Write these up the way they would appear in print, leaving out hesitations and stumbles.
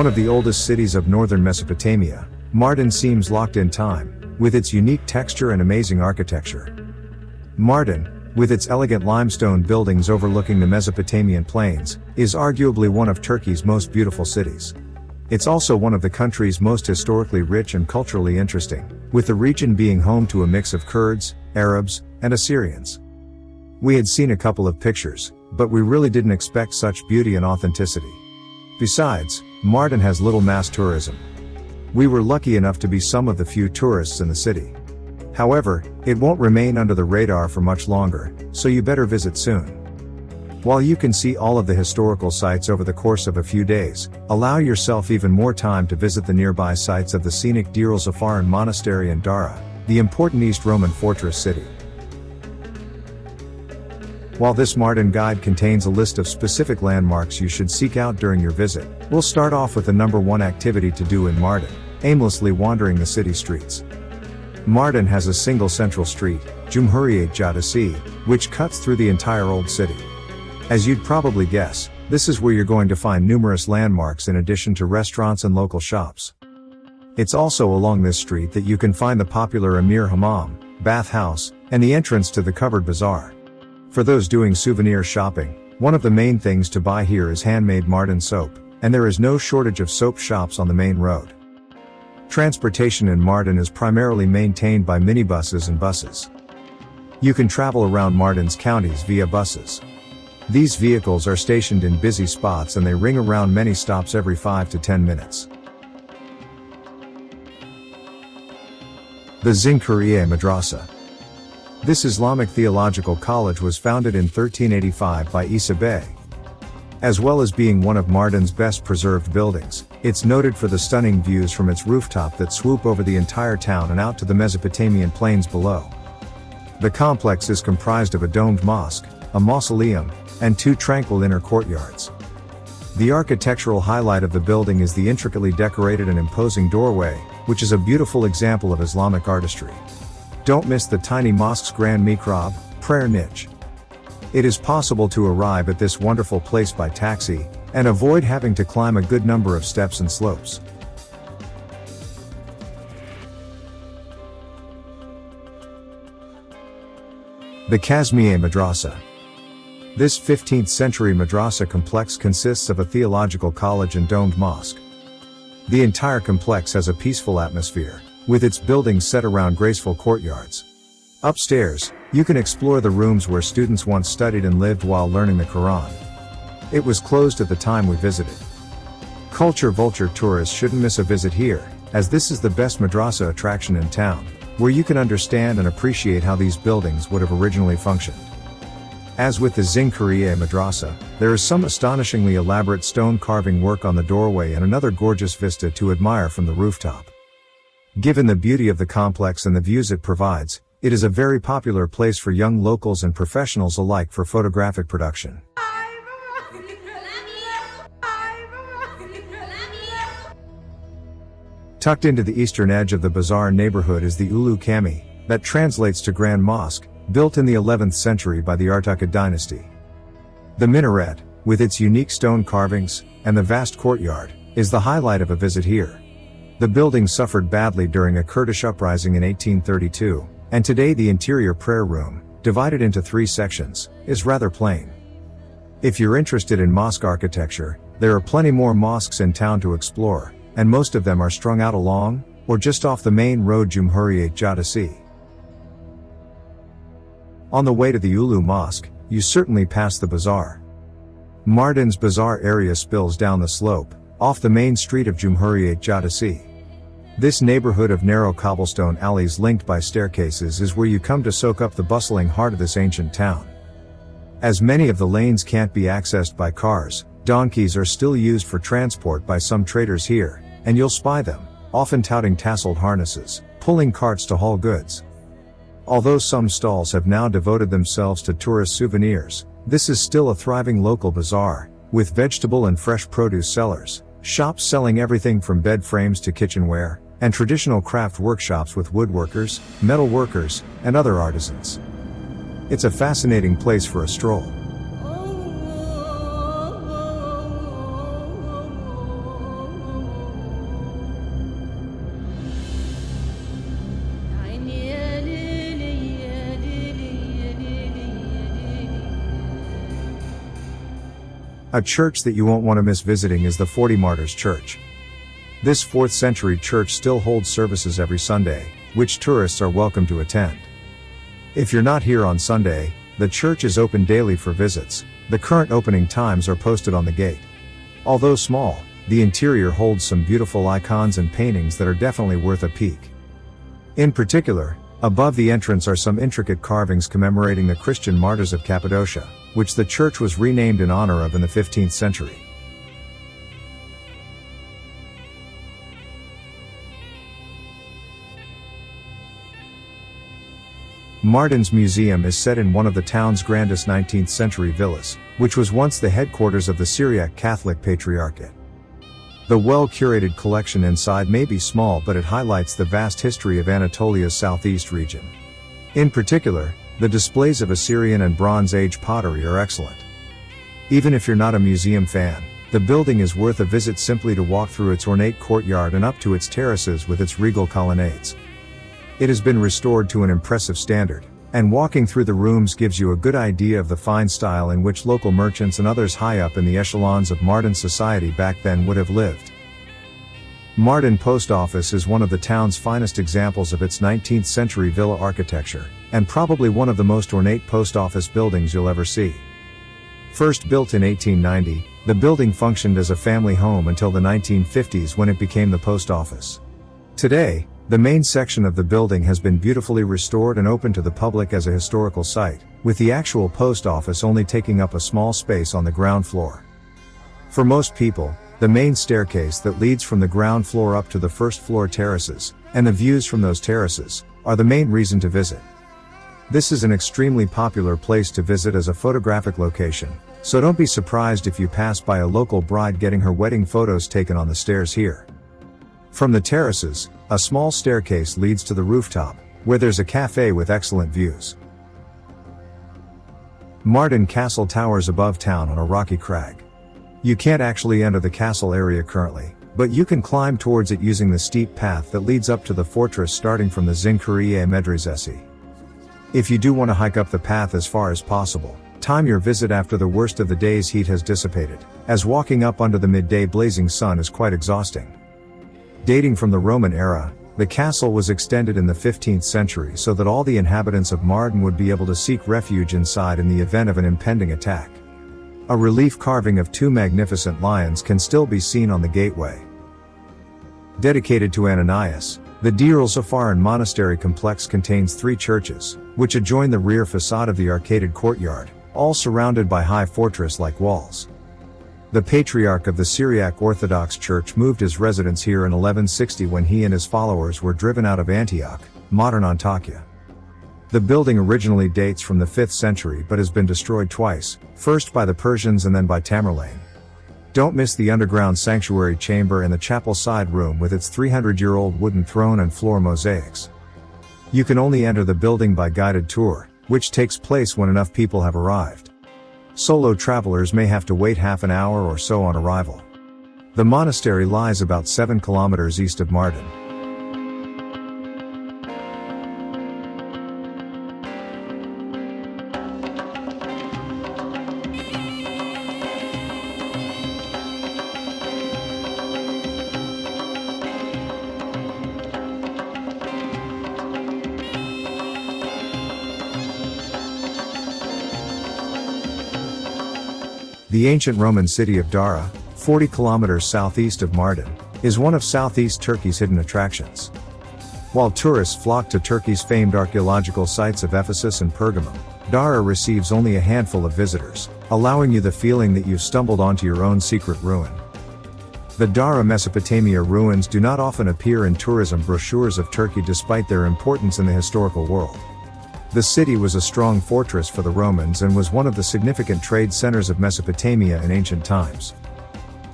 One of the oldest cities of northern Mesopotamia, Mardin seems locked in time, with its unique texture and amazing architecture. Mardin, with its elegant limestone buildings overlooking the Mesopotamian plains, is arguably one of Turkey's most beautiful cities. It's also one of the country's most historically rich and culturally interesting, with the region being home to a mix of Kurds, Arabs, and Assyrians. We had seen a couple of pictures, but we really didn't expect such beauty and authenticity. Besides, Mardin has little mass tourism. We were lucky enough to be some of the few tourists in the city. However, it won't remain under the radar for much longer, so you better visit soon. While you can see all of the historical sites over the course of a few days, allow yourself even more time to visit the nearby sites of the scenic Deir el-Zafaran Monastery and Dara, the important East Roman fortress city. While this Mardin guide contains a list of specific landmarks you should seek out during your visit, we'll start off with the number one activity to do in Mardin: aimlessly wandering the city streets. Mardin has a single central street, Cumhuriyet Caddesi, which cuts through the entire old city. As you'd probably guess, this is where you're going to find numerous landmarks in addition to restaurants and local shops. It's also along this street that you can find the popular Emir Hammam, bath house, and the entrance to the covered bazaar. For those doing souvenir shopping, one of the main things to buy here is handmade Mardin soap, and there is no shortage of soap shops on the main road. Transportation in Mardin is primarily maintained by minibuses and buses. You can travel around Mardin's counties via buses. These vehicles are stationed in busy spots and they ring around many stops every 5 to 10 minutes. The Zinkuriye Madrasa. This Islamic theological college was founded in 1385 by Isa Bey. As well as being one of Mardin's best preserved buildings, it's noted for the stunning views from its rooftop that swoop over the entire town and out to the Mesopotamian plains below. The complex is comprised of a domed mosque, a mausoleum, and 2 tranquil inner courtyards. The architectural highlight of the building is the intricately decorated and imposing doorway, which is a beautiful example of Islamic artistry. Don't miss the tiny mosque's grand mihrab, prayer niche. It is possible to arrive at this wonderful place by taxi, and avoid having to climb a good number of steps and slopes. The Kazmiye Madrasa. This 15th century madrasa complex consists of a theological college and domed mosque. The entire complex has a peaceful atmosphere, with its buildings set around graceful courtyards. Upstairs, you can explore the rooms where students once studied and lived while learning the Quran. It was closed at the time we visited. Culture vulture tourists shouldn't miss a visit here, as this is the best madrasa attraction in town, where you can understand and appreciate how these buildings would have originally functioned. As with the Zinkuriye Madrasa, there is some astonishingly elaborate stone carving work on the doorway and another gorgeous vista to admire from the rooftop. Given the beauty of the complex and the views it provides, it is a very popular place for young locals and professionals alike for photographic production. Tucked into the eastern edge of the bazaar neighborhood is the Ulu Cami, that translates to Grand Mosque, built in the 11th century by the Artukid dynasty. The minaret, with its unique stone carvings, and the vast courtyard, is the highlight of a visit here. The building suffered badly during a Kurdish uprising in 1832, and today the interior prayer room, divided into 3 sections, is rather plain. If you're interested in mosque architecture, there are plenty more mosques in town to explore, and most of them are strung out along, or just off the main road Cumhuriyet Caddesi. On the way to the Ulu Mosque, you certainly pass the bazaar. Mardin's bazaar area spills down the slope, off the main street of Cumhuriyet Caddesi. This neighborhood of narrow cobblestone alleys linked by staircases is where you come to soak up the bustling heart of this ancient town. As many of the lanes can't be accessed by cars, donkeys are still used for transport by some traders here, and you'll spy them, often touting tasseled harnesses, pulling carts to haul goods. Although some stalls have now devoted themselves to tourist souvenirs, this is still a thriving local bazaar, with vegetable and fresh produce sellers, shops selling everything from bed frames to kitchenware, and traditional craft workshops with woodworkers, metal workers, and other artisans. It's a fascinating place for a stroll. A church that you won't want to miss visiting is the 40 Martyrs Church. This 4th century church still holds services every Sunday, which tourists are welcome to attend. If you're not here on Sunday, the church is open daily for visits. The current opening times are posted on the gate. Although small, the interior holds some beautiful icons and paintings that are definitely worth a peek. In particular, above the entrance are some intricate carvings commemorating the Christian martyrs of Cappadocia, which the church was renamed in honor of in the 15th century. Mardin's museum is set in one of the town's grandest 19th century villas, which was once the headquarters of the Syriac Catholic Patriarchate. The well-curated collection inside may be small, but it highlights the vast history of Anatolia's southeast region. In particular, the displays of Assyrian and Bronze Age pottery are excellent. Even if you're not a museum fan, the building is worth a visit simply to walk through its ornate courtyard and up to its terraces with its regal colonnades. It has been restored to an impressive standard, and walking through the rooms gives you a good idea of the fine style in which local merchants and others high up in the echelons of Mardin society back then would have lived. Mardin Post Office is one of the town's finest examples of its 19th century villa architecture, and probably one of the most ornate post office buildings you'll ever see. First built in 1890, the building functioned as a family home until the 1950s when it became the post office. Today, the main section of the building has been beautifully restored and open to the public as a historical site, with the actual post office only taking up a small space on the ground floor. For most people, the main staircase that leads from the ground floor up to the first floor terraces, and the views from those terraces, are the main reason to visit. This is an extremely popular place to visit as a photographic location, so don't be surprised if you pass by a local bride getting her wedding photos taken on the stairs here. From the terraces, a small staircase leads to the rooftop, where there's a cafe with excellent views. Mardin Castle towers above town on a rocky crag. You can't actually enter the castle area currently, but you can climb towards it using the steep path that leads up to the fortress starting from the Zincuriye Medresesi. If you do want to hike up the path as far as possible, time your visit after the worst of the day's heat has dissipated, as walking up under the midday blazing sun is quite exhausting. Dating from the Roman era, the castle was extended in the 15th century so that all the inhabitants of Mardin would be able to seek refuge inside in the event of an impending attack. A relief carving of 2 magnificent lions can still be seen on the gateway. Dedicated to Ananias, the Deir el-Safarin monastery complex contains 3 churches, which adjoin the rear facade of the arcaded courtyard, all surrounded by high fortress-like walls. The Patriarch of the Syriac Orthodox Church moved his residence here in 1160 when he and his followers were driven out of Antioch, modern Antakya. The building originally dates from the 5th century but has been destroyed twice, first by the Persians and then by Tamerlane. Don't miss the underground sanctuary chamber and the chapel side room with its 300-year-old wooden throne and floor mosaics. You can only enter the building by guided tour, which takes place when enough people have arrived. Solo travelers may have to wait half an hour or so on arrival. The monastery lies about 7 kilometers east of Mardin. The ancient Roman city of Dara, 40 kilometers southeast of Mardin, is one of southeast Turkey's hidden attractions. While tourists flock to Turkey's famed archaeological sites of Ephesus and Pergamum, Dara receives only a handful of visitors, allowing you the feeling that you've stumbled onto your own secret ruin. The Dara Mesopotamia ruins do not often appear in tourism brochures of Turkey despite their importance in the historical world. The city was a strong fortress for the Romans and was one of the significant trade centers of Mesopotamia in ancient times.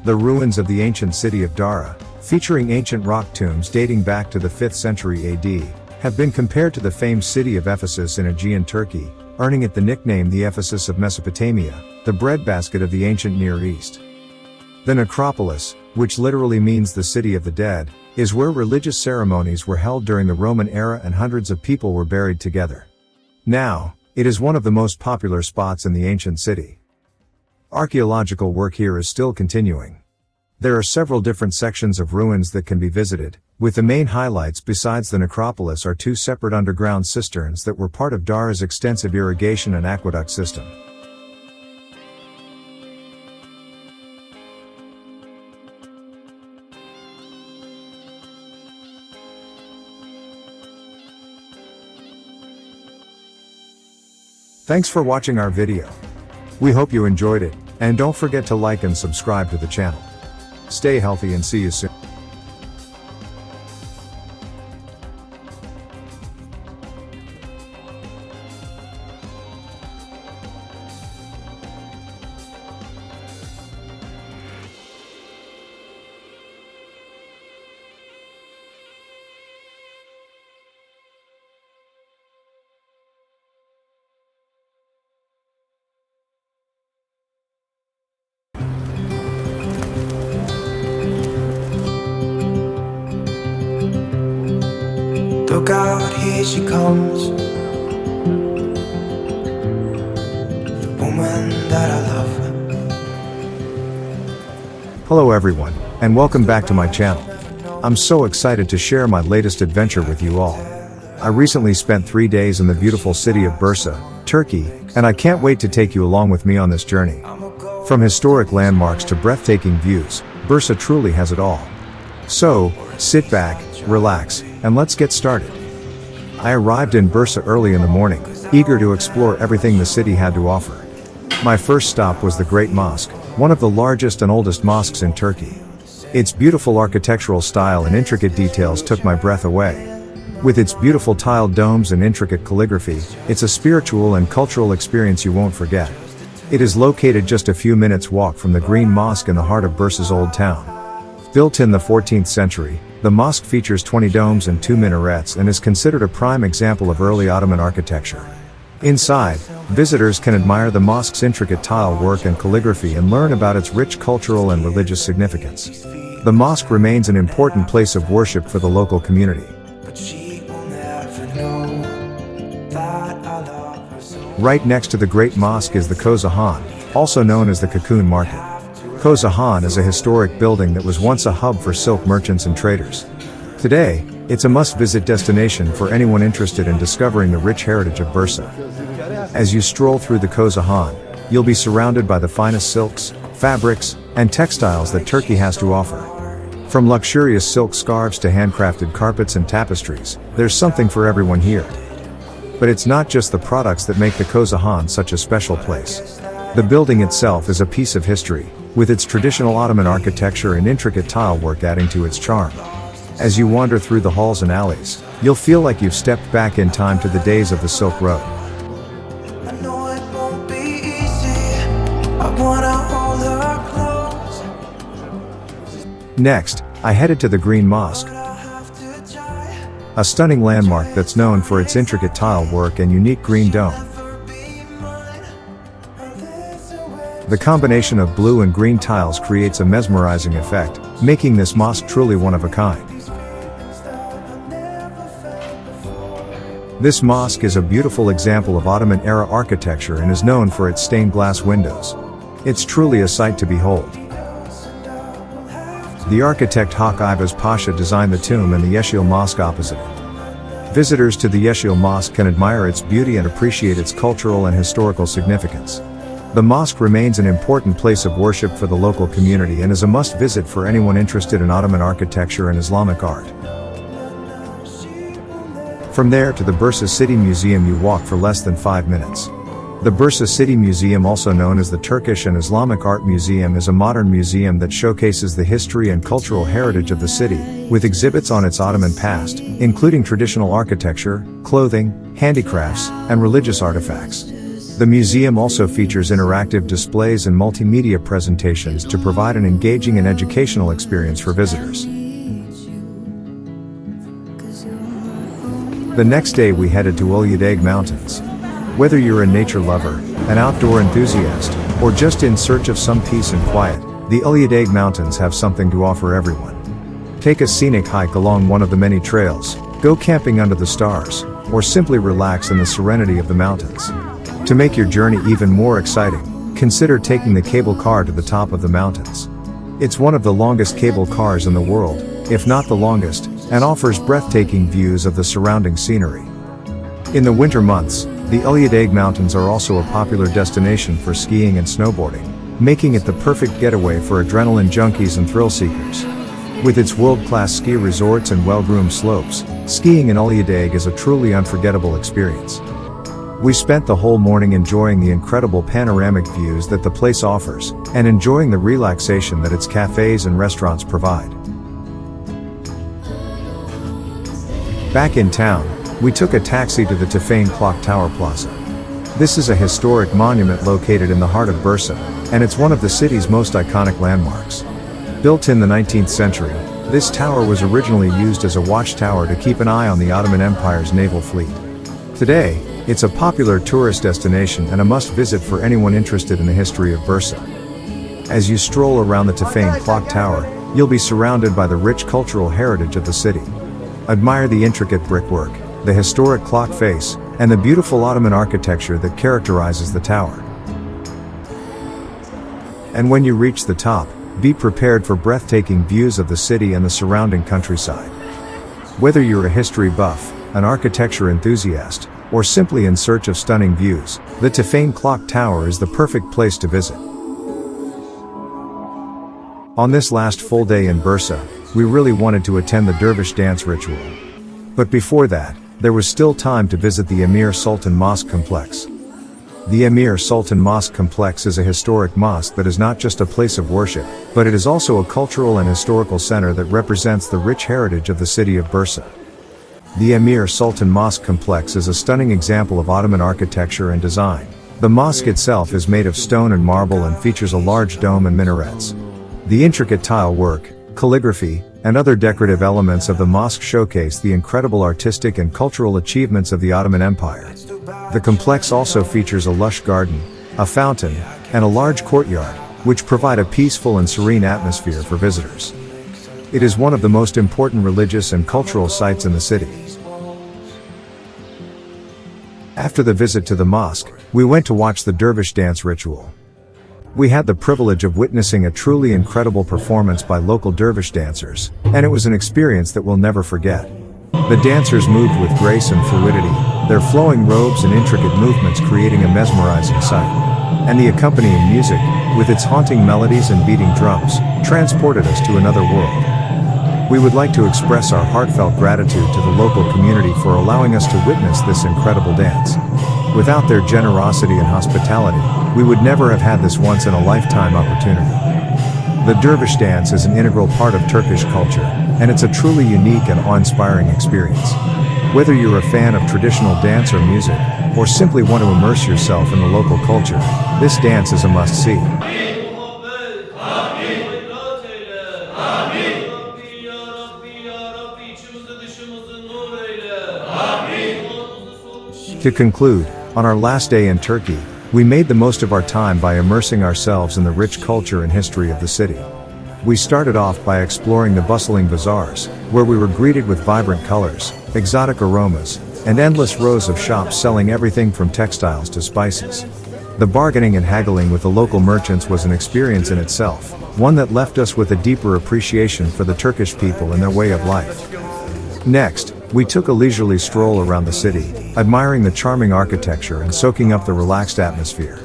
The ruins of the ancient city of Dara, featuring ancient rock tombs dating back to the 5th century AD, have been compared to the famed city of Ephesus in Aegean Turkey, earning it the nickname the Ephesus of Mesopotamia, the breadbasket of the ancient Near East. The necropolis, which literally means the city of the dead, is where religious ceremonies were held during the Roman era and hundreds of people were buried together. Now, it is one of the most popular spots in the ancient city. Archaeological work here is still continuing. There are several different sections of ruins that can be visited, with the main highlights besides the necropolis are two separate underground cisterns that were part of Dara's extensive irrigation and aqueduct system. Thanks for watching our video. We hope you enjoyed it, and don't forget to like and subscribe to the channel. Stay healthy and see you soon. Look out, here she comes, the woman that I love. Hello everyone, and welcome back to my channel. I'm so excited to share my latest adventure with you all. I recently spent 3 days in the beautiful city of Bursa, Turkey, and I can't wait to take you along with me on this journey. From historic landmarks to breathtaking views, Bursa truly has it all. So, sit back, relax, and let's get started. I arrived in Bursa early in the morning, eager to explore everything the city had to offer. My first stop was the Great Mosque, one of the largest and oldest mosques in Turkey. Its beautiful architectural style and intricate details took my breath away. With its beautiful tiled domes and intricate calligraphy, it's a spiritual and cultural experience you won't forget. It is located just a few minutes walk from the Green Mosque in the heart of Bursa's Old Town. Built in the 14th century, the mosque features 20 domes and 2 minarets and is considered a prime example of early Ottoman architecture. Inside, visitors can admire the mosque's intricate tile work and calligraphy and learn about its rich cultural and religious significance. The mosque remains an important place of worship for the local community. Right next to the Great Mosque is the Kozahan, also known as the Cocoon Market. Kozahan is a historic building that was once a hub for silk merchants and traders. Today, it's a must-visit destination for anyone interested in discovering the rich heritage of Bursa. As you stroll through the Kozahan, you'll be surrounded by the finest silks, fabrics, and textiles that Turkey has to offer. From luxurious silk scarves to handcrafted carpets and tapestries, there's something for everyone here. But it's not just the products that make the Kozahan such a special place. The building itself is a piece of history, with its traditional Ottoman architecture and intricate tile work adding to its charm. As you wander through the halls and alleys, you'll feel like you've stepped back in time to the days of the Silk Road. I know it won't be easy. I wanna hold her close. Next, I headed to the Green Mosque, a stunning landmark that's known for its intricate tile work and unique green dome. The combination of blue and green tiles creates a mesmerizing effect, making this mosque truly one of a kind. This mosque is a beautiful example of Ottoman-era architecture and is known for its stained glass windows. It's truly a sight to behold. The architect Hak Ibaz Pasha designed the tomb and the Yeşil Mosque opposite it. Visitors to the Yeşil Mosque can admire its beauty and appreciate its cultural and historical significance. The mosque remains an important place of worship for the local community and is a must-visit for anyone interested in Ottoman architecture and Islamic art. From there to the Bursa City Museum you walk for less than 5 minutes. The Bursa City Museum, also known as the Turkish and Islamic Art Museum, is a modern museum that showcases the history and cultural heritage of the city, with exhibits on its Ottoman past, including traditional architecture, clothing, handicrafts, and religious artifacts. The museum also features interactive displays and multimedia presentations to provide an engaging and educational experience for visitors. The next day we headed to Uludağ Mountains. Whether you're a nature lover, an outdoor enthusiast, or just in search of some peace and quiet, the Uludağ Mountains have something to offer everyone. Take a scenic hike along one of the many trails, go camping under the stars, or simply relax in the serenity of the mountains. To make your journey even more exciting, consider taking the cable car to the top of the mountains. It's one of the longest cable cars in the world, if not the longest, and offers breathtaking views of the surrounding scenery. In the winter months, the Uludağ Mountains are also a popular destination for skiing and snowboarding, making it the perfect getaway for adrenaline junkies and thrill seekers. With its world-class ski resorts and well-groomed slopes, skiing in Uludağ is a truly unforgettable experience. We spent the whole morning enjoying the incredible panoramic views that the place offers, and enjoying the relaxation that its cafes and restaurants provide. Back in town, we took a taxi to the Tefane Clock Tower Plaza. This is a historic monument located in the heart of Bursa, and it's one of the city's most iconic landmarks. Built in the 19th century, this tower was originally used as a watchtower to keep an eye on the Ottoman Empire's naval fleet. Today, it's a popular tourist destination and a must-visit for anyone interested in the history of Bursa. As you stroll around the Tefane Clock Tower, you'll be surrounded by the rich cultural heritage of the city. Admire the intricate brickwork, the historic clock face, and the beautiful Ottoman architecture that characterizes the tower. And when you reach the top, be prepared for breathtaking views of the city and the surrounding countryside. Whether you're a history buff, an architecture enthusiast, or simply in search of stunning views, the Tefane Clock Tower is the perfect place to visit. On this last full day in Bursa, we really wanted to attend the dervish dance ritual. But before that, there was still time to visit the Emir Sultan Mosque complex. The Emir Sultan Mosque complex is a historic mosque that is not just a place of worship, but it is also a cultural and historical center that represents the rich heritage of the city of Bursa. The Emir Sultan Mosque complex is a stunning example of Ottoman architecture and design. The mosque itself is made of stone and marble and features a large dome and minarets. The intricate tile work, calligraphy, and other decorative elements of the mosque showcase the incredible artistic and cultural achievements of the Ottoman Empire. The complex also features a lush garden, a fountain, and a large courtyard, which provide a peaceful and serene atmosphere for visitors. It is one of the most important religious and cultural sites in the city. After the visit to the mosque, we went to watch the dervish dance ritual. We had the privilege of witnessing a truly incredible performance by local dervish dancers, and it was an experience that we'll never forget. The dancers moved with grace and fluidity, their flowing robes and intricate movements creating a mesmerizing sight. And the accompanying music, with its haunting melodies and beating drums, transported us to another world. We would like to express our heartfelt gratitude to the local community for allowing us to witness this incredible dance. Without their generosity and hospitality, we would never have had this once-in-a-lifetime opportunity. The dervish dance is an integral part of Turkish culture, and it's a truly unique and awe-inspiring experience. Whether you're a fan of traditional dance or music, or simply want to immerse yourself in the local culture, this dance is a must-see. To conclude, on our last day in Turkey, we made the most of our time by immersing ourselves in the rich culture and history of the city. We started off by exploring the bustling bazaars, where we were greeted with vibrant colors, exotic aromas, and endless rows of shops selling everything from textiles to spices. The bargaining and haggling with the local merchants was an experience in itself, one that left us with a deeper appreciation for the Turkish people and their way of life. Next, we took a leisurely stroll around the city, admiring the charming architecture and soaking up the relaxed atmosphere.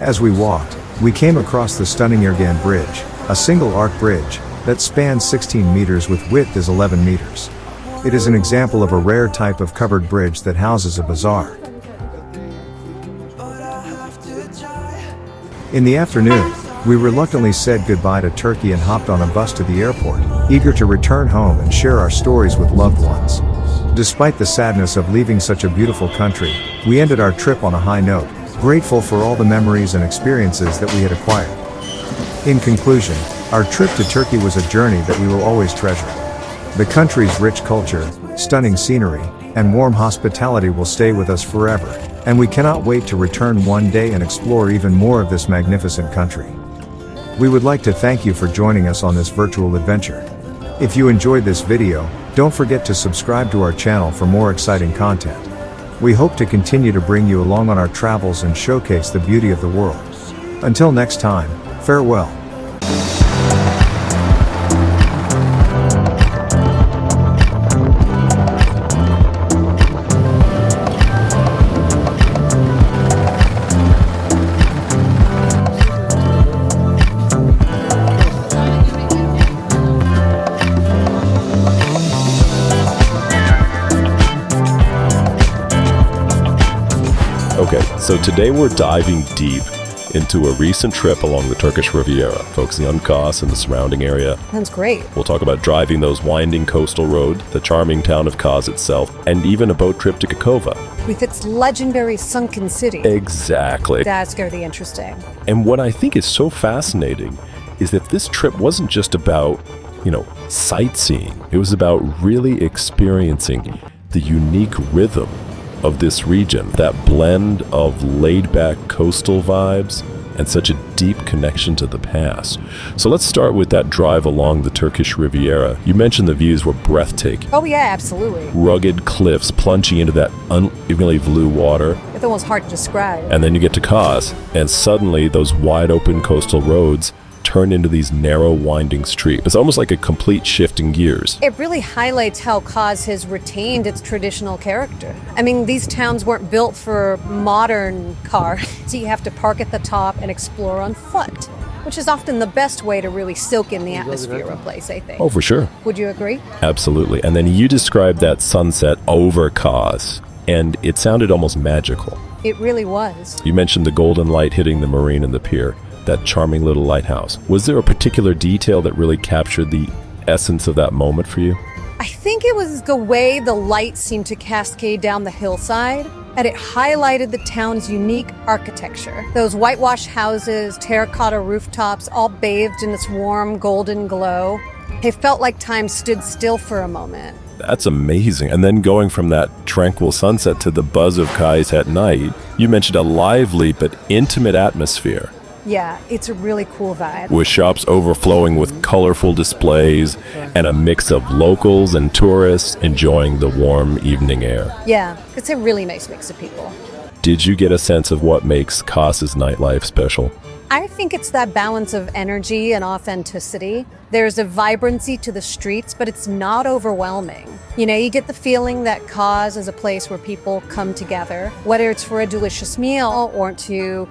As we walked, we came across the stunning Ergan Bridge, a single-arc bridge that spans 16 meters with width is 11 meters. It is an example of a rare type of covered bridge that houses a bazaar. In the afternoon, we reluctantly said goodbye to Turkey and hopped on a bus to the airport, eager to return home and share our stories with loved ones. Despite the sadness of leaving such a beautiful country, we ended our trip on a high note, grateful for all the memories and experiences that we had acquired. In conclusion, our trip to Turkey was a journey that we will always treasure. The country's rich culture, stunning scenery, and warm hospitality will stay with us forever, and we cannot wait to return one day and explore even more of this magnificent country. We would like to thank you for joining us on this virtual adventure. If you enjoyed this video, don't forget to subscribe to our channel for more exciting content. We hope to continue to bring you along on our travels and showcase the beauty of the world. Until next time, farewell. Okay, so today we're diving deep into a recent trip along the Turkish Riviera, focusing on Kos and the surrounding area. Sounds great. We'll talk about driving those winding coastal roads, the charming town of Kos itself, and even a boat trip to Kakova. With its legendary sunken city. Exactly. That's going to be interesting. And what I think is so fascinating is that this trip wasn't just about, sightseeing. It was about really experiencing the unique rhythm of this region, that blend of laid-back coastal vibes and such a deep connection to the past. So let's start with that drive along the Turkish Riviera. You mentioned the views were breathtaking. Oh yeah, absolutely. Rugged cliffs plunging into that unevenly blue water. It's almost hard to describe. And then you get to Kos, and suddenly those wide-open coastal roads turn into these narrow, winding streets. It's almost like a complete shift in gears. It really highlights how Kos has retained its traditional character. I mean, these towns weren't built for modern cars, so you have to park at the top and explore on foot, which is often the best way to really soak in the atmosphere of a place, I think. Oh, for sure. Would you agree? Absolutely. And then you described that sunset over Kos, and it sounded almost magical. It really was. You mentioned the golden light hitting the marine and the pier, that charming little lighthouse. Was there a particular detail that really captured the essence of that moment for you? I think it was the way the light seemed to cascade down the hillside, and it highlighted the town's unique architecture. Those whitewashed houses, terracotta rooftops, all bathed in this warm golden glow. It felt like time stood still for a moment. That's amazing. And then going from that tranquil sunset to the buzz of Kais at night, you mentioned a lively but intimate atmosphere. Yeah, it's a really cool vibe. With shops overflowing with colorful displays and a mix of locals and tourists enjoying the warm evening air. Yeah, it's a really nice mix of people. Did you get a sense of what makes Kos's nightlife special? I think it's that balance of energy and authenticity. There's a vibrancy to the streets, but it's not overwhelming. You get the feeling that Kos is a place where people come together, whether it's for a delicious meal or to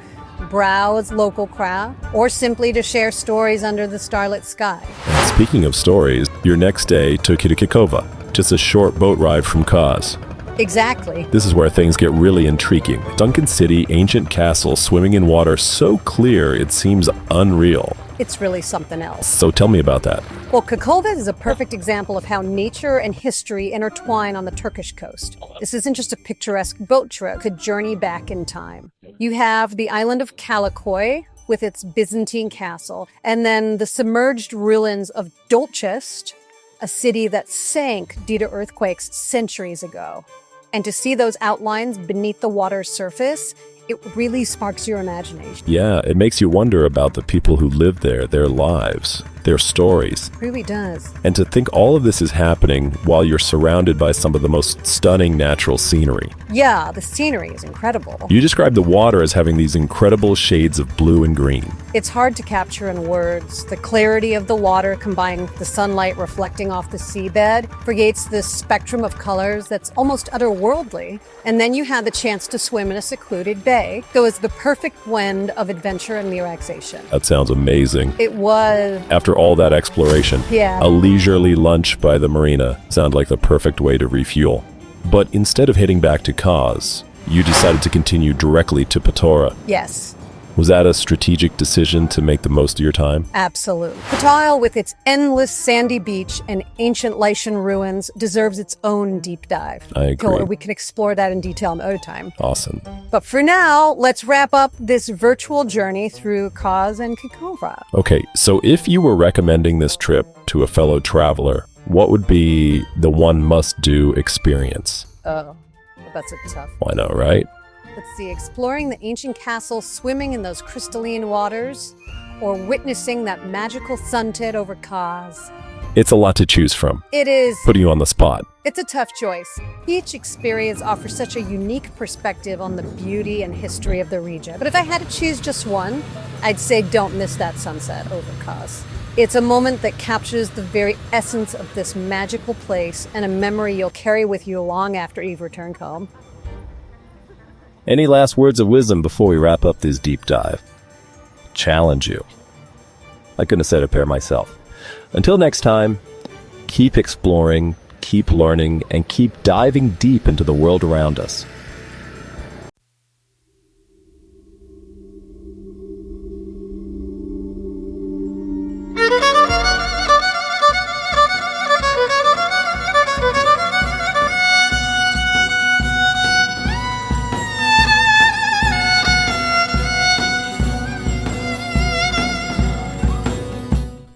browse local craft, or simply to share stories under the starlit sky. And speaking of stories, your next day took you to Kakova, just a short boat ride from Kos. Exactly. This is where things get really intriguing. Sunken city, ancient castle, swimming in water so clear it seems unreal. It's really something else. So tell me about that. Well, Kakova is a perfect example of how nature and history intertwine on the Turkish coast. This isn't just a picturesque boat trip, it's a journey back in time. You have the island of Kalakoy with its Byzantine castle, and then the submerged ruins of Dolchest, a city that sank due to earthquakes centuries ago. And to see those outlines beneath the water's surface, it really sparks your imagination. Yeah, it makes you wonder about the people who live there, their lives, their stories. It really does. And to think all of this is happening while you're surrounded by some of the most stunning natural scenery. Yeah, the scenery is incredible. You described the water as having these incredible shades of blue and green. It's hard to capture in words. The clarity of the water combined with the sunlight reflecting off the seabed creates this spectrum of colors that's almost otherworldly. And then you have the chance to swim in a secluded bay. So it's the perfect blend of adventure and relaxation. That sounds amazing. It was. After all that exploration, Yeah. a leisurely lunch by the marina sounded like the perfect way to refuel. But instead of heading back to Kos, you decided to continue directly to Patara. Yes. Was that a strategic decision to make the most of your time? Absolutely. Patara, with its endless sandy beach and ancient Lycian ruins, deserves its own deep dive. I agree. So we can explore that in detail another time. Awesome. But for now, let's wrap up this virtual journey through Kos and Kakova. Okay, so if you were recommending this trip to a fellow traveler, what would be the one must-do experience? Oh, that's a tough. Why not, right? Let's see, exploring the ancient castle, swimming in those crystalline waters, or witnessing that magical sunset over Kos. It's a lot to choose from, It is. putting you on the spot. It's a tough choice. Each experience offers such a unique perspective on the beauty and history of the region. But if I had to choose just one, I'd say don't miss that sunset over Kaz. It's a moment that captures the very essence of this magical place and a memory you'll carry with you long after you've returned home. Any last words of wisdom before we wrap up this deep dive? Challenge you. I couldn't have said it better myself. Until next time, keep exploring, keep learning, and keep diving deep into the world around us.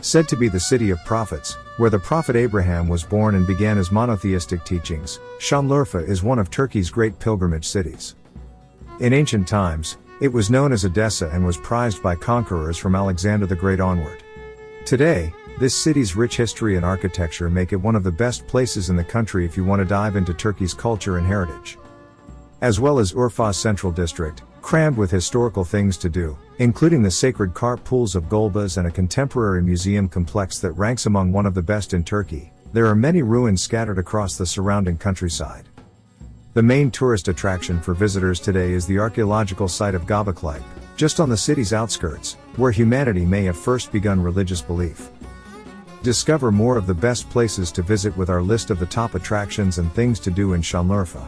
Said to be the city of prophets, where the prophet Abraham was born and began his monotheistic teachings, Şanlıurfa is one of Turkey's great pilgrimage cities. In ancient times, it was known as Edessa and was prized by conquerors from Alexander the Great onward. Today, this city's rich history and architecture make it one of the best places in the country if you want to dive into Turkey's culture and heritage. As well as Urfa's central district, crammed with historical things to do, including the sacred carp pools of Gulbaz and a contemporary museum complex that ranks among one of the best in Turkey, there are many ruins scattered across the surrounding countryside. The main tourist attraction for visitors today is the archaeological site of Göbekli Tepe, just on the city's outskirts, where humanity may have first begun religious belief. Discover more of the best places to visit with our list of the top attractions and things to do in Şanlıurfa.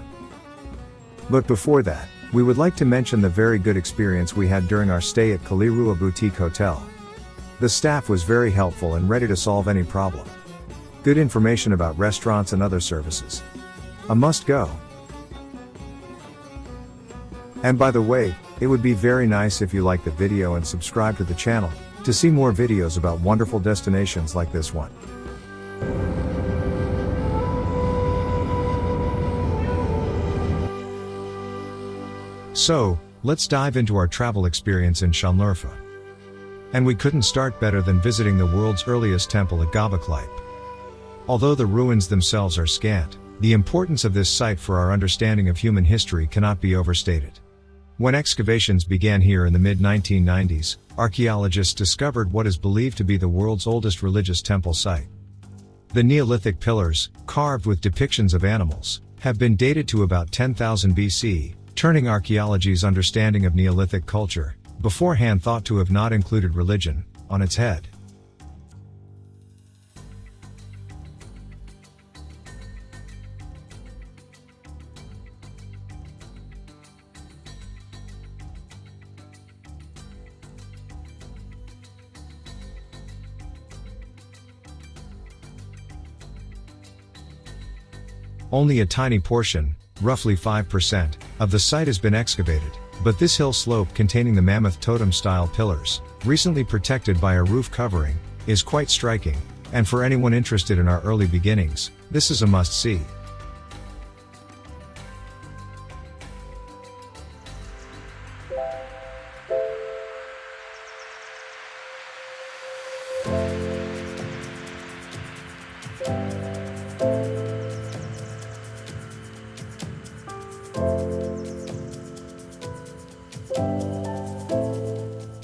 But before that, we would like to mention the very good experience we had during our stay at Kalirua Boutique Hotel. The staff was very helpful and ready to solve any problem. Good information about restaurants and other services. A must go. And by the way, it would be very nice if you like the video and subscribe to the channel, to see more videos about wonderful destinations like this one. So, let's dive into our travel experience in Şanlıurfa. And we couldn't start better than visiting the world's earliest temple at Göbekli Tepe. Although the ruins themselves are scant, the importance of this site for our understanding of human history cannot be overstated. When excavations began here in the mid-1990s, archaeologists discovered what is believed to be the world's oldest religious temple site. The Neolithic pillars, carved with depictions of animals, have been dated to about 10,000 BC, turning archaeology's understanding of Neolithic culture, beforehand thought to have not included religion, on its head. Only a tiny portion, roughly 5%, of the site has been excavated, but this hill slope containing the mammoth totem-style pillars, recently protected by a roof covering, is quite striking, and for anyone interested in our early beginnings, this is a must-see.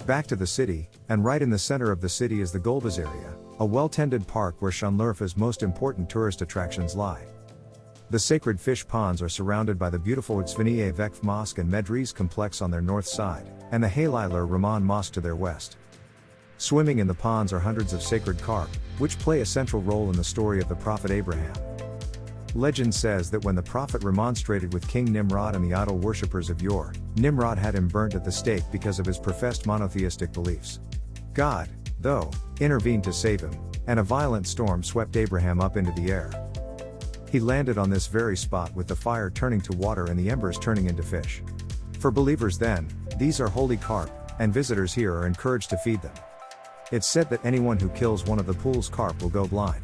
Back to the city, and right in the center of the city is the Gulbaz area, a well-tended park where Şanlıurfa's most important tourist attractions lie. The sacred fish ponds are surrounded by the beautiful Itvaniye Vakf Mosque and Medrese complex on their north side, and the Halailer Rahman Mosque to their west. Swimming in the ponds are hundreds of sacred carp, which play a central role in the story of the prophet Abraham. Legend says that when the prophet remonstrated with King Nimrod and the idol worshippers of yore, Nimrod had him burnt at the stake because of his professed monotheistic beliefs. God, though, intervened to save him, and a violent storm swept Abraham up into the air. He landed on this very spot with the fire turning to water and the embers turning into fish. For believers then, these are holy carp, and visitors here are encouraged to feed them. It's said that anyone who kills one of the pool's carp will go blind.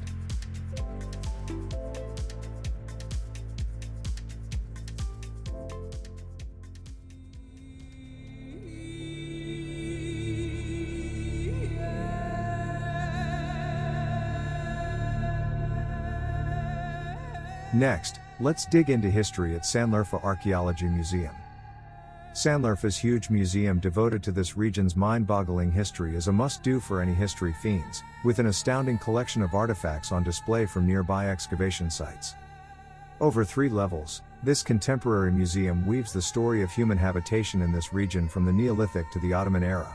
Next, let's dig into history at Şanlıurfa Archaeology Museum. Şanlıurfa's huge museum devoted to this region's mind-boggling history is a must-do for any history fiends, with an astounding collection of artifacts on display from nearby excavation sites. Over 3 levels, this contemporary museum weaves the story of human habitation in this region from the Neolithic to the Ottoman era.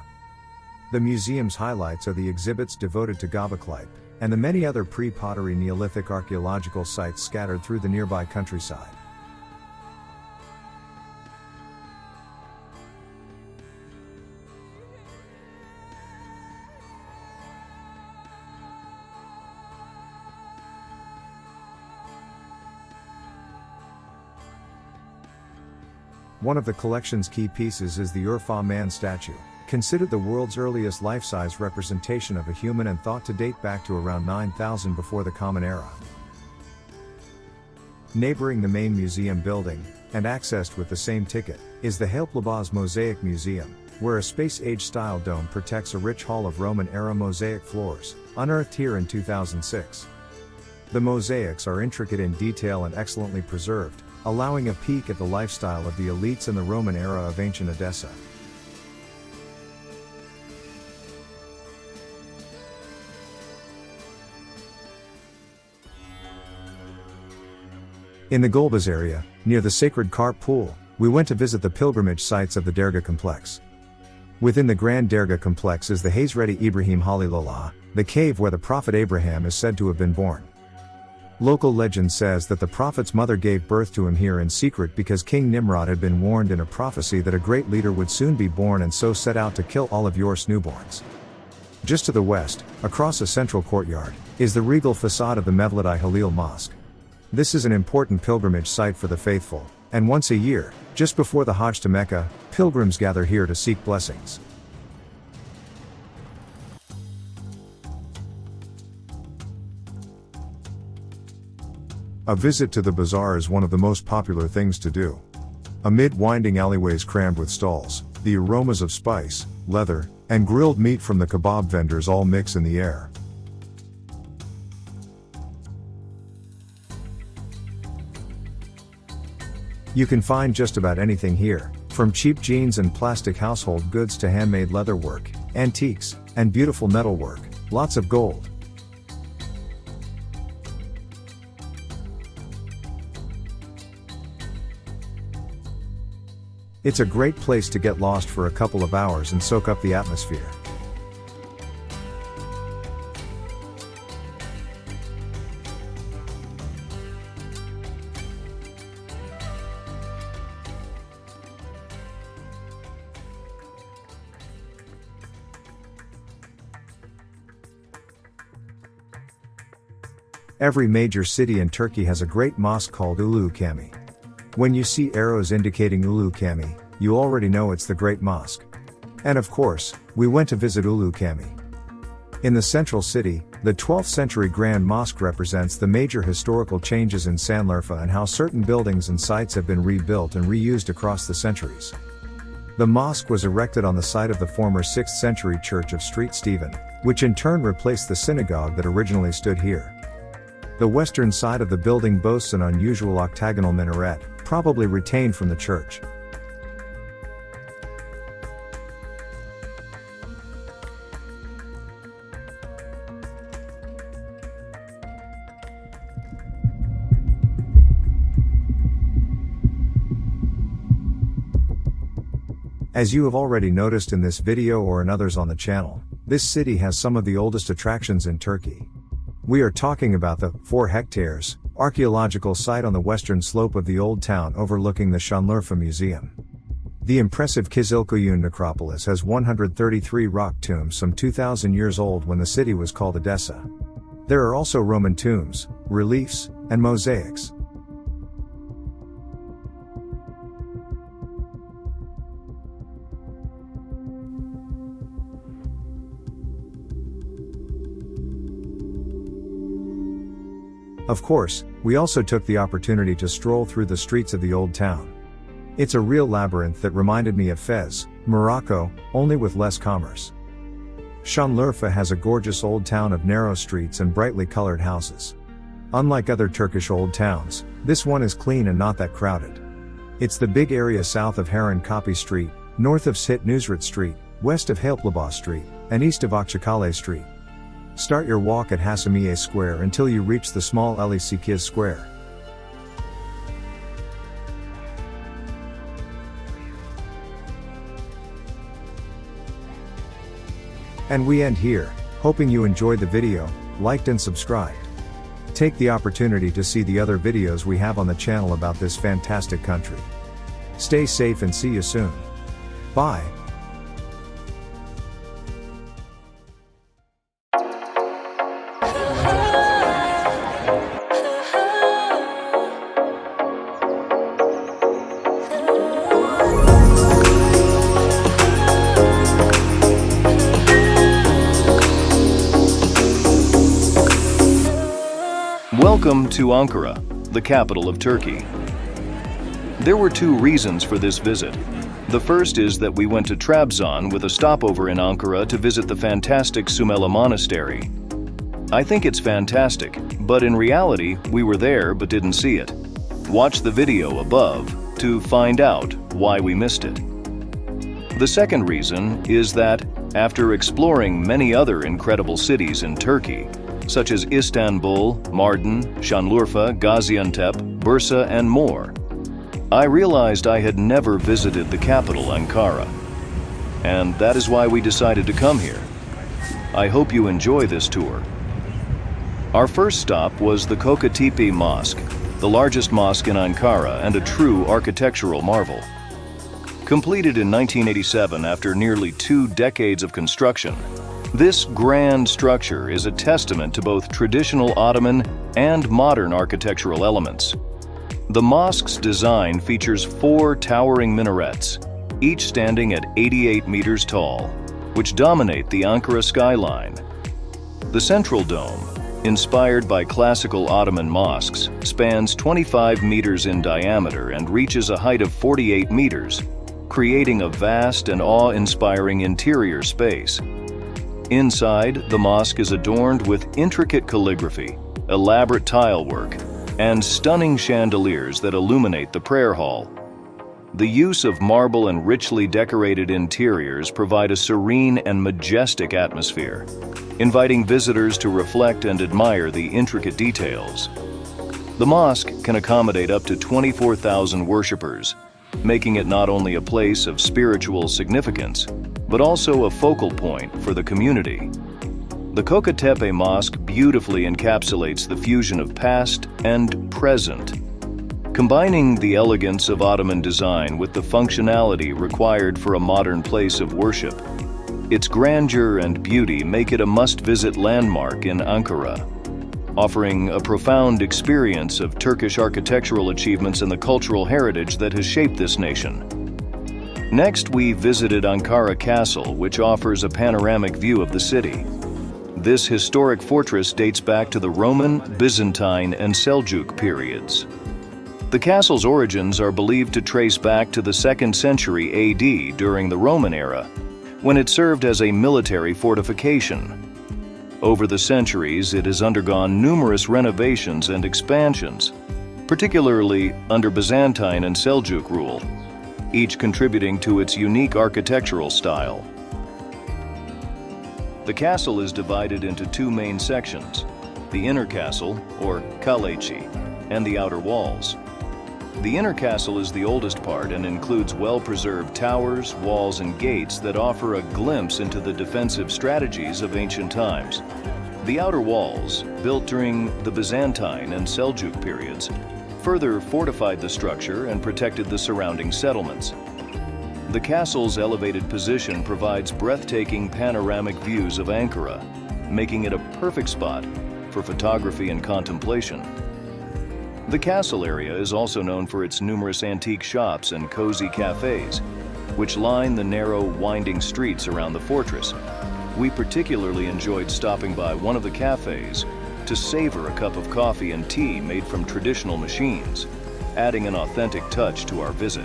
The museum's highlights are the exhibits devoted to Göbekli Tepe, and the many other pre-pottery Neolithic archaeological sites scattered through the nearby countryside. One of the collection's key pieces is the Urfa man statue, considered the world's earliest life-size representation of a human and thought to date back to around 9000 before the Common Era. Neighboring the main museum building, and accessed with the same ticket, is the Hayalplabaz Mosaic Museum, where a space-age style dome protects a rich hall of Roman-era mosaic floors, unearthed here in 2006. The mosaics are intricate in detail and excellently preserved, allowing a peek at the lifestyle of the elites in the Roman era of ancient Edessa. In the Gulbaz area, near the sacred Karp pool, we went to visit the pilgrimage sites of the Derga complex. Within the Grand Derga complex is the Hazreti Ibrahim Halilullah, the cave where the Prophet Abraham is said to have been born. Local legend says that the Prophet's mother gave birth to him here in secret because King Nimrod had been warned in a prophecy that a great leader would soon be born and so set out to kill all of your newborns. Just to the west, across a central courtyard, is the regal facade of the Mevlid-i Halil Mosque. This is an important pilgrimage site for the faithful, and once a year, just before the Hajj to Mecca, pilgrims gather here to seek blessings. A visit to the bazaar is one of the most popular things to do. Amid winding alleyways crammed with stalls, the aromas of spice, leather, and grilled meat from the kebab vendors all mix in the air. You can find just about anything here, from cheap jeans and plastic household goods to handmade leatherwork, antiques, and beautiful metalwork, lots of gold. It's a great place to get lost for a couple of hours and soak up the atmosphere. Every major city in Turkey has a great mosque called Ulu Cami. When you see arrows indicating Ulu Cami, you already know it's the Great Mosque. And of course, we went to visit Ulu Cami. In the central city, the 12th century Grand Mosque represents the major historical changes in Şanlıurfa and how certain buildings and sites have been rebuilt and reused across the centuries. The mosque was erected on the site of the former 6th century church of St. Stephen, which in turn replaced the synagogue that originally stood here. The western side of the building boasts an unusual octagonal minaret, probably retained from the church. As you have already noticed in this video or in others on the channel, this city has some of the oldest attractions in Turkey. We are talking about the 4 hectares archaeological site on the western slope of the old town overlooking the Şanlıurfa Museum. The impressive Kızılkoyun necropolis has 133 rock tombs some 2,000 years old when the city was called Edessa. There are also Roman tombs, reliefs, and mosaics. Of course, we also took the opportunity to stroll through the streets of the old town. It's a real labyrinth that reminded me of Fez, Morocco, only with less commerce. Şanlıurfa has a gorgeous old town of narrow streets and brightly colored houses. Unlike other Turkish old towns, this one is clean and not that crowded. It's the big area south of Harun Kapı Street, north of Sit Nusret Street, west of Hayplabah Street, and east of Akçakale Street. Start your walk at Hasemiye Square until you reach the small Eli Sekiz Square. And we end here, hoping you enjoyed the video, liked and subscribed. Take the opportunity to see the other videos we have on the channel about this fantastic country. Stay safe and see you soon. Bye. Welcome to Ankara, the capital of Turkey. There were two reasons for this visit. The first is that we went to Trabzon with a stopover in Ankara to visit the fantastic Sümele Monastery. I think it's fantastic, but in reality, we were there but didn't see it. Watch the video above to find out why we missed it. The second reason is that, after exploring many other incredible cities in Turkey, such as Istanbul, Mardin, Şanlıurfa, Gaziantep, Bursa, and more, I realized I had never visited the capital, Ankara. And that is why we decided to come here. I hope you enjoy this tour. Our first stop was the Göbekli Tepe Mosque, the largest mosque in Ankara and a true architectural marvel. Completed in 1987 after nearly 2 decades of construction, this grand structure is a testament to both traditional Ottoman and modern architectural elements. The mosque's design features 4 towering minarets, each standing at 88 meters tall, which dominate the Ankara skyline. The central dome, inspired by classical Ottoman mosques, spans 25 meters in diameter and reaches a height of 48 meters, creating a vast and awe-inspiring interior space. Inside, the mosque is adorned with intricate calligraphy, elaborate tile work, and stunning chandeliers that illuminate the prayer hall. The use of marble and richly decorated interiors provide a serene and majestic atmosphere, inviting visitors to reflect and admire the intricate details. The mosque can accommodate up to 24,000 worshippers, making it not only a place of spiritual significance, but also a focal point for the community. The Göbekli Tepe Mosque beautifully encapsulates the fusion of past and present, combining the elegance of Ottoman design with the functionality required for a modern place of worship. Its grandeur and beauty make it a must-visit landmark in Ankara, offering a profound experience of Turkish architectural achievements and the cultural heritage that has shaped this nation. Next, we visited Ankara Castle, which offers a panoramic view of the city. This historic fortress dates back to the Roman, Byzantine, and Seljuk periods. The castle's origins are believed to trace back to the 2nd century AD during the Roman era, when it served as a military fortification. Over the centuries, it has undergone numerous renovations and expansions, particularly under Byzantine and Seljuk rule, each contributing to its unique architectural style. The castle is divided into 2 main sections, the inner castle, or Kaleci, and the outer walls. The inner castle is the oldest part and includes well-preserved towers, walls, and gates that offer a glimpse into the defensive strategies of ancient times. The outer walls, built during the Byzantine and Seljuk periods, further fortified the structure and protected the surrounding settlements. The castle's elevated position provides breathtaking panoramic views of Ankara, making it a perfect spot for photography and contemplation. The castle area is also known for its numerous antique shops and cozy cafes, which line the narrow, winding streets around the fortress. We particularly enjoyed stopping by one of the cafes to savor a cup of coffee and tea made from traditional machines, adding an authentic touch to our visit.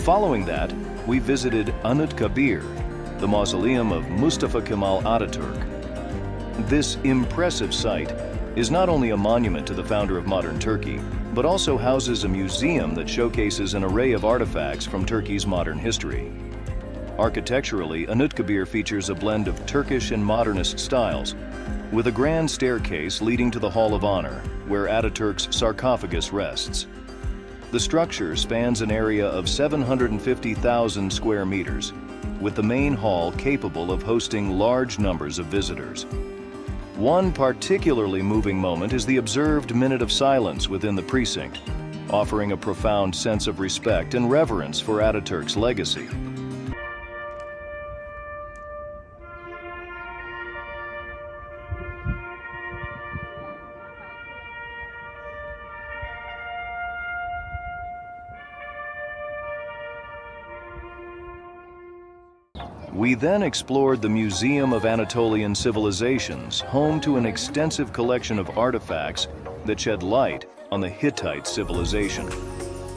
Following that, we visited Anıtkabir, the mausoleum of Mustafa Kemal Ataturk. This impressive site is not only a monument to the founder of modern Turkey, but also houses a museum that showcases an array of artifacts from Turkey's modern history. Architecturally, Anıtkabir features a blend of Turkish and modernist styles, with a grand staircase leading to the Hall of Honor, where Ataturk's sarcophagus rests. The structure spans an area of 750,000 square meters, with the main hall capable of hosting large numbers of visitors. One particularly moving moment is the observed minute of silence within the precinct, offering a profound sense of respect and reverence for Ataturk's legacy. We then explored the Museum of Anatolian Civilizations, home to an extensive collection of artifacts that shed light on the Hittite civilization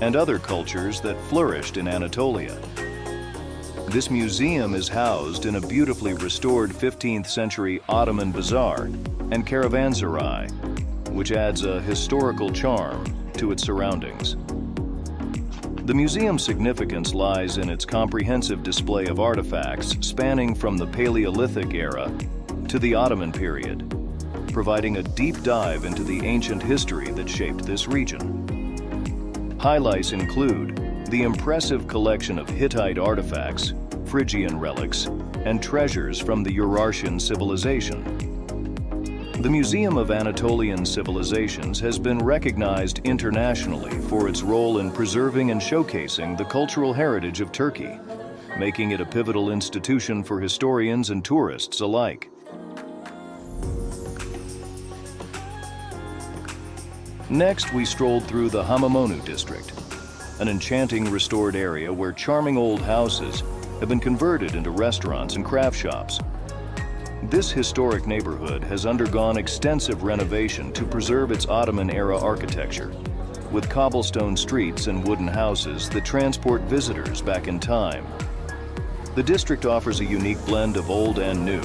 and other cultures that flourished in Anatolia. This museum is housed in a beautifully restored 15th century Ottoman bazaar and caravanserai, which adds a historical charm to its surroundings. The museum's significance lies in its comprehensive display of artifacts spanning from the Paleolithic era to the Ottoman period, providing a deep dive into the ancient history that shaped this region. Highlights include the impressive collection of Hittite artifacts, Phrygian relics, and treasures from the Urartian civilization. The Museum of Anatolian Civilizations has been recognized internationally for its role in preserving and showcasing the cultural heritage of Turkey, making it a pivotal institution for historians and tourists alike. Next, we strolled through the Hamamonu district, an enchanting restored area where charming old houses have been converted into restaurants and craft shops. This historic neighborhood has undergone extensive renovation to preserve its Ottoman-era architecture, with cobblestone streets and wooden houses that transport visitors back in time. The district offers a unique blend of old and new,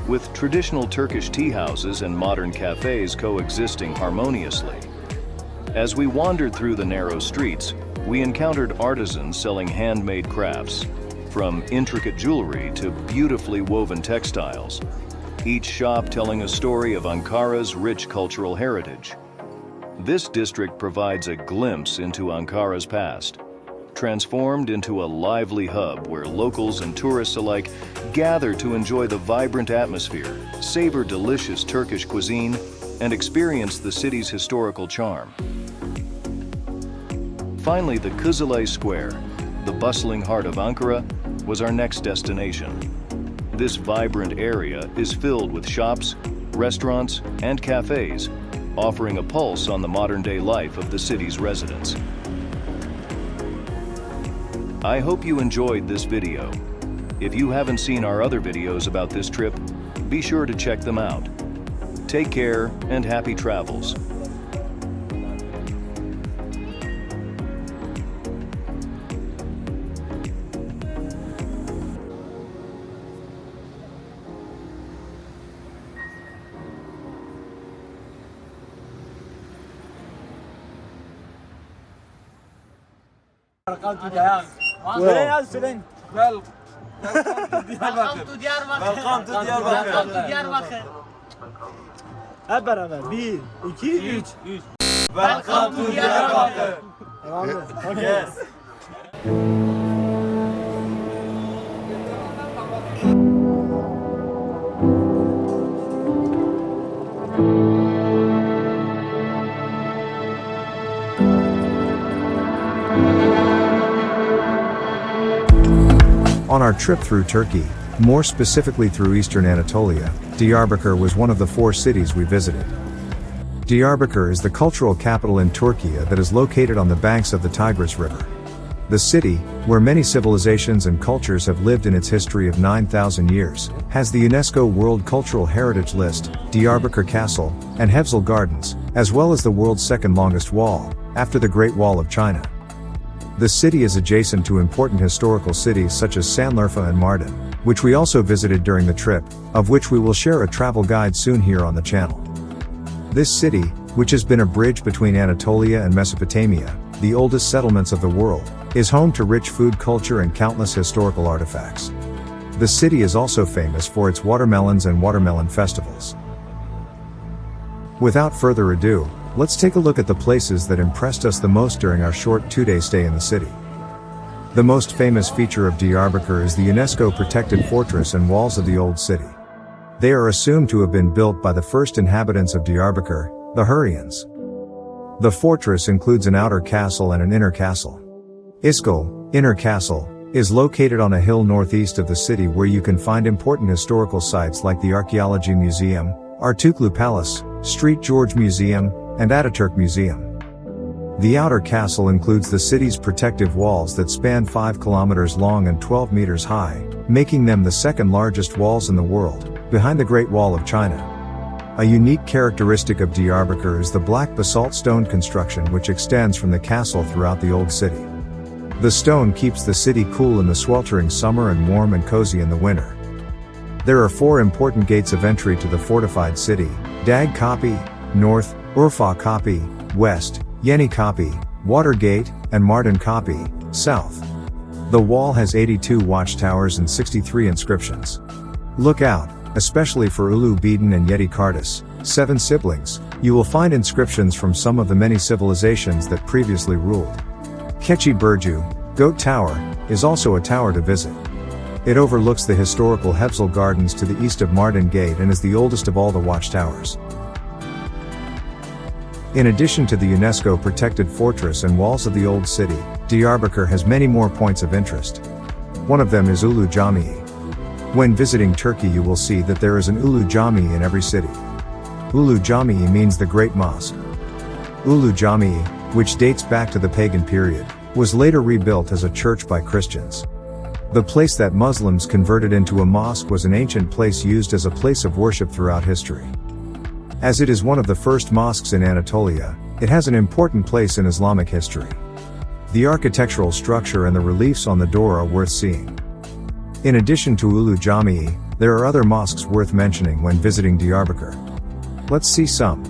with traditional Turkish tea houses and modern cafes coexisting harmoniously. As we wandered through the narrow streets, we encountered artisans selling handmade crafts, from intricate jewelry to beautifully woven textiles, each shop telling a story of Ankara's rich cultural heritage. This district provides a glimpse into Ankara's past, transformed into a lively hub where locals and tourists alike gather to enjoy the vibrant atmosphere, savor delicious Turkish cuisine, and experience the city's historical charm. Finally, the Kızılay Square, the bustling heart of Ankara, was our next destination. This vibrant area is filled with shops, restaurants, and cafes, offering a pulse on the modern-day life of the city's residents. I hope you enjoyed this video. If you haven't seen our other videos about this trip, be sure to check them out. Take care and happy travels. Welcome to Diyarbakır. Welcome to Diyarbakır. Hep beraber. 1, 2, 3. Welcome to Diyarbakır. Yes. On our trip through Turkey, more specifically through eastern Anatolia, Diyarbakır was one of the 4 cities we visited. Diyarbakır is the cultural capital in Turkey that is located on the banks of the Tigris River. The city, where many civilizations and cultures have lived in its history of 9,000 years, has the UNESCO World Cultural Heritage List, Diyarbakır Castle, and Hevzel Gardens, as well as the world's second longest wall, after the Great Wall of China. The city is adjacent to important historical cities such as Şanlıurfa and Mardin. which we also visited during the trip, of which we will share a travel guide soon here on the channel. This city, which has been a bridge between Anatolia and Mesopotamia, the oldest settlements of the world, is home to rich food culture and countless historical artifacts. The city is also famous for its watermelons and watermelon festivals. Without further ado, let's take a look at the places that impressed us the most during our short 2-day stay in the city. The most famous feature of Diyarbakır is the UNESCO-protected fortress and walls of the old city. They are assumed to have been built by the first inhabitants of Diyarbakır, the Hurrians. The fortress includes an outer castle and an inner castle. Iskul, Inner Castle, is located on a hill northeast of the city where you can find important historical sites like the Archaeology Museum, Artuklu Palace, Street George Museum, and Ataturk Museum. The outer castle includes the city's protective walls that span 5 kilometers long and 12 meters high, making them the second largest walls in the world, behind the Great Wall of China. A unique characteristic of Diyarbakır is the black basalt stone construction which extends from the castle throughout the old city. The stone keeps the city cool in the sweltering summer and warm and cozy in the winter. There are 4 important gates of entry to the fortified city: Dag Kapı, North, Urfa Kapı, West, Yeni Kapı, Water Gate, and Mardin Kapı, South. The wall has 82 watchtowers and 63 inscriptions. Look out, especially for Ulu Beden and Yedi Kardeş, 7 siblings, you will find inscriptions from some of the many civilizations that previously ruled. Keçi Burcu, Goat Tower, is also a tower to visit. It overlooks the historical Hevsel Gardens to the east of Mardin Gate and is the oldest of all the watchtowers. In addition to the UNESCO-protected fortress and walls of the old city, Diyarbakır has many more points of interest. One of them is Ulu Camii. When visiting Turkey you will see that there is an Ulu Camii in every city. Ulu Camii means the Great Mosque. Ulu Camii, which dates back to the pagan period, was later rebuilt as a church by Christians. The place that Muslims converted into a mosque was an ancient place used as a place of worship throughout history. As it is one of the first mosques in Anatolia, it has an important place in Islamic history. The architectural structure and the reliefs on the door are worth seeing. In addition to Ulu Camii, there are other mosques worth mentioning when visiting Diyarbakır. Let's see some.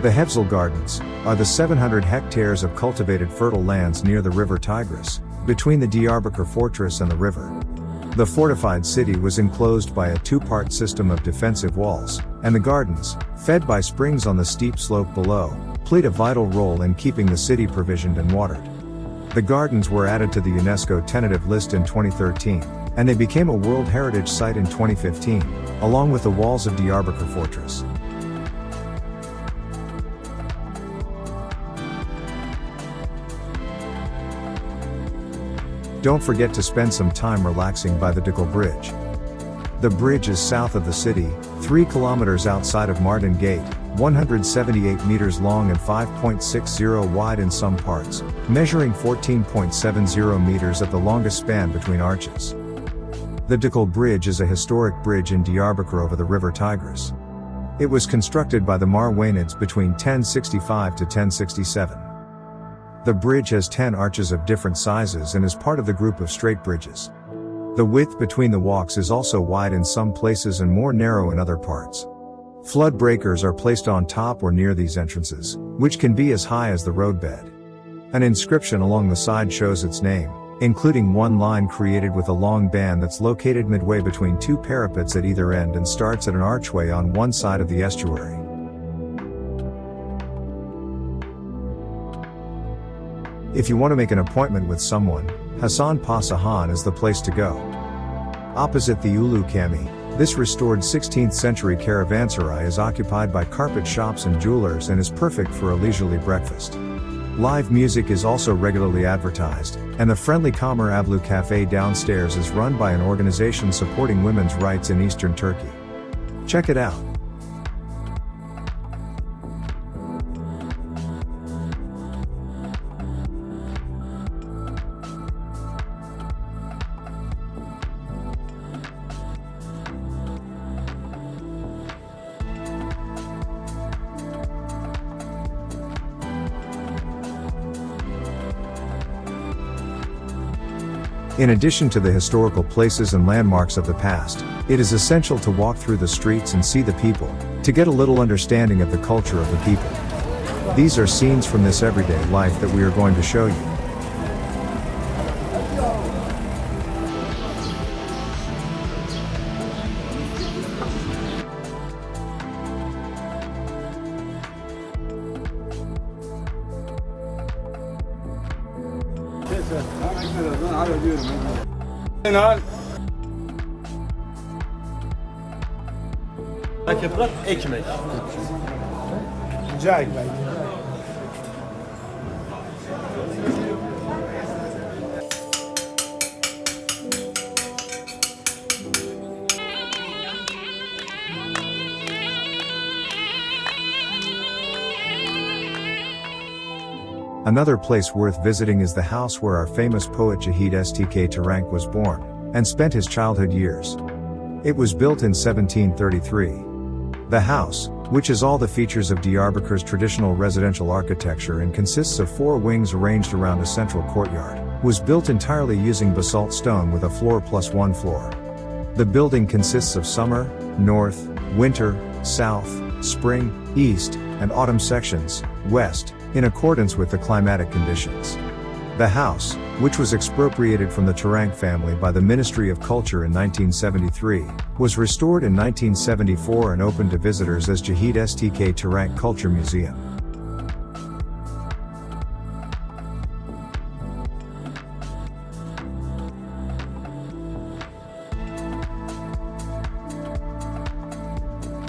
The Hevsel Gardens are the 700 hectares of cultivated fertile lands near the river Tigris, between the Diyarbakır fortress and the river. The fortified city was enclosed by a 2-part system of defensive walls, and the gardens, fed by springs on the steep slope below, played a vital role in keeping the city provisioned and watered. The gardens were added to the UNESCO tentative list in 2013, and they became a World Heritage Site in 2015, along with the walls of Diyarbakır Fortress. Don't forget to spend some time relaxing by the Dikil Bridge. The bridge is south of the city, 3 kilometers outside of Mardin Gate, 178 meters long and 5.60 wide in some parts, measuring 14.70 meters at the longest span between arches. The Dikil Bridge is a historic bridge in Diyarbakır over the river Tigris. It was constructed by the Marwanids between 1065 to 1067. The bridge has 10 arches of different sizes and is part of the group of straight bridges. The width between the walks is also wide in some places and more narrow in other parts. Flood breakers are placed on top or near these entrances, which can be as high as the roadbed. An inscription along the side shows its name, including one line created with a long band that's located midway between two parapets at either end and starts at an archway on one side of the estuary. If you want to make an appointment with someone, Hasan Pasahan is the place to go. Opposite the Ulu Cami, this restored 16th century caravanserai is occupied by carpet shops and jewelers and is perfect for a leisurely breakfast. Live music is also regularly advertised, and the friendly Kamer Ablu Cafe downstairs is run by an organization supporting women's rights in eastern Turkey. Check it out. In addition to the historical places and landmarks of the past, it is essential to walk through the streets and see the people, to get a little understanding of the culture of the people. These are scenes from this everyday life that we are going to show you. Kebap, ekmek. Rica ekmek. Another place worth visiting is the house where our famous poet Cahit Stk Turank was born, and spent his childhood years. It was built in 1733. The house, which has all the features of Diyarbakır's traditional residential architecture and consists of 4 wings arranged around a central courtyard, was built entirely using basalt stone with a floor plus 1 floor. The building consists of summer, north, winter, south, spring, east, and autumn sections, west, in accordance with the climatic conditions. The house, which was expropriated from the Turank family by the Ministry of Culture in 1973, was restored in 1974 and opened to visitors as Cahit Stk Turank Culture Museum.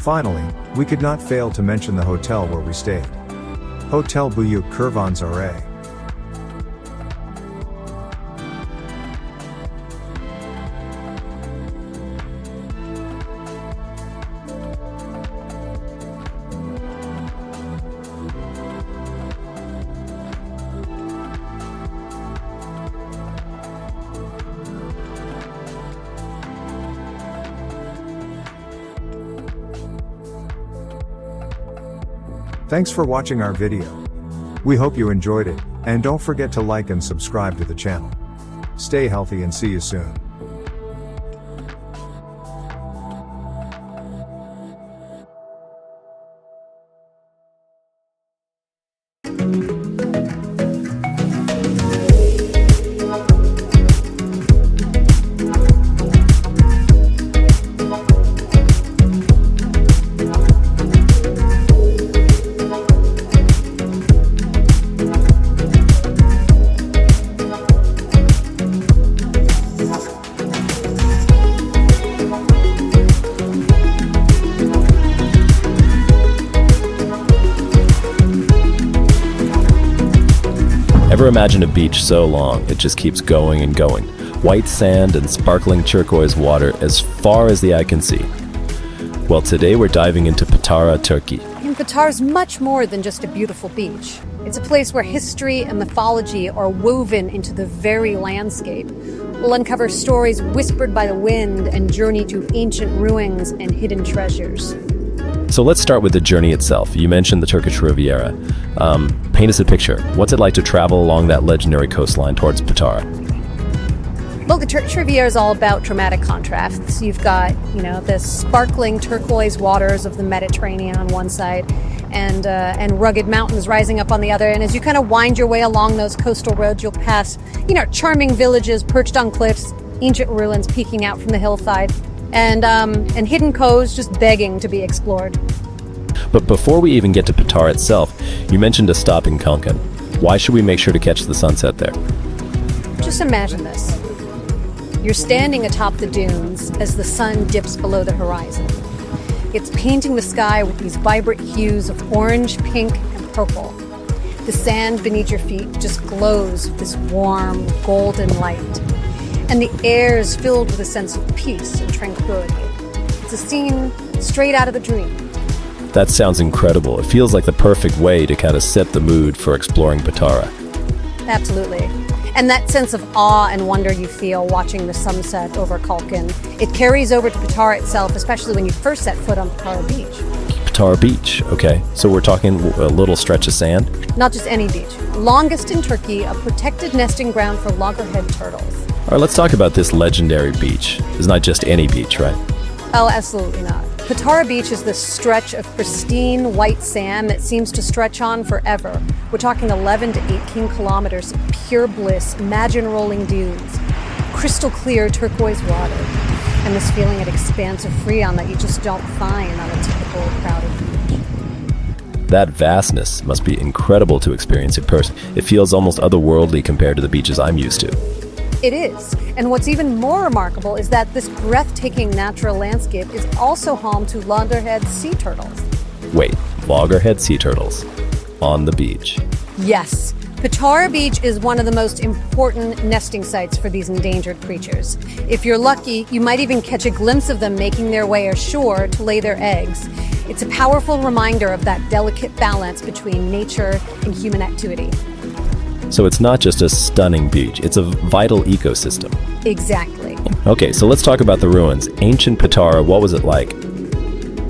Finally, we could not fail to mention the hotel where we stayed. Hotel Büyük Kervansaray. Thanks for watching our video. We hope you enjoyed it, and don't forget to like and subscribe to the channel. Stay healthy and see you soon. Ever imagine a beach so long it just keeps going and going? White sand and sparkling turquoise water as far as the eye can see. Well, today we're diving into Patara, Turkey. And Patara's much more than just a beautiful beach. It's a place where history and mythology are woven into the very landscape. We'll uncover stories whispered by the wind and journey to ancient ruins and hidden treasures. So let's start with the journey itself. You mentioned the Turkish Riviera. Paint us a picture. What's it like to travel along that legendary coastline towards Patara? Well, the Turkish Riviera is all about dramatic contrasts. You've got, the sparkling turquoise waters of the Mediterranean on one side, and rugged mountains rising up on the other. And as you kind of wind your way along those coastal roads, you'll pass, charming villages perched on cliffs, ancient ruins peeking out from the hillside, and hidden coves just begging to be explored. But before we even get to Patara itself, you mentioned a stop in Konkan. Why should we make sure to catch the sunset there? Just imagine this. You're standing atop the dunes as the sun dips below the horizon. It's painting the sky with these vibrant hues of orange, pink, and purple. The sand beneath your feet just glows with this warm, golden light. And the air is filled with a sense of peace and tranquility. It's a scene straight out of a dream. That sounds incredible. It feels like the perfect way to kind of set the mood for exploring Patara. Absolutely. And that sense of awe and wonder you feel watching the sunset over Kalkan, it carries over to Patara itself, especially when you first set foot on Patara Beach. Patara Beach, okay. So we're talking a little stretch of sand? Not just any beach. Longest in Turkey, a protected nesting ground for loggerhead turtles. All right, let's talk about this legendary beach. It's not just any beach, right? Oh, absolutely not. Patara Beach is this stretch of pristine white sand that seems to stretch on forever. We're talking 11 to 18 kilometers of pure bliss, imagine rolling dunes, crystal clear turquoise water, and this feeling of expansive freedom that you just don't find on a typical crowded beach. That vastness must be incredible to experience in person. It feels almost otherworldly compared to the beaches I'm used to. It is. And what's even more remarkable is that this breathtaking natural landscape is also home to loggerhead sea turtles. Wait, loggerhead sea turtles on the beach? Yes. Patara Beach is one of the most important nesting sites for these endangered creatures. If you're lucky, you might even catch a glimpse of them making their way ashore to lay their eggs. It's a powerful reminder of that delicate balance between nature and human activity. So it's not just a stunning beach, it's a vital ecosystem. Exactly. Okay, so let's talk about the ruins. Ancient Patara, what was it like?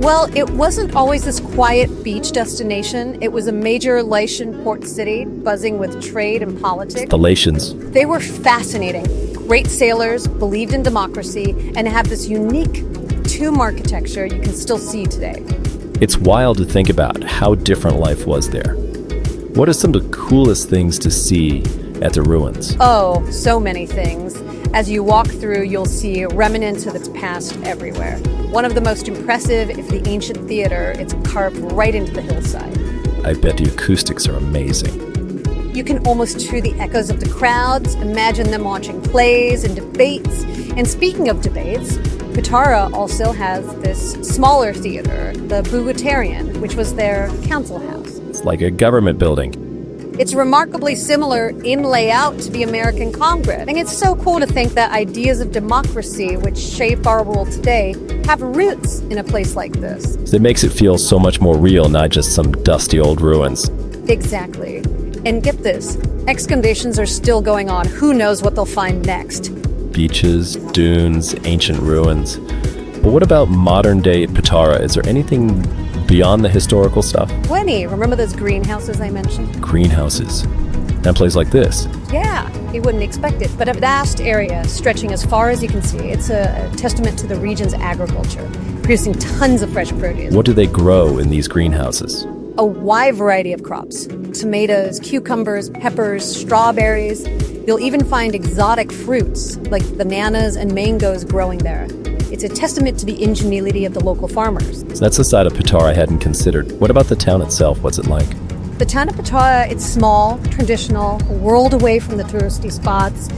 Well, it wasn't always this quiet beach destination. It was a major Lycian port city, buzzing with trade and politics. The Lycians. They were fascinating. Great sailors, believed in democracy, and had this unique tomb architecture you can still see today. It's wild to think about how different life was there. What are some of the coolest things to see at the ruins? Oh, so many things. As you walk through, you'll see remnants of its past everywhere. One of the most impressive is the ancient theater. It's carved right into the hillside. I bet the acoustics are amazing. You can almost hear the echoes of the crowds, imagine them watching plays and debates. And speaking of debates, Patara also has this smaller theater, the Bulgarian, which was their council house. It's like a government building. It's remarkably similar in layout to the American Congress. I think it's so cool to think that ideas of democracy, which shape our world today, have roots in a place like this. It makes it feel so much more real, not just some dusty old ruins. Exactly. And get this, excavations are still going on. Who knows what they'll find next? Beaches, dunes, ancient ruins. But what about modern day Patara? Is there anything beyond the historical stuff? Plenty. Remember those greenhouses I mentioned? Greenhouses. And a place like this. Yeah, you wouldn't expect it. But a vast area stretching as far as you can see. It's a testament to the region's agriculture, producing tons of fresh produce. What do they grow in these greenhouses? A wide variety of crops. Tomatoes, cucumbers, peppers, strawberries. You'll even find exotic fruits like bananas and mangoes growing there. It's a testament to the ingenuity of the local farmers. So that's the side of Patara I hadn't considered. What about the town itself? What's it like? The town of Patara, it's small, traditional, a world away from the touristy spots.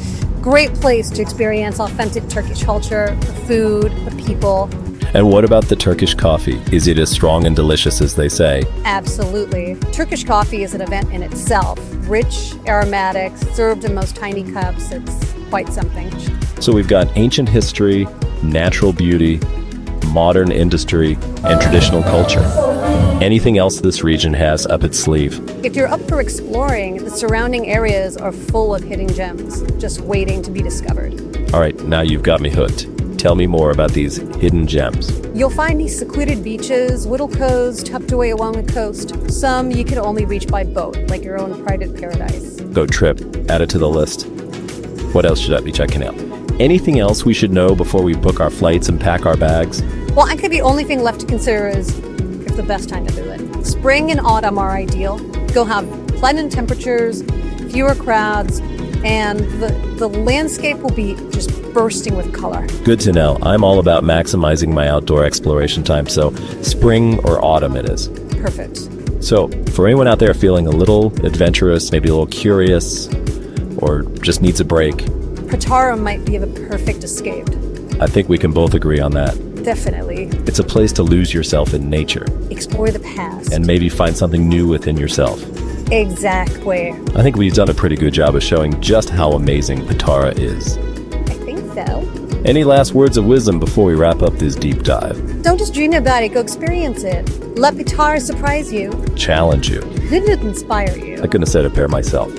Great place to experience authentic Turkish culture, the food, the people. And what about the Turkish coffee? Is it as strong and delicious as they say? Absolutely. Turkish coffee is an event in itself. Rich, aromatic, served in most tiny cups. It's quite something. So we've got ancient history, natural beauty, modern industry, and traditional culture. Anything else this region has up its sleeve? If you're up for exploring, the surrounding areas are full of hidden gems, just waiting to be discovered. All right, now you've got me hooked. Tell me more about these hidden gems. You'll find these secluded beaches, little coves tucked away along the coast. Some you can only reach by boat, like your own private paradise. Boat trip, add it to the list. What else should I be checking out? Anything else we should know before we book our flights and pack our bags? Well, I think the only thing left to consider is if the best time to visit. Spring and autumn are ideal. You'll have pleasant temperatures, fewer crowds, and the landscape will be just bursting with color. Good to know. I'm all about maximizing my outdoor exploration time, so spring or autumn it is. Perfect. So, for anyone out there feeling a little adventurous, maybe a little curious, or just needs a break, Patara might be the perfect escape. I think we can both agree on that. Definitely. It's a place to lose yourself in nature Explore the past. and maybe find something new within yourself. Exactly. I think we've done a pretty good job of showing just how amazing Patara is. I think so. Any last words of wisdom before we wrap up this deep dive? Don't just dream about it, go experience it. Let Patara surprise you. Challenge you. Let it inspire you. I couldn't have said it better myself.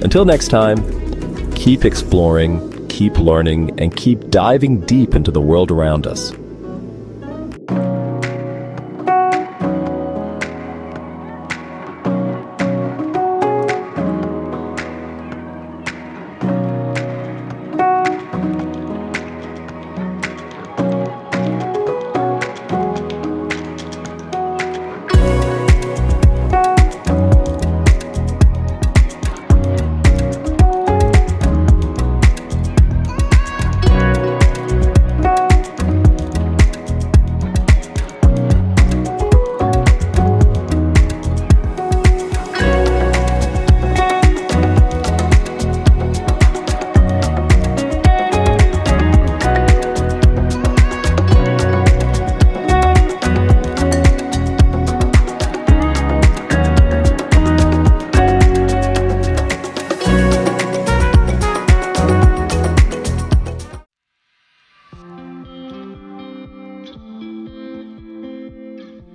Until next time, keep exploring, keep learning, and keep diving deep into the world around us.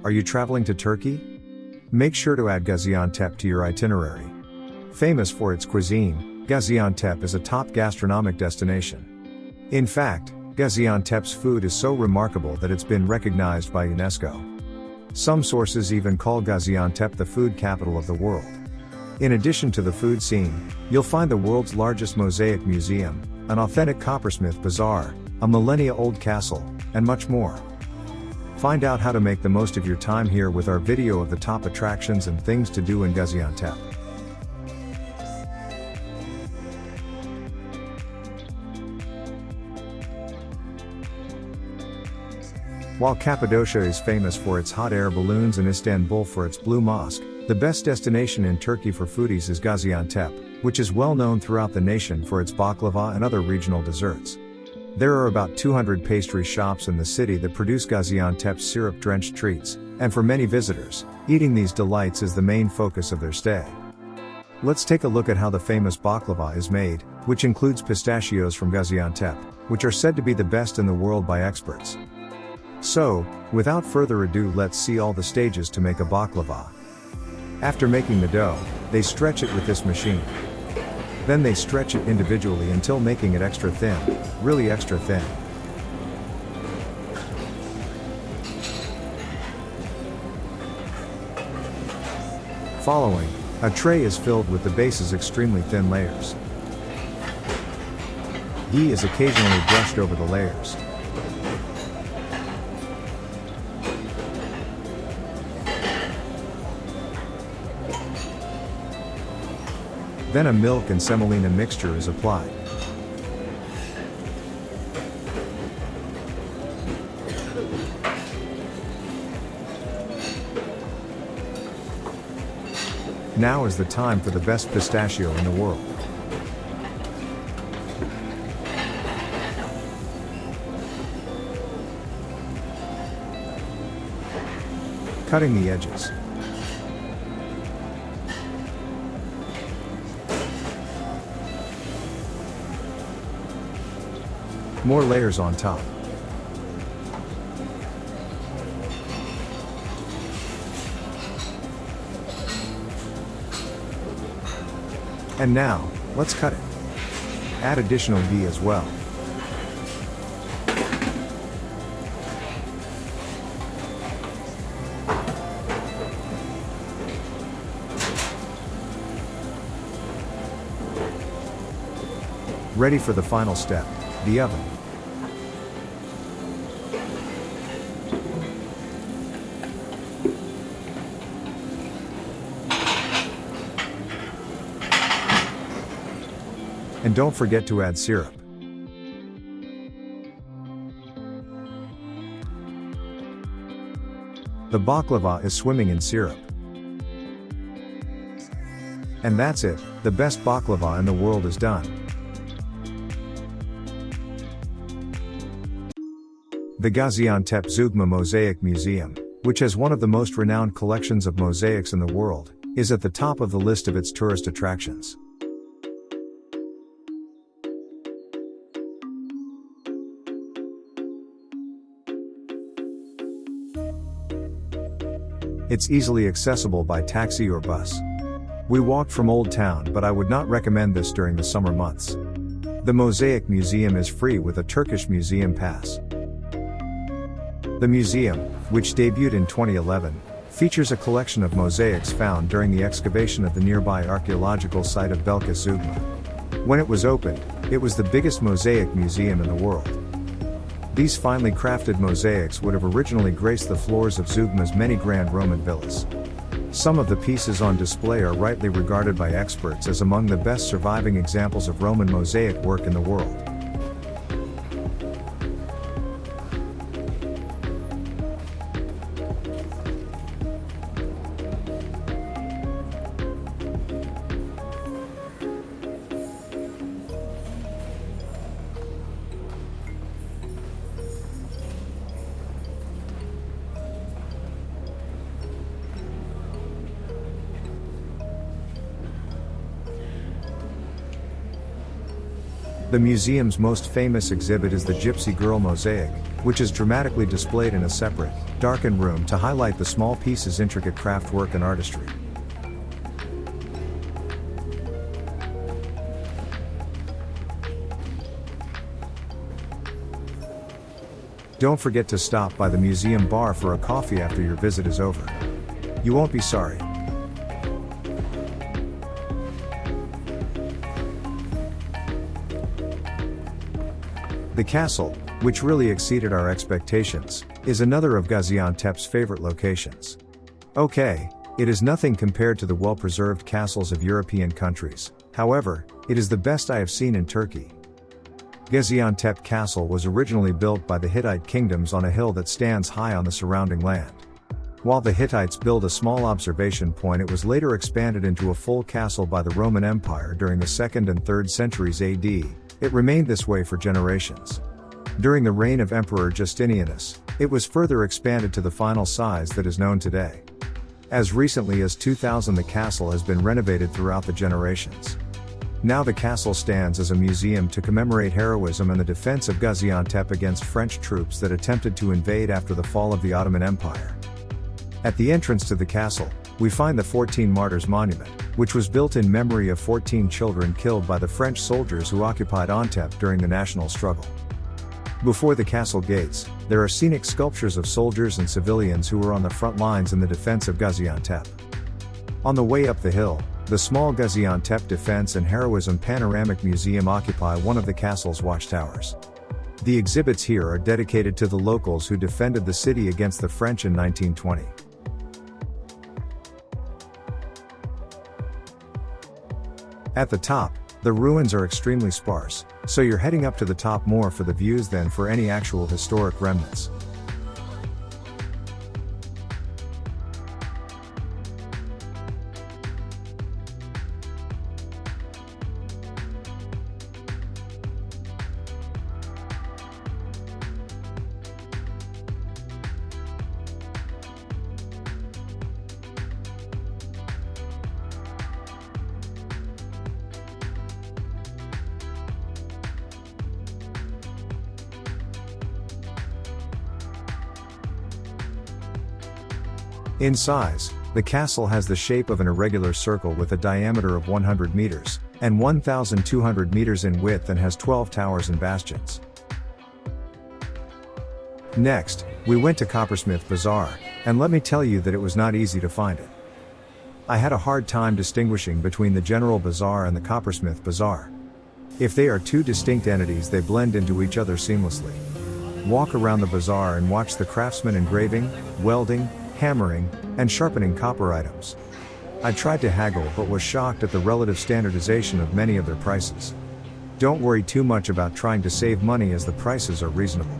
Are you traveling to Turkey? Make sure to add Gaziantep to your itinerary. Famous for its cuisine, Gaziantep is a top gastronomic destination. In fact, Gaziantep's food is so remarkable that it's been recognized by UNESCO. Some sources even call Gaziantep the food capital of the world. In addition to the food scene, you'll find the world's largest mosaic museum, an authentic coppersmith bazaar, a millennia-old castle, and much more. Find out how to make the most of your time here with our video of the top attractions and things to do in Gaziantep. While Cappadocia is famous for its hot air balloons and Istanbul for its blue mosque, the best destination in Turkey for foodies is Gaziantep, which is well known throughout the nation for its baklava and other regional desserts. There are about 200 pastry shops in the city that produce Gaziantep's syrup-drenched treats, and for many visitors, eating these delights is the main focus of their stay. Let's take a look at how the famous baklava is made, which includes pistachios from Gaziantep, which are said to be the best in the world by experts. So, without further ado, let's see all the stages to make a baklava. After making the dough, they stretch it with this machine. Then they stretch it individually until making it extra thin, really extra thin. Following, a tray is filled with the base's extremely thin layers. Ghee is occasionally brushed over the layers. Then a milk and semolina mixture is applied. Now is the time for the best pistachio in the world. Cutting the edges. More layers on top. And now, let's cut it. Add additional ghee as well. Ready for the final step, the oven. And don't forget to add syrup. The baklava is swimming in syrup. And that's it, the best baklava in the world is done. The Gaziantep Zugma Mosaic Museum, which has one of the most renowned collections of mosaics in the world, is at the top of the list of its tourist attractions. It's easily accessible by taxi or bus. We walked from Old Town, but I would not recommend this during the summer months. The Mosaic Museum is free with a Turkish museum pass. The museum, which debuted in 2011, features a collection of mosaics found during the excavation of the nearby archaeological site of Belkıs Zugma. When it was opened, it was the biggest mosaic museum in the world. These finely crafted mosaics would have originally graced the floors of Zugma's many grand Roman villas. Some of the pieces on display are rightly regarded by experts as among the best surviving examples of Roman mosaic work in the world. The museum's most famous exhibit is the Gypsy Girl mosaic, which is dramatically displayed in a separate, darkened room to highlight the small piece's intricate craftwork and artistry. Don't forget to stop by the museum bar for a coffee after your visit is over. You won't be sorry. The castle, which really exceeded our expectations, is another of Gaziantep's favorite locations. Okay, it is nothing compared to the well-preserved castles of European countries, however, it is the best I have seen in Turkey. Gaziantep Castle was originally built by the Hittite kingdoms on a hill that stands high on the surrounding land. While the Hittites built a small observation point, it was later expanded into a full castle by the Roman Empire during the 2nd and 3rd centuries AD. It remained this way for generations. During the reign of Emperor Justinianus, it was further expanded to the final size that is known today. As recently as 2000, the castle has been renovated throughout the generations. Now the castle stands as a museum to commemorate heroism and the defense of Gaziantep against French troops that attempted to invade after the fall of the Ottoman Empire. At the entrance to the castle, we find the 14 Martyrs Monument, which was built in memory of 14 children killed by the French soldiers who occupied Antep during the national struggle. Before the castle gates, there are scenic sculptures of soldiers and civilians who were on the front lines in the defense of Gaziantep. On the way up the hill, the small Gaziantep Defense and Heroism Panoramic Museum occupy one of the castle's watchtowers. The exhibits here are dedicated to the locals who defended the city against the French in 1920. At the top, the ruins are extremely sparse, so you're heading up to the top more for the views than for any actual historic remnants. In size, the castle has the shape of an irregular circle with a diameter of 100 meters, and 1,200 meters in width, and has 12 towers and bastions. Next, we went to Coppersmith Bazaar, and let me tell you that it was not easy to find it. I had a hard time distinguishing between the General Bazaar and the Coppersmith Bazaar. If they are two distinct entities, they blend into each other seamlessly. Walk around the bazaar and watch the craftsmen engraving, welding, hammering, and sharpening copper items. I tried to haggle but was shocked at the relative standardization of many of their prices. Don't worry too much about trying to save money as the prices are reasonable.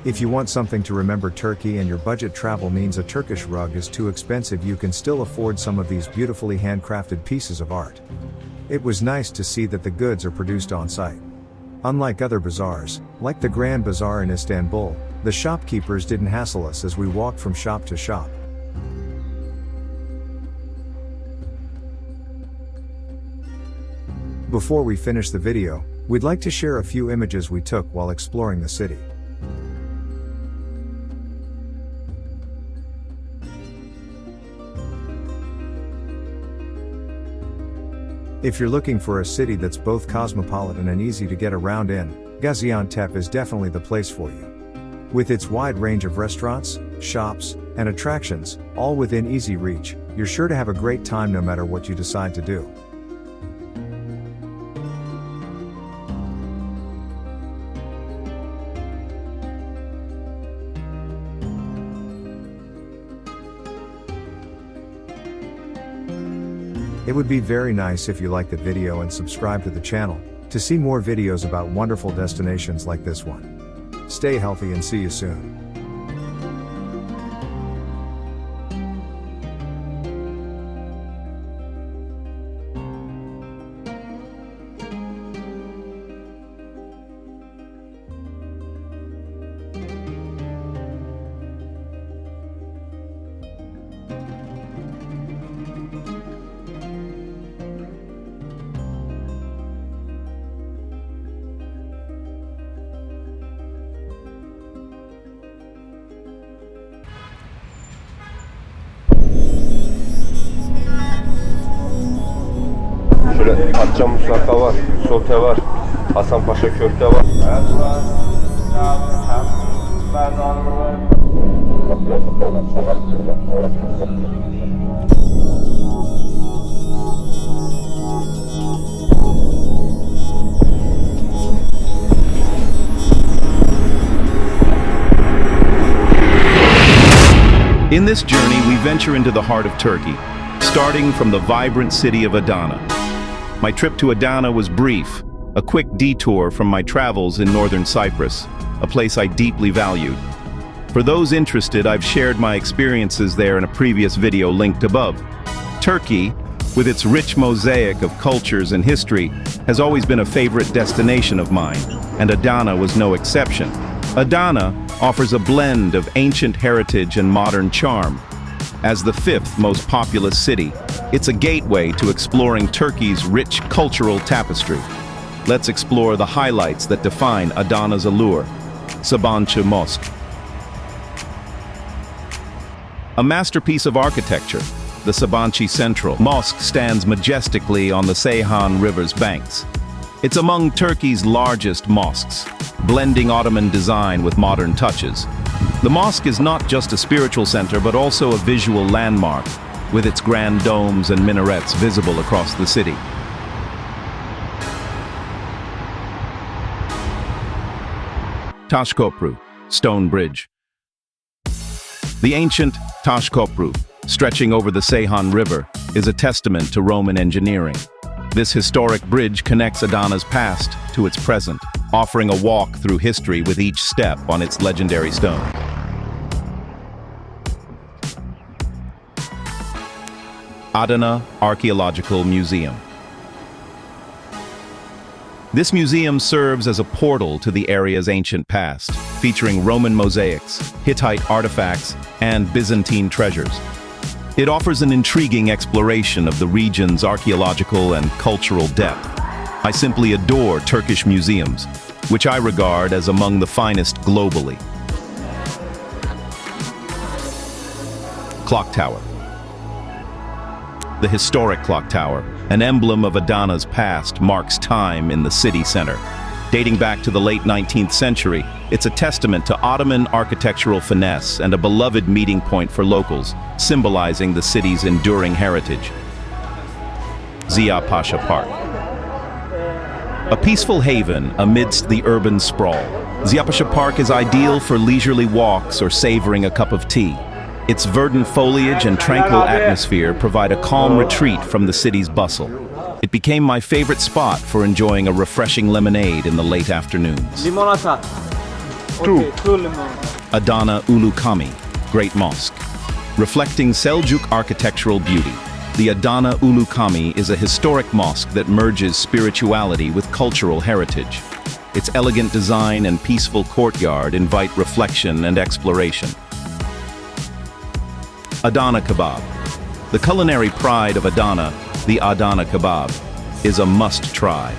If you want something to remember Turkey and your budget travel means a Turkish rug is too expensive, you can still afford some of these beautifully handcrafted pieces of art. It was nice to see that the goods are produced on site. Unlike other bazaars, like the Grand Bazaar in Istanbul, the shopkeepers didn't hassle us as we walked from shop to shop. Before we finish the video, we'd like to share a few images we took while exploring the city. If you're looking for a city that's both cosmopolitan and easy to get around in, Gaziantep is definitely the place for you. With its wide range of restaurants, shops, and attractions, all within easy reach, you're sure to have a great time no matter what you decide to do. It would be very nice if you liked the video and subscribe to the channel, to see more videos about wonderful destinations like this one. Stay healthy and see you soon. Şöyle patlıcan musakka var, sote var, Hasanpaşa köfte var. In this journey, we venture into the heart of Turkey, starting from the vibrant city of Adana. My trip to Adana was brief, a quick detour from my travels in northern Cyprus, a place I deeply valued. For those interested, I've shared my experiences there in a previous video linked above. Turkey, with its rich mosaic of cultures and history, has always been a favorite destination of mine, and Adana was no exception. Adana offers a blend of ancient heritage and modern charm. As the fifth most populous city, it's a gateway to exploring Turkey's rich cultural tapestry. Let's explore the highlights that define Adana's allure. Sabancı Mosque. A masterpiece of architecture, the Sabancı Central Mosque stands majestically on the Seyhan River's banks. It's among Turkey's largest mosques, blending Ottoman design with modern touches. The mosque is not just a spiritual center but also a visual landmark, with its grand domes and minarets visible across the city. Taş Köprü, Stone Bridge. The ancient Taş Köprü, stretching over the Seyhan River, is a testament to Roman engineering. This historic bridge connects Adana's past to its present, offering a walk through history with each step on its legendary stone. Adana Archaeological Museum. This museum serves as a portal to the area's ancient past, featuring Roman mosaics, Hittite artifacts, and Byzantine treasures. It offers an intriguing exploration of the region's archaeological and cultural depth. I simply adore Turkish museums, which I regard as among the finest globally. Clock Tower. The historic clock tower, an emblem of Adana's past, marks time in the city center. Dating back to the late 19th century, it's a testament to Ottoman architectural finesse and a beloved meeting point for locals, symbolizing the city's enduring heritage. Ziya Pasha Park. A peaceful haven amidst the urban sprawl, Zapasha Park is ideal for leisurely walks or savoring a cup of tea. Its verdant foliage and tranquil atmosphere provide a calm retreat from the city's bustle. It became my favorite spot for enjoying a refreshing lemonade in the late afternoons. Limonata. Okay, two lemon. Adana Ulu Cami, Great Mosque. Reflecting Seljuk architectural beauty, the Adana Ulu Cami is a historic mosque that merges spirituality with cultural heritage. Its elegant design and peaceful courtyard invite reflection and exploration. Adana Kebab. The culinary pride of Adana, the Adana Kebab, is a must-try.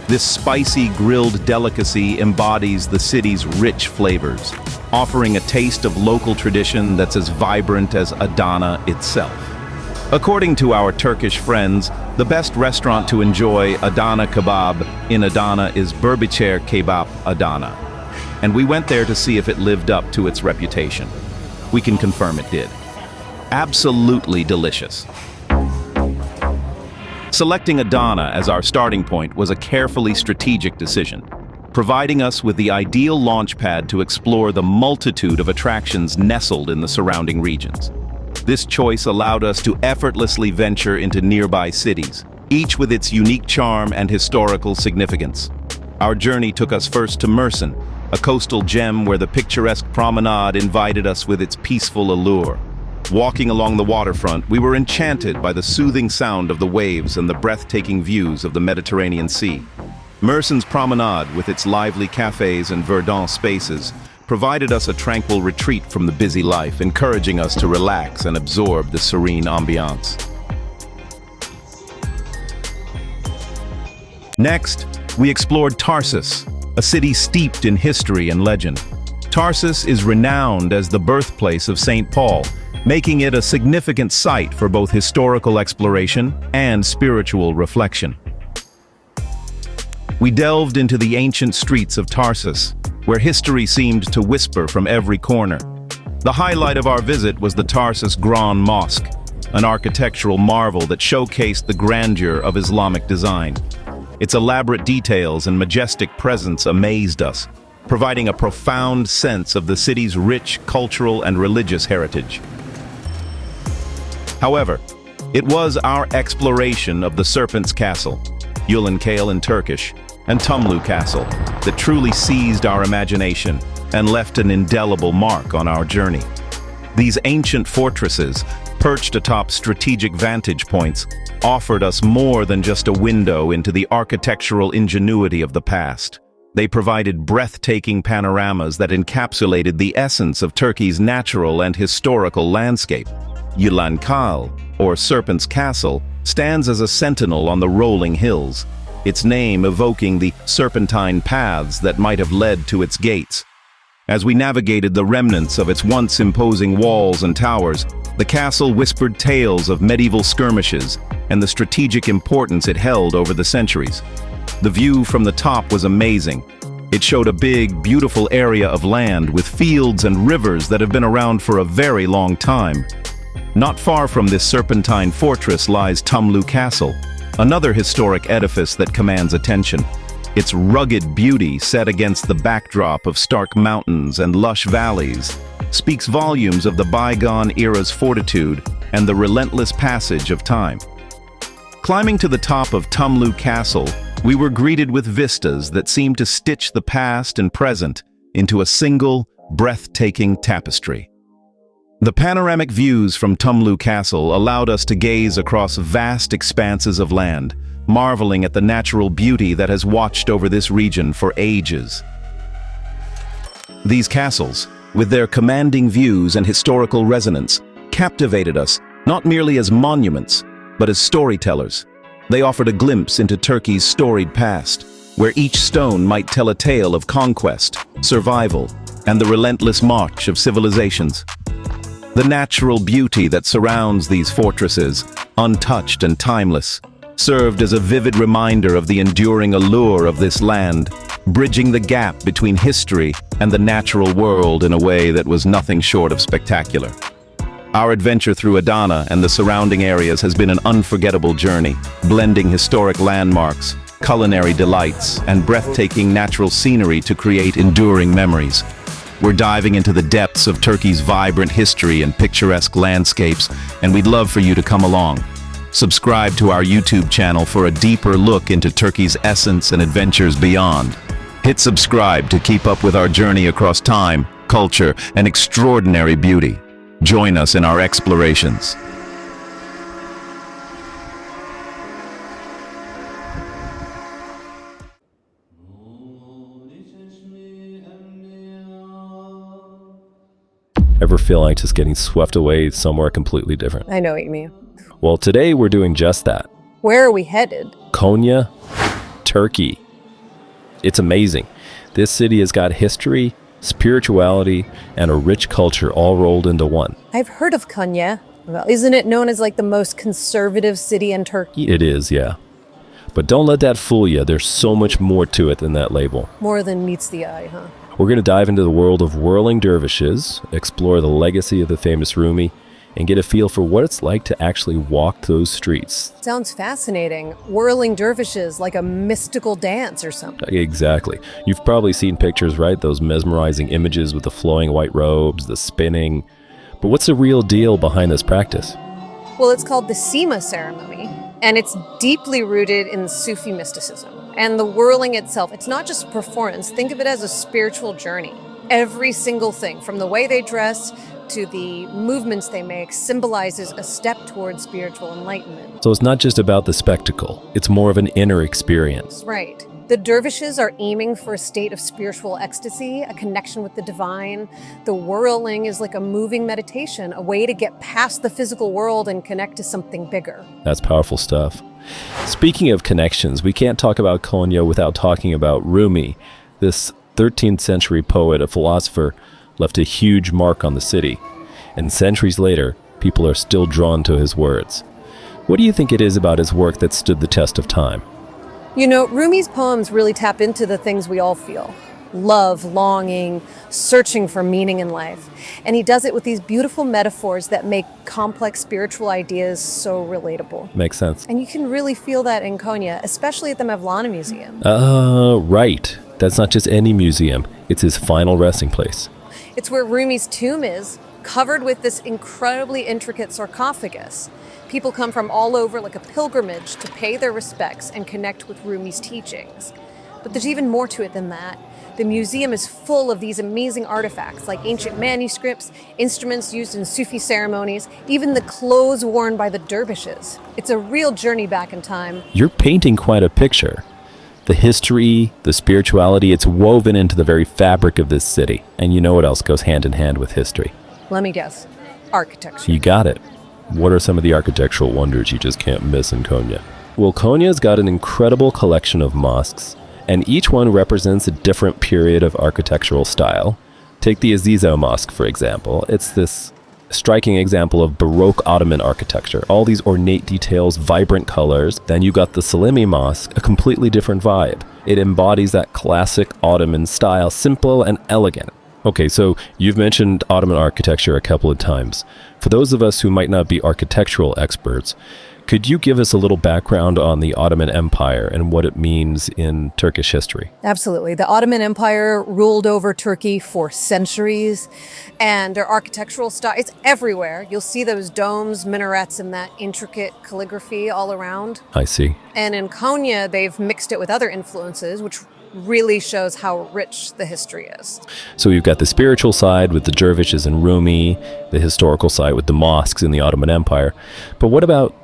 This spicy grilled delicacy embodies the city's rich flavors, offering a taste of local tradition that's as vibrant as Adana itself. According to our Turkish friends, the best restaurant to enjoy Adana Kebab in Adana is Berbiçer Kebap Adana. And we went there to see if it lived up to its reputation. We can confirm it did. Absolutely delicious. Selecting Adana as our starting point was a carefully strategic decision, providing us with the ideal launchpad to explore the multitude of attractions nestled in the surrounding regions. This choice allowed us to effortlessly venture into nearby cities, each with its unique charm and historical significance. Our journey took us first to Mersin, a coastal gem where the picturesque promenade invited us with its peaceful allure. Walking along the waterfront, we were enchanted by the soothing sound of the waves and the breathtaking views of the Mediterranean Sea. Mersin's promenade, with its lively cafes and verdant spaces, provided us a tranquil retreat from the busy life, encouraging us to relax and absorb the serene ambiance. Next, we explored Tarsus, a city steeped in history and legend. Tarsus is renowned as the birthplace of St. Paul, making it a significant site for both historical exploration and spiritual reflection. We delved into the ancient streets of Tarsus, where history seemed to whisper from every corner. The highlight of our visit was the Tarsus Grand Mosque, an architectural marvel that showcased the grandeur of Islamic design. Its elaborate details and majestic presence amazed us, providing a profound sense of the city's rich cultural and religious heritage. However, it was our exploration of the Serpent's Castle, Yulan in Turkish, and Tumlu Castle that truly seized our imagination and left an indelible mark on our journey. These ancient fortresses, perched atop strategic vantage points, offered us more than just a window into the architectural ingenuity of the past. They provided breathtaking panoramas that encapsulated the essence of Turkey's natural and historical landscape. Yulan, or Serpent's Castle, stands as a sentinel on the rolling hills, its name evoking the serpentine paths that might have led to its gates. As we navigated the remnants of its once imposing walls and towers, the castle whispered tales of medieval skirmishes and the strategic importance it held over the centuries. The view from the top was amazing. It showed a big, beautiful area of land with fields and rivers that have been around for a very long time. Not far from this serpentine fortress lies Tumlu Castle, another historic edifice that commands attention. Its rugged beauty, set against the backdrop of stark mountains and lush valleys, speaks volumes of the bygone era's fortitude and the relentless passage of time. Climbing to the top of Tumlu Castle, we were greeted with vistas that seemed to stitch the past and present into a single, breathtaking tapestry. The panoramic views from Tumlu Castle allowed us to gaze across vast expanses of land, marveling at the natural beauty that has watched over this region for ages. These castles, with their commanding views and historical resonance, captivated us not merely as monuments, but as storytellers. They offered a glimpse into Turkey's storied past, where each stone might tell a tale of conquest, survival, and the relentless march of civilizations. The natural beauty that surrounds these fortresses, untouched and timeless, served as a vivid reminder of the enduring allure of this land, bridging the gap between history and the natural world in a way that was nothing short of spectacular. Our adventure through Adana and the surrounding areas has been an unforgettable journey, blending historic landmarks, culinary delights, and breathtaking natural scenery to create enduring memories. We're diving into the depths of Turkey's vibrant history and picturesque landscapes, and we'd love for you to come along. Subscribe to our YouTube channel for a deeper look into Turkey's essence and adventures beyond. Hit subscribe to keep up with our journey across time, culture, and extraordinary beauty. Join us in our explorations. Ever feel like just getting swept away somewhere completely different? I know what you mean. Well, today we're doing just that. Where are we headed? Konya, Turkey. It's amazing. This city has got history, spirituality, and a rich culture all rolled into one. I've heard of Konya. Well, isn't it known as like the most conservative city in Turkey? It is, yeah. But don't let that fool you. There's so much more to it than that label. More than meets the eye, huh? We're going to dive into the world of whirling dervishes, explore the legacy of the famous Rumi, and get a feel for what it's like to actually walk those streets. Sounds fascinating. Whirling dervishes, like a mystical dance or something. Exactly. You've probably seen pictures, right? Those mesmerizing images with the flowing white robes, the spinning. But what's the real deal behind this practice? Well, it's called the Sema ceremony, and it's deeply rooted in Sufi mysticism. And the whirling itself, it's not just a performance. Think of it as a spiritual journey. Every single thing, from the way they dress to the movements they make, symbolizes a step towards spiritual enlightenment. So it's not just about the spectacle. It's more of an inner experience. Right. The dervishes are aiming for a state of spiritual ecstasy, a connection with the divine. The whirling is like a moving meditation, a way to get past the physical world and connect to something bigger. That's powerful stuff. Speaking of connections, we can't talk about Konya without talking about Rumi. This 13th century poet, a philosopher, left a huge mark on the city. And centuries later, people are still drawn to his words. What do you think it is about his work that stood the test of time? You know, Rumi's poems really tap into the things we all feel. Love, longing, searching for meaning in life. And he does it with these beautiful metaphors that make complex spiritual ideas so relatable. Makes sense. And you can really feel that in Konya, especially at the Mevlana Museum. Right. That's not just any museum. It's his final resting place. It's where Rumi's tomb is, covered with this incredibly intricate sarcophagus. People come from all over like a pilgrimage to pay their respects and connect with Rumi's teachings. But there's even more to it than that. The museum is full of these amazing artifacts, like ancient manuscripts, instruments used in Sufi ceremonies, even the clothes worn by the dervishes. It's a real journey back in time. You're painting quite a picture. The history, the spirituality, it's woven into the very fabric of this city. And you know what else goes hand in hand with history? Let me guess. Architecture. You got it. What are some of the architectural wonders you just can't miss in Konya? Well, Konya's got an incredible collection of mosques, and each one represents a different period of architectural style. Take the Aziza Mosque, for example. It's this striking example of Baroque Ottoman architecture. All these ornate details, vibrant colors. Then you got the Salimi Mosque, a completely different vibe. It embodies that classic Ottoman style, simple and elegant. Okay, so you've mentioned Ottoman architecture a couple of times. For those of us who might not be architectural experts, could you give us a little background on the Ottoman Empire and what it means in Turkish history? Absolutely. The Ottoman Empire ruled over Turkey for centuries, and their architectural style, it's everywhere. You'll see those domes, minarets, and that intricate calligraphy all around. I see. And in Konya, they've mixed it with other influences, which really shows how rich the history is. So we've got the spiritual side with the dervishes and Rumi, the historical side with the mosques in the Ottoman Empire. But what about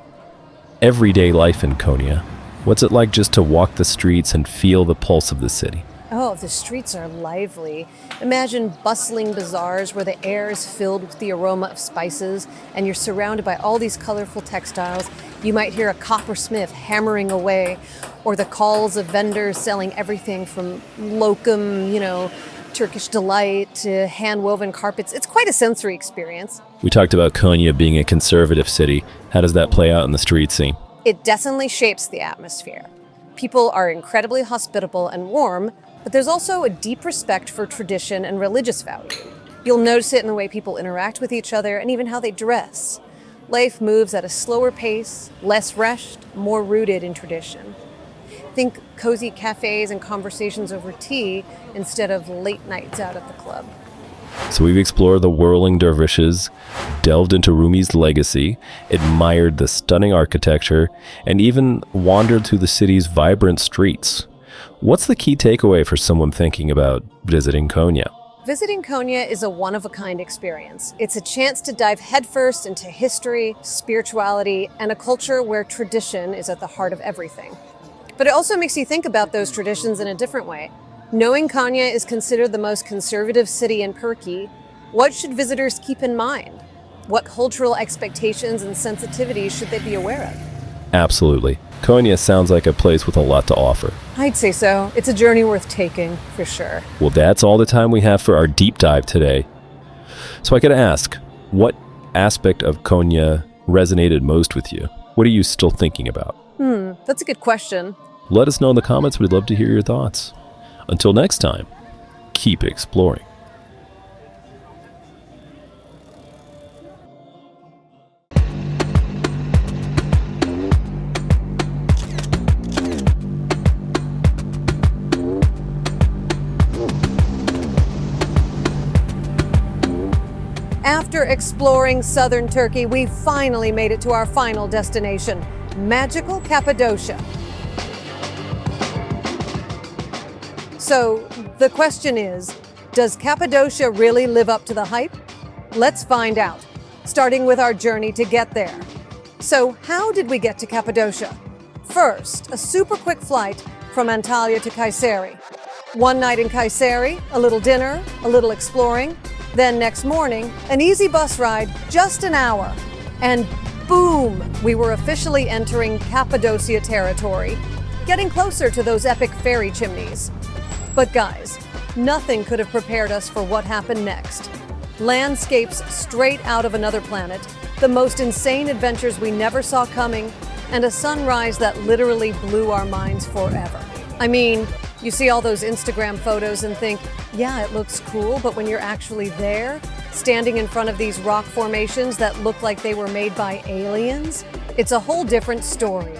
everyday life in Konya? What's it like just to walk the streets and feel the pulse of the city? Oh, the streets are lively. Imagine bustling bazaars where the air is filled with the aroma of spices and you're surrounded by all these colorful textiles. You might hear a coppersmith hammering away, or the calls of vendors selling everything from lokum, Turkish delight to hand-woven carpets. It's quite a sensory experience. We talked about Konya being a conservative city. How does that play out in the street scene? It definitely shapes the atmosphere. People are incredibly hospitable and warm, but there's also a deep respect for tradition and religious value. You'll notice it in the way people interact with each other and even how they dress. Life moves at a slower pace, less rushed, more rooted in tradition. Think cozy cafes and conversations over tea instead of late nights out at the club. So we've explored the Whirling Dervishes, delved into Rumi's legacy, admired the stunning architecture, and even wandered through the city's vibrant streets. What's the key takeaway for someone thinking about visiting Konya? Visiting Konya is a one-of-a-kind experience. It's a chance to dive headfirst into history, spirituality, and a culture where tradition is at the heart of everything. But it also makes you think about those traditions in a different way. Knowing Konya is considered the most conservative city in Turkey, what should visitors keep in mind? What cultural expectations and sensitivities should they be aware of? Absolutely. Konya sounds like a place with a lot to offer. I'd say so. It's a journey worth taking, for sure. Well, that's all the time we have for our deep dive today. So I gotta ask, what aspect of Konya resonated most with you? What are you still thinking about? That's a good question. Let us know in the comments. We'd love to hear your thoughts. Until next time, keep exploring. After exploring southern Turkey, we finally made it to our final destination, magical Cappadocia. So the question is, does Cappadocia really live up to the hype? Let's find out, starting with our journey to get there. So how did we get to Cappadocia? First, a super quick flight from Antalya to Kayseri. One night in Kayseri, a little dinner, a little exploring. Then next morning, an easy bus ride, just an hour. And boom, we were officially entering Cappadocia territory, getting closer to those epic ferry chimneys. But guys, nothing could have prepared us for what happened next. Landscapes straight out of another planet, the most insane adventures we never saw coming, and a sunrise that literally blew our minds forever. I mean, you see all those Instagram photos and think, yeah, it looks cool, but when you're actually there, standing in front of these rock formations that look like they were made by aliens, it's a whole different story.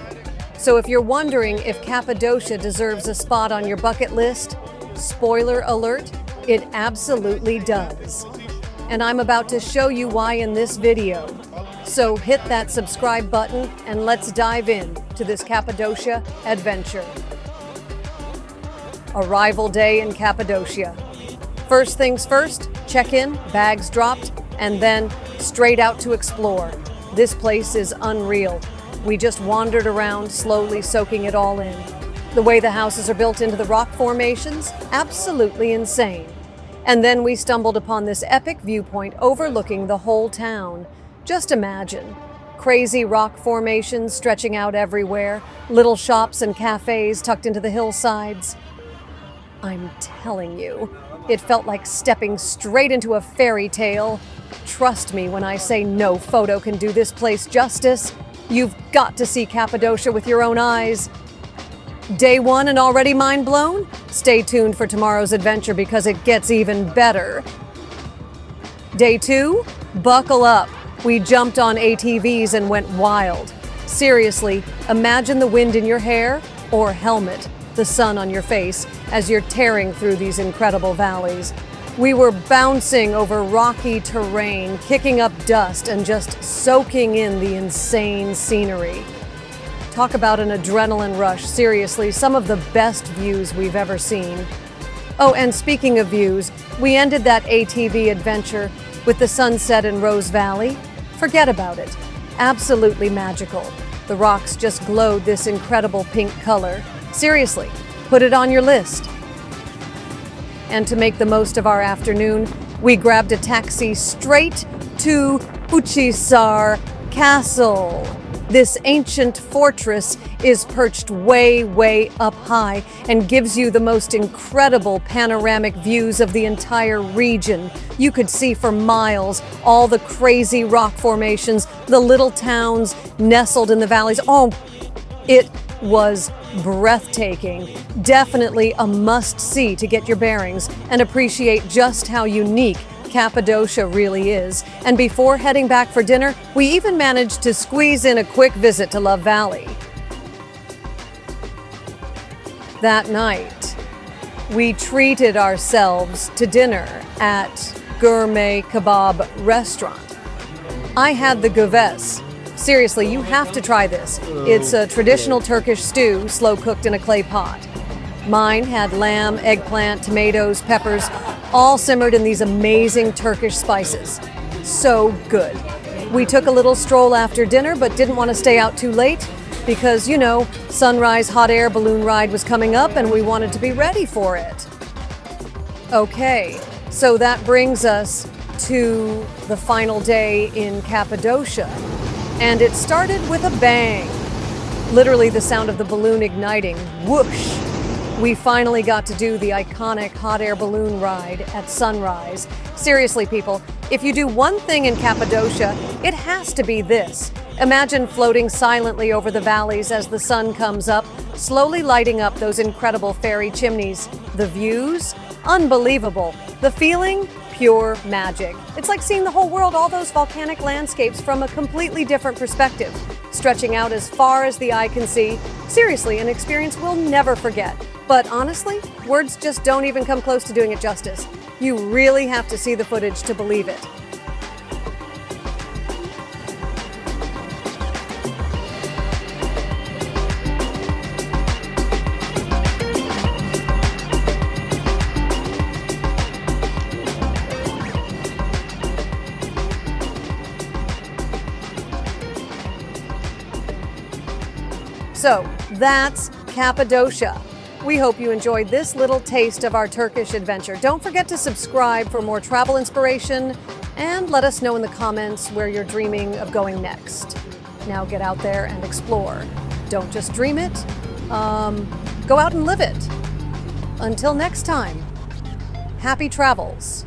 So if you're wondering if Cappadocia deserves a spot on your bucket list, spoiler alert, it absolutely does. And I'm about to show you why in this video. So hit that subscribe button and let's dive in to this Cappadocia adventure. Arrival day in Cappadocia. First things first, check in, bags dropped, and then straight out to explore. This place is unreal. We just wandered around, slowly soaking it all in. The way the houses are built into the rock formations, absolutely insane. And then we stumbled upon this epic viewpoint overlooking the whole town. Just imagine. Crazy rock formations stretching out everywhere, little shops and cafes tucked into the hillsides. I'm telling you, it felt like stepping straight into a fairy tale. Trust me when I say no photo can do this place justice. You've got to see Cappadocia with your own eyes. Day one and already mind blown? Stay tuned for tomorrow's adventure because it gets even better. Day two? Buckle up. We jumped on ATVs and went wild. Seriously, imagine the wind in your hair or helmet, the sun on your face as you're tearing through these incredible valleys. We were bouncing over rocky terrain, kicking up dust and just soaking in the insane scenery. Talk about an adrenaline rush. Seriously, some of the best views we've ever seen. Oh, and speaking of views, we ended that ATV adventure with the sunset in Rose Valley. Forget about it. Absolutely magical. The rocks just glowed this incredible pink color. Seriously, put it on your list. And to make the most of our afternoon, we grabbed a taxi straight to Uchisar Castle. This ancient fortress is perched way, way up high and gives you the most incredible panoramic views of the entire region. You could see for miles all the crazy rock formations, the little towns nestled in the valleys. Oh, it was breathtaking. Definitely a must-see to get your bearings and appreciate just how unique Cappadocia really is. And before heading back for dinner, we even managed to squeeze in a quick visit to Love Valley. That night, we treated ourselves to dinner at gourmet kebab restaurant. I had the göves. Seriously, you have to try this. It's a traditional Turkish stew, slow cooked in a clay pot. Mine had lamb, eggplant, tomatoes, peppers, all simmered in these amazing Turkish spices. So good. We took a little stroll after dinner, but didn't want to stay out too late because, you know, sunrise hot air balloon ride was coming up and we wanted to be ready for it. Okay, so that brings us to the final day in Cappadocia. And it started with a bang. Literally the sound of the balloon igniting. Whoosh! We finally got to do the iconic hot air balloon ride at sunrise. Seriously, people, if you do one thing in Cappadocia, it has to be this. Imagine floating silently over the valleys as the sun comes up, slowly lighting up those incredible fairy chimneys. The views? Unbelievable. The feeling? Pure magic. It's like seeing the whole world, all those volcanic landscapes from a completely different perspective, stretching out as far as the eye can see. Seriously, an experience we'll never forget. But honestly, words just don't even come close to doing it justice. You really have to see the footage to believe it. So that's Cappadocia. We hope you enjoyed this little taste of our Turkish adventure. Don't forget to subscribe for more travel inspiration and let us know in the comments where you're dreaming of going next. Now get out there and explore. Don't just dream it, go out and live it. Until next time, happy travels.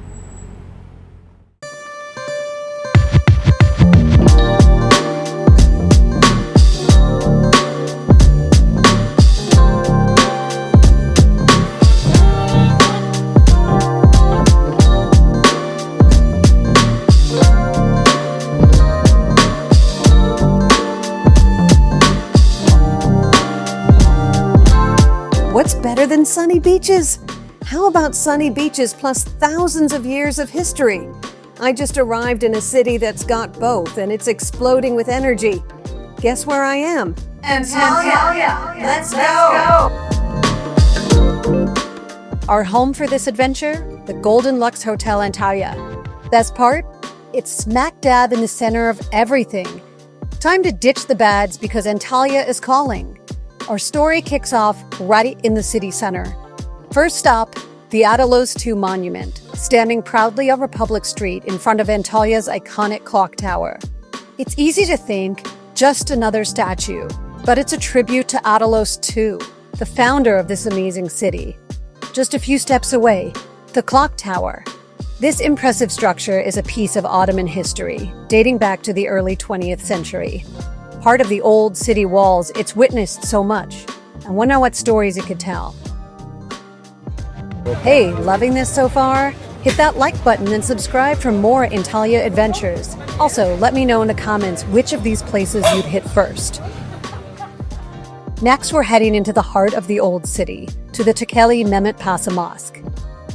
What's better than sunny beaches? How about sunny beaches plus thousands of years of history? I just arrived in a city that's got both and it's exploding with energy. Guess where I am? Antalya! Let's go! Our home for this adventure? The Golden Lux Hotel Antalya. Best part? It's smack dab in the center of everything. Time to ditch the bads because Antalya is calling. Our story kicks off right in the city center. First stop, the Adalos II Monument, standing proudly on Republic Street in front of Antalya's iconic clock tower. It's easy to think, just another statue, but it's a tribute to Adalos II, the founder of this amazing city. Just a few steps away, the clock tower. This impressive structure is a piece of Ottoman history, dating back to the early 20th century. Part of the old city walls, it's witnessed so much. I wonder what stories it could tell. Hey, loving this so far? Hit that like button and subscribe for more Antalya adventures. Also, let me know in the comments which of these places you'd hit first. Next, we're heading into the heart of the old city, to the Tekeli Mehmet Paşa Mosque.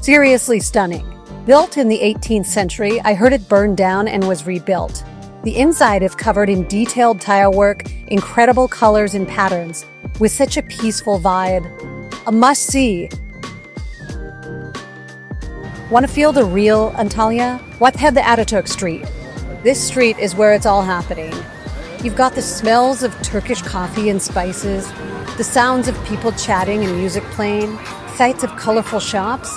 Seriously stunning. Built in the 18th century, I heard it burned down and was rebuilt. The inside is covered in detailed tile work, incredible colors and patterns, with such a peaceful vibe. A must-see. Want to feel the real Antalya? Let's head to Ataturk Street. This street is where it's all happening. You've got the smells of Turkish coffee and spices, the sounds of people chatting and music playing, sights of colorful shops.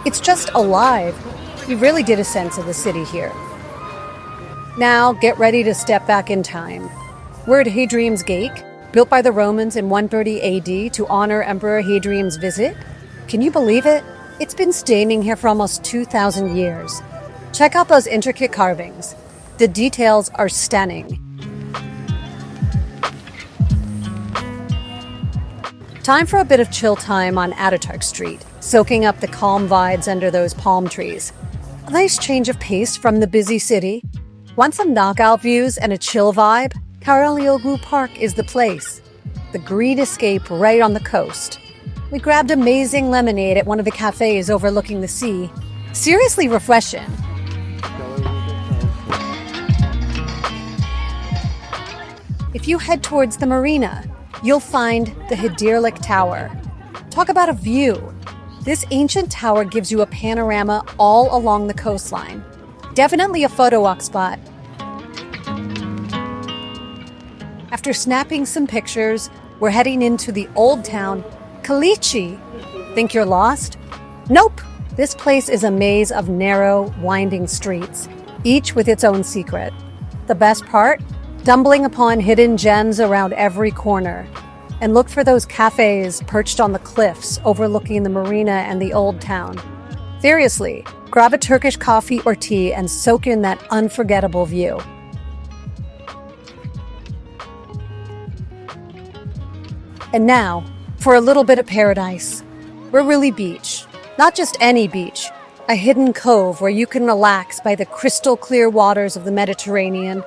It's just alive. You really get a sense of the city here. Now, get ready to step back in time. We're at Hadrian's Gate, built by the Romans in 130 AD to honor Emperor Hadrian's visit. Can you believe it? It's been standing here for almost 2,000 years. Check out those intricate carvings. The details are stunning. Time for a bit of chill time on Ataturk Street, soaking up the calm vibes under those palm trees. A nice change of pace from the busy city. Want some knockout views and a chill vibe? Karayolu Park is the place. The green escape right on the coast. We grabbed amazing lemonade at one of the cafes overlooking the sea. Seriously refreshing. If you head towards the marina, you'll find the Hıdırlık Tower. Talk about a view. This ancient tower gives you a panorama all along the coastline. Definitely a photo op spot. After snapping some pictures, we're heading into the old town, Kalichi. Think you're lost? Nope! This place is a maze of narrow, winding streets, each with its own secret. The best part? Stumbling upon hidden gems around every corner. And look for those cafes perched on the cliffs overlooking the marina and the old town. Seriously, grab a Turkish coffee or tea and soak in that unforgettable view. And now, for a little bit of paradise. Whirling Beach. Not just any beach, a hidden cove where you can relax by the crystal clear waters of the Mediterranean.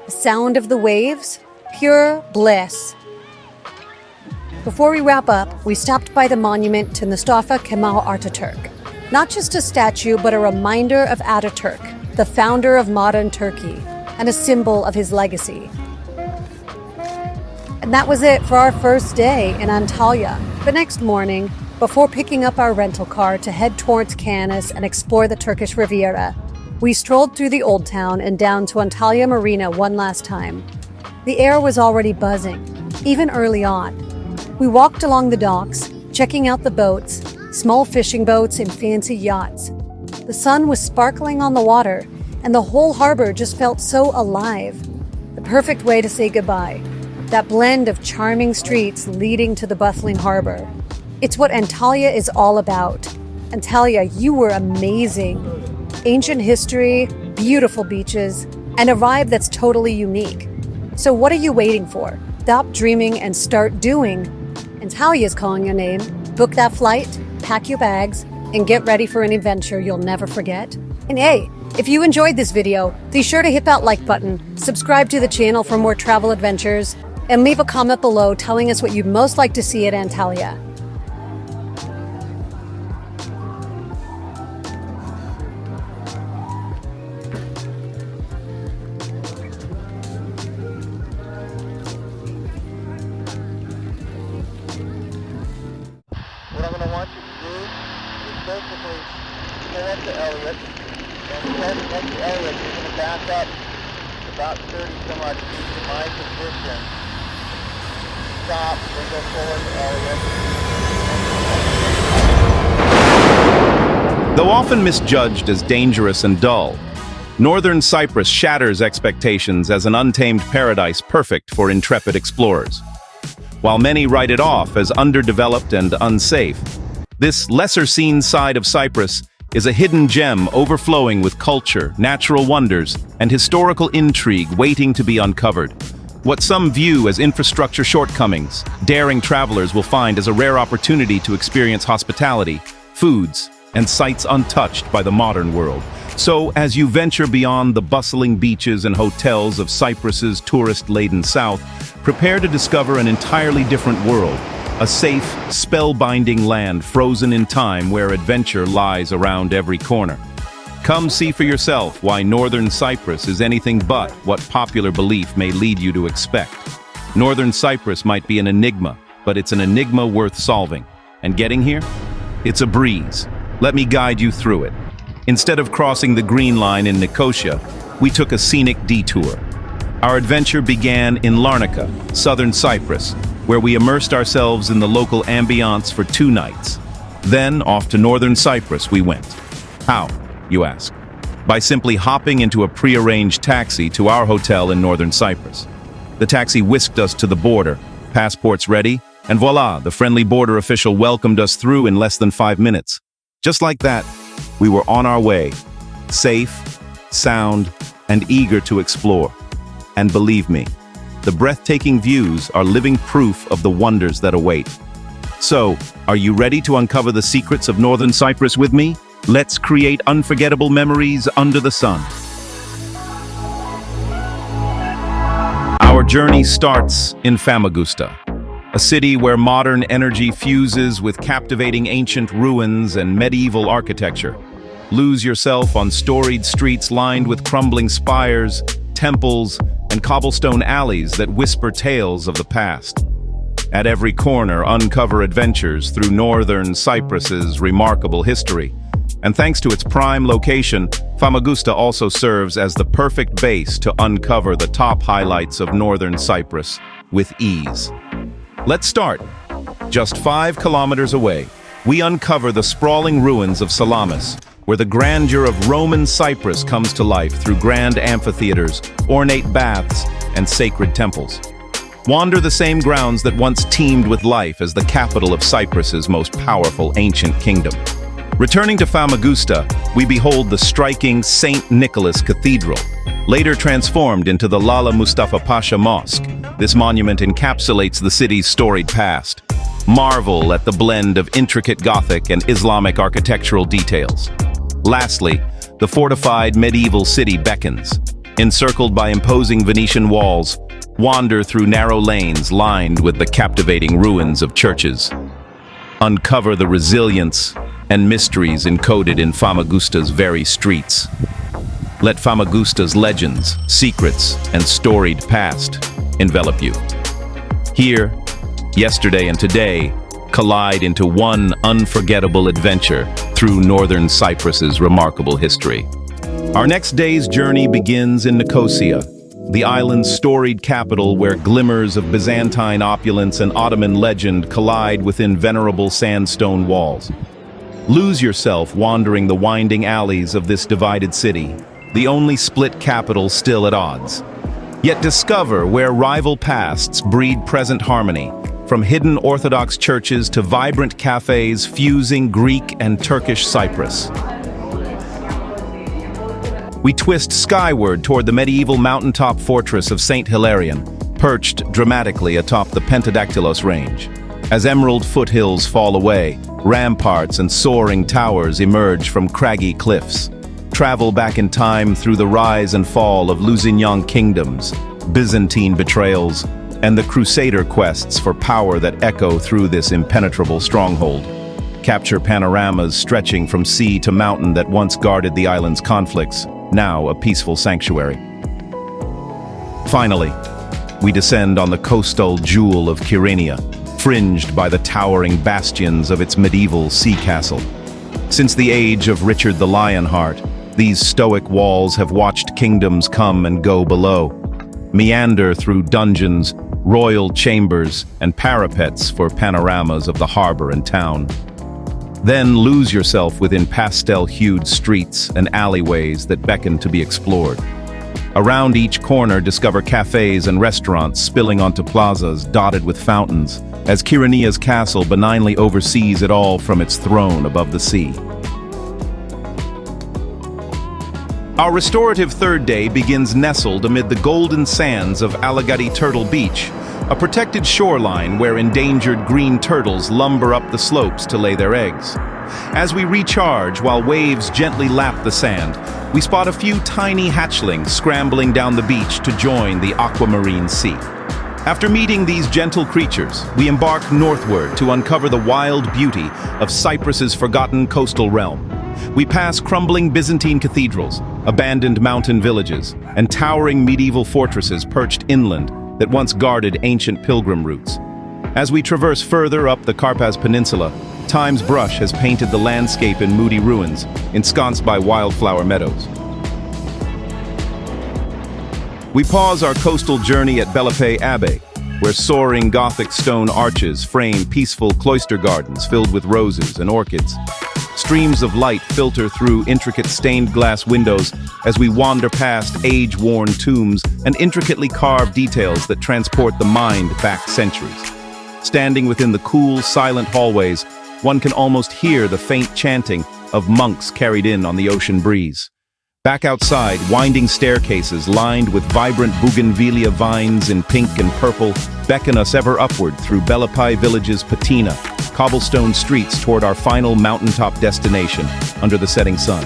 The sound of the waves, pure bliss. Before we wrap up, we stopped by the monument to Mustafa Kemal Atatürk. Not just a statue, but a reminder of Ataturk, the founder of modern Turkey, and a symbol of his legacy. And that was it for our first day in Antalya. The next morning, before picking up our rental car to head towards Canis and explore the Turkish Riviera, we strolled through the old town and down to Antalya Marina one last time. The air was already buzzing, even early on. We walked along the docks, checking out the boats, small fishing boats and fancy yachts. The sun was sparkling on the water, and the whole harbor just felt so alive. The perfect way to say goodbye. That blend of charming streets leading to the bustling harbor. It's what Antalya is all about. Antalya, you were amazing. Ancient history, beautiful beaches, and a vibe that's totally unique. So what are you waiting for? Stop dreaming and start doing. Antalya is calling your name. Book that flight, pack your bags, and get ready for an adventure you'll never forget. And hey, if you enjoyed this video, be sure to hit that like button, subscribe to the channel for more travel adventures, and leave a comment below telling us what you'd most like to see at Antalya. What I'm going to want you to do is basically pull up to Elliott, and starting at the Elliott, you're going to back up about 30 some odd feet to my position. Stop, then go forward to Elliott. Though often misjudged as dangerous and dull, northern Cyprus shatters expectations as an untamed paradise perfect for intrepid explorers. While many write it off as underdeveloped and unsafe, this lesser-seen side of Cyprus is a hidden gem overflowing with culture, natural wonders, and historical intrigue waiting to be uncovered. What some view as infrastructure shortcomings, daring travelers will find as a rare opportunity to experience hospitality, foods, and sights untouched by the modern world. So, as you venture beyond the bustling beaches and hotels of Cyprus's tourist-laden south, prepare to discover an entirely different world, a safe, spellbinding land frozen in time where adventure lies around every corner. Come see for yourself why northern Cyprus is anything but what popular belief may lead you to expect. Northern Cyprus might be an enigma, but it's an enigma worth solving. And getting here? It's a breeze. Let me guide you through it. Instead of crossing the Green Line in Nicosia, we took a scenic detour. Our adventure began in Larnaca, southern Cyprus, where we immersed ourselves in the local ambiance for 2 nights. Then, off to northern Cyprus we went. How, you ask? By simply hopping into a pre-arranged taxi to our hotel in northern Cyprus. The taxi whisked us to the border, passports ready, and voila, the friendly border official welcomed us through in less than 5 minutes. Just like that, we were on our way, safe, sound, and eager to explore. And believe me, the breathtaking views are living proof of the wonders that await. So, are you ready to uncover the secrets of northern Cyprus with me? Let's create unforgettable memories under the sun. Our journey starts in Famagusta, a city where modern energy fuses with captivating ancient ruins and medieval architecture. Lose yourself on storied streets lined with crumbling spires, temples, and cobblestone alleys that whisper tales of the past. At every corner, uncover adventures through northern Cyprus's remarkable history. And thanks to its prime location, Famagusta also serves as the perfect base to uncover the top highlights of northern Cyprus with ease. Let's start. Just 5 kilometers away, we uncover the sprawling ruins of Salamis, where the grandeur of Roman Cyprus comes to life through grand amphitheaters, ornate baths, and sacred temples. Wander the same grounds that once teemed with life as the capital of Cyprus's most powerful ancient kingdom. Returning to Famagusta, we behold the striking St. Nicholas Cathedral, later transformed into the Lala Mustafa Pasha Mosque. This monument encapsulates the city's storied past. Marvel at the blend of intricate Gothic and Islamic architectural details. Lastly, the fortified medieval city beckons. Encircled by imposing Venetian walls, wander through narrow lanes lined with the captivating ruins of churches. Uncover the resilience and mysteries encoded in Famagusta's very streets. Let Famagusta's legends, secrets, and storied past envelop you. Here, yesterday and today collide into one unforgettable adventure through northern Cyprus's remarkable history. Our next day's journey begins in Nicosia, the island's storied capital where glimmers of Byzantine opulence and Ottoman legend collide within venerable sandstone walls. Lose yourself wandering the winding alleys of this divided city, the only split capital still at odds. Yet discover where rival pasts breed present harmony, from hidden Orthodox churches to vibrant cafes fusing Greek and Turkish Cyprus. We twist skyward toward the medieval mountaintop fortress of St. Hilarion, perched dramatically atop the Pentadactylos range. As emerald foothills fall away, ramparts and soaring towers emerge from craggy cliffs. Travel back in time through the rise and fall of Lusignan kingdoms, Byzantine betrayals, and the Crusader quests for power that echo through this impenetrable stronghold. Capture panoramas stretching from sea to mountain that once guarded the island's conflicts, now a peaceful sanctuary. Finally, we descend on the coastal jewel of Kyrenia, fringed by the towering bastions of its medieval sea castle. Since the age of Richard the Lionheart, these stoic walls have watched kingdoms come and go below, meander through dungeons, royal chambers, and parapets for panoramas of the harbor and town. Then lose yourself within pastel-hued streets and alleyways that beckon to be explored. Around each corner, discover cafes and restaurants spilling onto plazas dotted with fountains, as Kyrenia's castle benignly oversees it all from its throne above the sea. Our restorative third day begins nestled amid the golden sands of Alagati Turtle Beach, a protected shoreline where endangered green turtles lumber up the slopes to lay their eggs. As we recharge while waves gently lap the sand, we spot a few tiny hatchlings scrambling down the beach to join the aquamarine sea. After meeting these gentle creatures, we embark northward to uncover the wild beauty of Cyprus's forgotten coastal realm. We pass crumbling Byzantine cathedrals, abandoned mountain villages, and towering medieval fortresses perched inland that once guarded ancient pilgrim routes. As we traverse further up the Karpaz Peninsula, time's brush has painted the landscape in moody ruins, ensconced by wildflower meadows. We pause our coastal journey at Belape Abbey, where soaring Gothic stone arches frame peaceful cloister gardens filled with roses and orchids. Streams of light filter through intricate stained glass windows as we wander past age-worn tombs and intricately carved details that transport the mind back centuries. Standing within the cool, silent hallways, one can almost hear the faint chanting of monks carried in on the ocean breeze. Back outside, winding staircases lined with vibrant bougainvillea vines in pink and purple beckon us ever upward through Belapai village's patina, cobblestone streets toward our final mountaintop destination under the setting sun.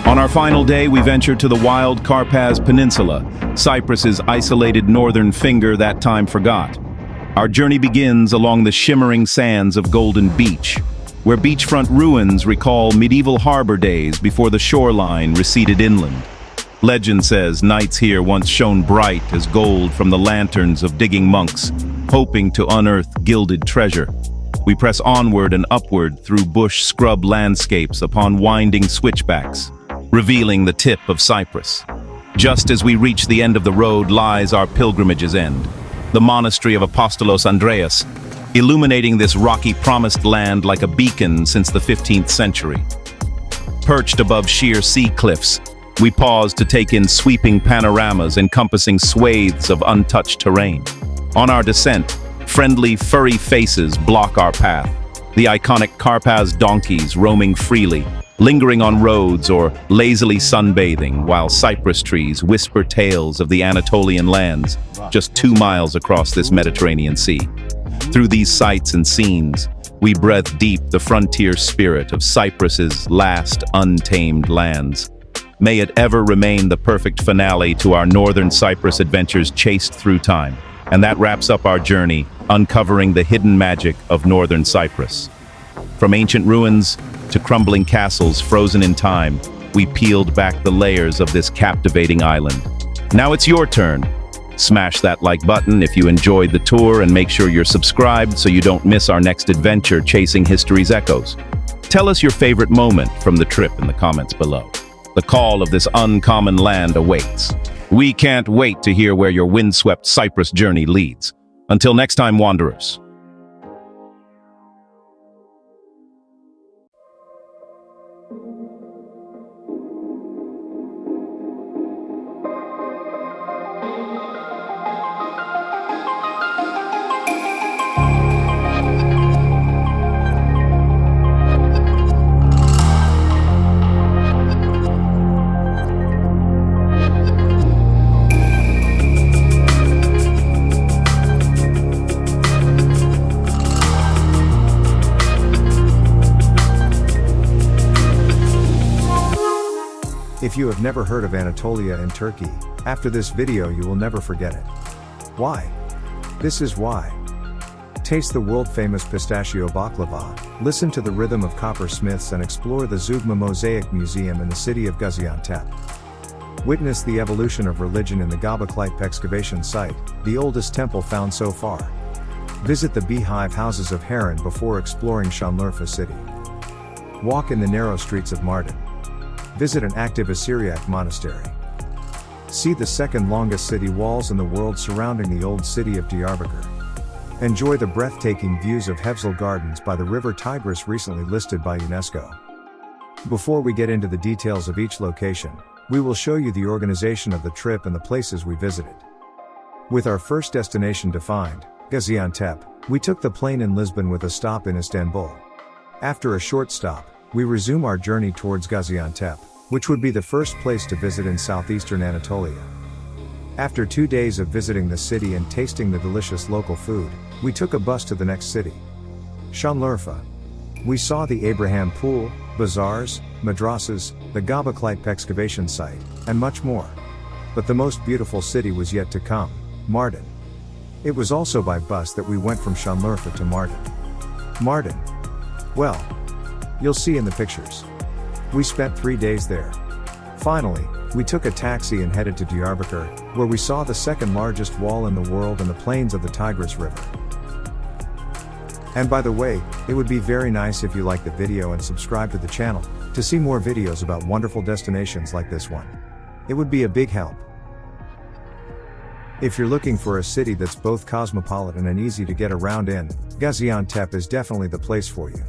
On On our final day, we ventured to the wild Karpaz Peninsula, Cyprus's isolated northern finger that time forgot. Our journey begins along the shimmering sands of Golden Beach, where beachfront ruins recall medieval harbor days before the shoreline receded inland. Legend says nights here once shone bright as gold from the lanterns of digging monks, hoping to unearth gilded treasure. We press onward and upward through bush scrub landscapes upon winding switchbacks, revealing the tip of Cyprus. Just as we reach the end of the road lies our pilgrimage's end, the monastery of Apostolos Andreas, illuminating this rocky promised land like a beacon since the 15th century. Perched above sheer sea cliffs, we pause to take in sweeping panoramas encompassing swathes of untouched terrain. On our descent, friendly, furry faces block our path, the iconic Karpaz donkeys roaming freely, lingering on roads or lazily sunbathing while cypress trees whisper tales of the Anatolian lands just 2 miles across this Mediterranean Sea. Through these sights and scenes, we breathe deep the frontier spirit of Cyprus's last untamed lands. May it ever remain the perfect finale to our northern Cyprus adventures chased through time. And that wraps up our journey, uncovering the hidden magic of northern Cyprus. From ancient ruins to crumbling castles frozen in time, we peeled back the layers of this captivating island. Now it's your turn. Smash that like button if you enjoyed the tour, and make sure you're subscribed so you don't miss our next adventure chasing history's echoes. Tell us your favorite moment from the trip in the comments below. The call of this uncommon land awaits. We can't wait to hear where your windswept Cyprus journey leads. Until next time, wanderers. If you have never heard of Anatolia in Turkey, after this video you will never forget it. Why? This is why. Taste the world-famous pistachio baklava, listen to the rhythm of coppersmiths, and explore the Zugma Mosaic Museum in the city of Gaziantep. Witness the evolution of religion in the Göbekli Tepe excavation site, the oldest temple found so far. Visit the beehive houses of Harran before exploring Şanlıurfa city. Walk in the narrow streets of Mardin. Visit an active Assyriac monastery. See the second longest city walls in the world surrounding the old city of Diyarbakır. Enjoy the breathtaking views of Hevzel Gardens by the river Tigris, recently listed by UNESCO. Before we get into the details of each location, we will show you the organization of the trip and the places we visited. With our first destination defined, Gaziantep, we took the plane in Lisbon with a stop in Istanbul. After a short stop, we resume our journey towards Gaziantep, which would be the first place to visit in southeastern Anatolia. After 2 days of visiting the city and tasting the delicious local food, we took a bus to the next city, Şanlıurfa. We saw the Abraham Pool, bazaars, madrasas, the Göbekli Tepe excavation site, and much more. But the most beautiful city was yet to come, Mardin. It was also by bus that we went from Şanlıurfa to Mardin. Mardin. Well, you'll see in the pictures. We spent 3 days there. Finally, we took a taxi and headed to Diyarbakır, where we saw the second largest wall in the world and the plains of the Tigris River. And by the way, it would be very nice if you like the video and subscribe to the channel, to see more videos about wonderful destinations like this one. It would be a big help. If you're looking for a city that's both cosmopolitan and easy to get around in, Gaziantep is definitely the place for you.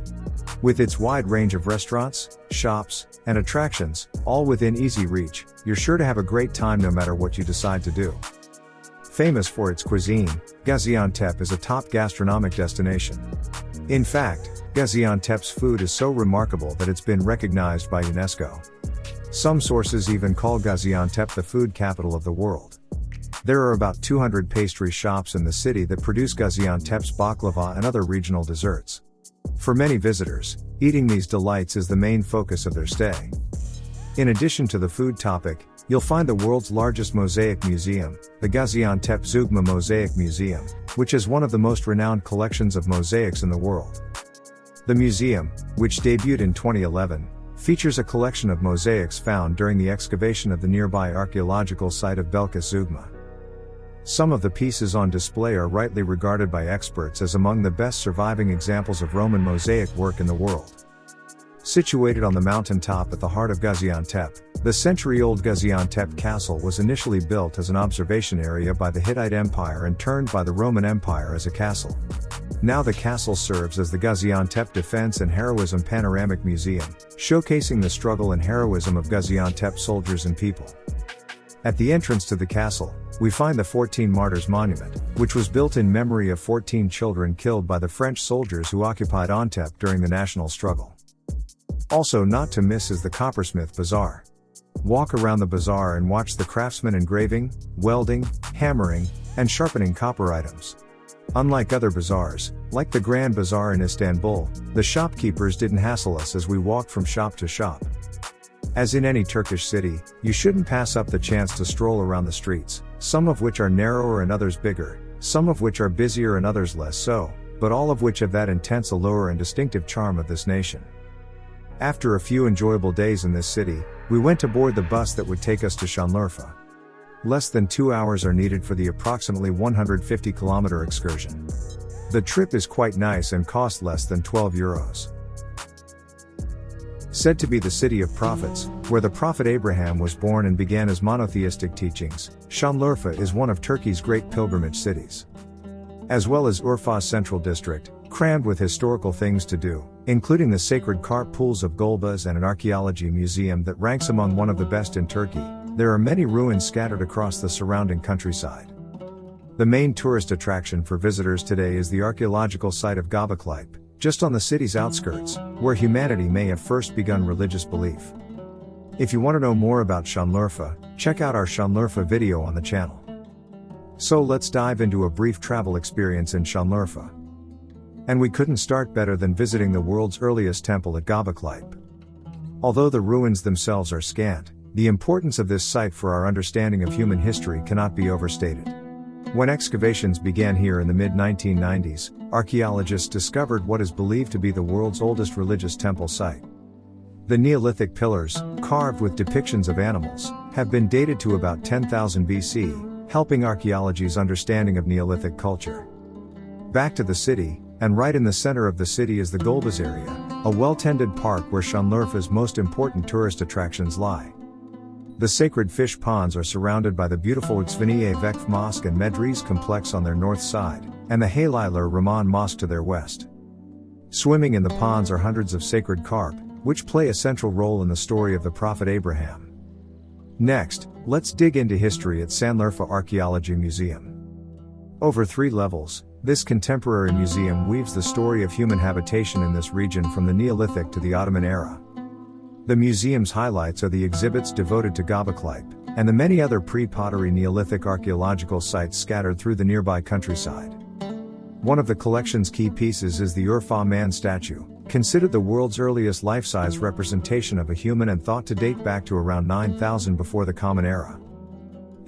With its wide range of restaurants, shops, and attractions, all within easy reach, you're sure to have a great time no matter what you decide to do. Famous for its cuisine, Gaziantep is a top gastronomic destination. In fact, Gaziantep's food is so remarkable that it's been recognized by UNESCO. Some sources even call Gaziantep the food capital of the world. There are about 200 pastry shops in the city that produce Gaziantep's baklava and other regional desserts. For many visitors, eating these delights is the main focus of their stay. In addition to the food topic, you'll find the world's largest mosaic museum, the Gaziantep Zugma Mosaic Museum, which is one of the most renowned collections of mosaics in the world. The museum, which debuted in 2011, features a collection of mosaics found during the excavation of the nearby archaeological site of Belkıs Zugma. Some of the pieces on display are rightly regarded by experts as among the best surviving examples of Roman mosaic work in the world. Situated on the mountaintop at the heart of Gaziantep, the century-old Gaziantep Castle was initially built as an observation area by the Hittite Empire and turned by the Roman Empire as a castle. Now the castle serves as the Gaziantep Defense and Heroism Panoramic Museum, showcasing the struggle and heroism of Gaziantep soldiers and people. At the entrance to the castle, we find the 14 Martyrs Monument, which was built in memory of 14 children killed by the French soldiers who occupied Antep during the national struggle. Also not to miss is the Coppersmith Bazaar. Walk around the bazaar and watch the craftsmen engraving, welding, hammering, and sharpening copper items. Unlike other bazaars, like the Grand Bazaar in Istanbul, the shopkeepers didn't hassle us as we walked from shop to shop. As in any Turkish city, you shouldn't pass up the chance to stroll around the streets, some of which are narrower and others bigger, some of which are busier and others less so, but all of which have that intense allure and distinctive charm of this nation. After a few enjoyable days in this city, we went to board the bus that would take us to Şanlıurfa. Less than 2 hours are needed for the approximately 150-kilometer excursion. The trip is quite nice and cost less than €12. Said to be the city of prophets, where the prophet Abraham was born and began his monotheistic teachings, Şanlıurfa is one of Turkey's great pilgrimage cities. As well as Urfa's central district, crammed with historical things to do, including the sacred carp pools of Gulbaz and an archaeology museum that ranks among one of the best in Turkey, there are many ruins scattered across the surrounding countryside. The main tourist attraction for visitors today is the archaeological site of Göbekli Tepe, just on the city's outskirts, where humanity may have first begun religious belief. If you want to know more about Şanlıurfa, check out our Şanlıurfa video on the channel. So let's dive into a brief travel experience in Şanlıurfa. And we couldn't start better than visiting the world's earliest temple at Göbekli Tepe. Although the ruins themselves are scant, the importance of this site for our understanding of human history cannot be overstated. When excavations began here in the mid-1990s, archaeologists discovered what is believed to be the world's oldest religious temple site. The Neolithic pillars, carved with depictions of animals, have been dated to about 10,000 BC, helping archaeology's understanding of Neolithic culture. Back to the city, and right in the center of the city is the Gulbaz area, a well-tended park where Şanlıurfa's most important tourist attractions lie. The sacred fish ponds are surrounded by the beautiful Xviniye Vakf Mosque and Medrese complex on their north side, and the Halailer Rahman Mosque to their west. Swimming in the ponds are hundreds of sacred carp, which play a central role in the story of the prophet Abraham. Next, let's dig into history at Şanlıurfa Archaeology Museum. Over 3 levels, this contemporary museum weaves the story of human habitation in this region from the Neolithic to the Ottoman era. The museum's highlights are the exhibits devoted to Göbekli Tepe, and the many other pre-pottery Neolithic archaeological sites scattered through the nearby countryside. One of the collection's key pieces is the Urfa man statue, considered the world's earliest life-size representation of a human and thought to date back to around 9000 before the Common Era.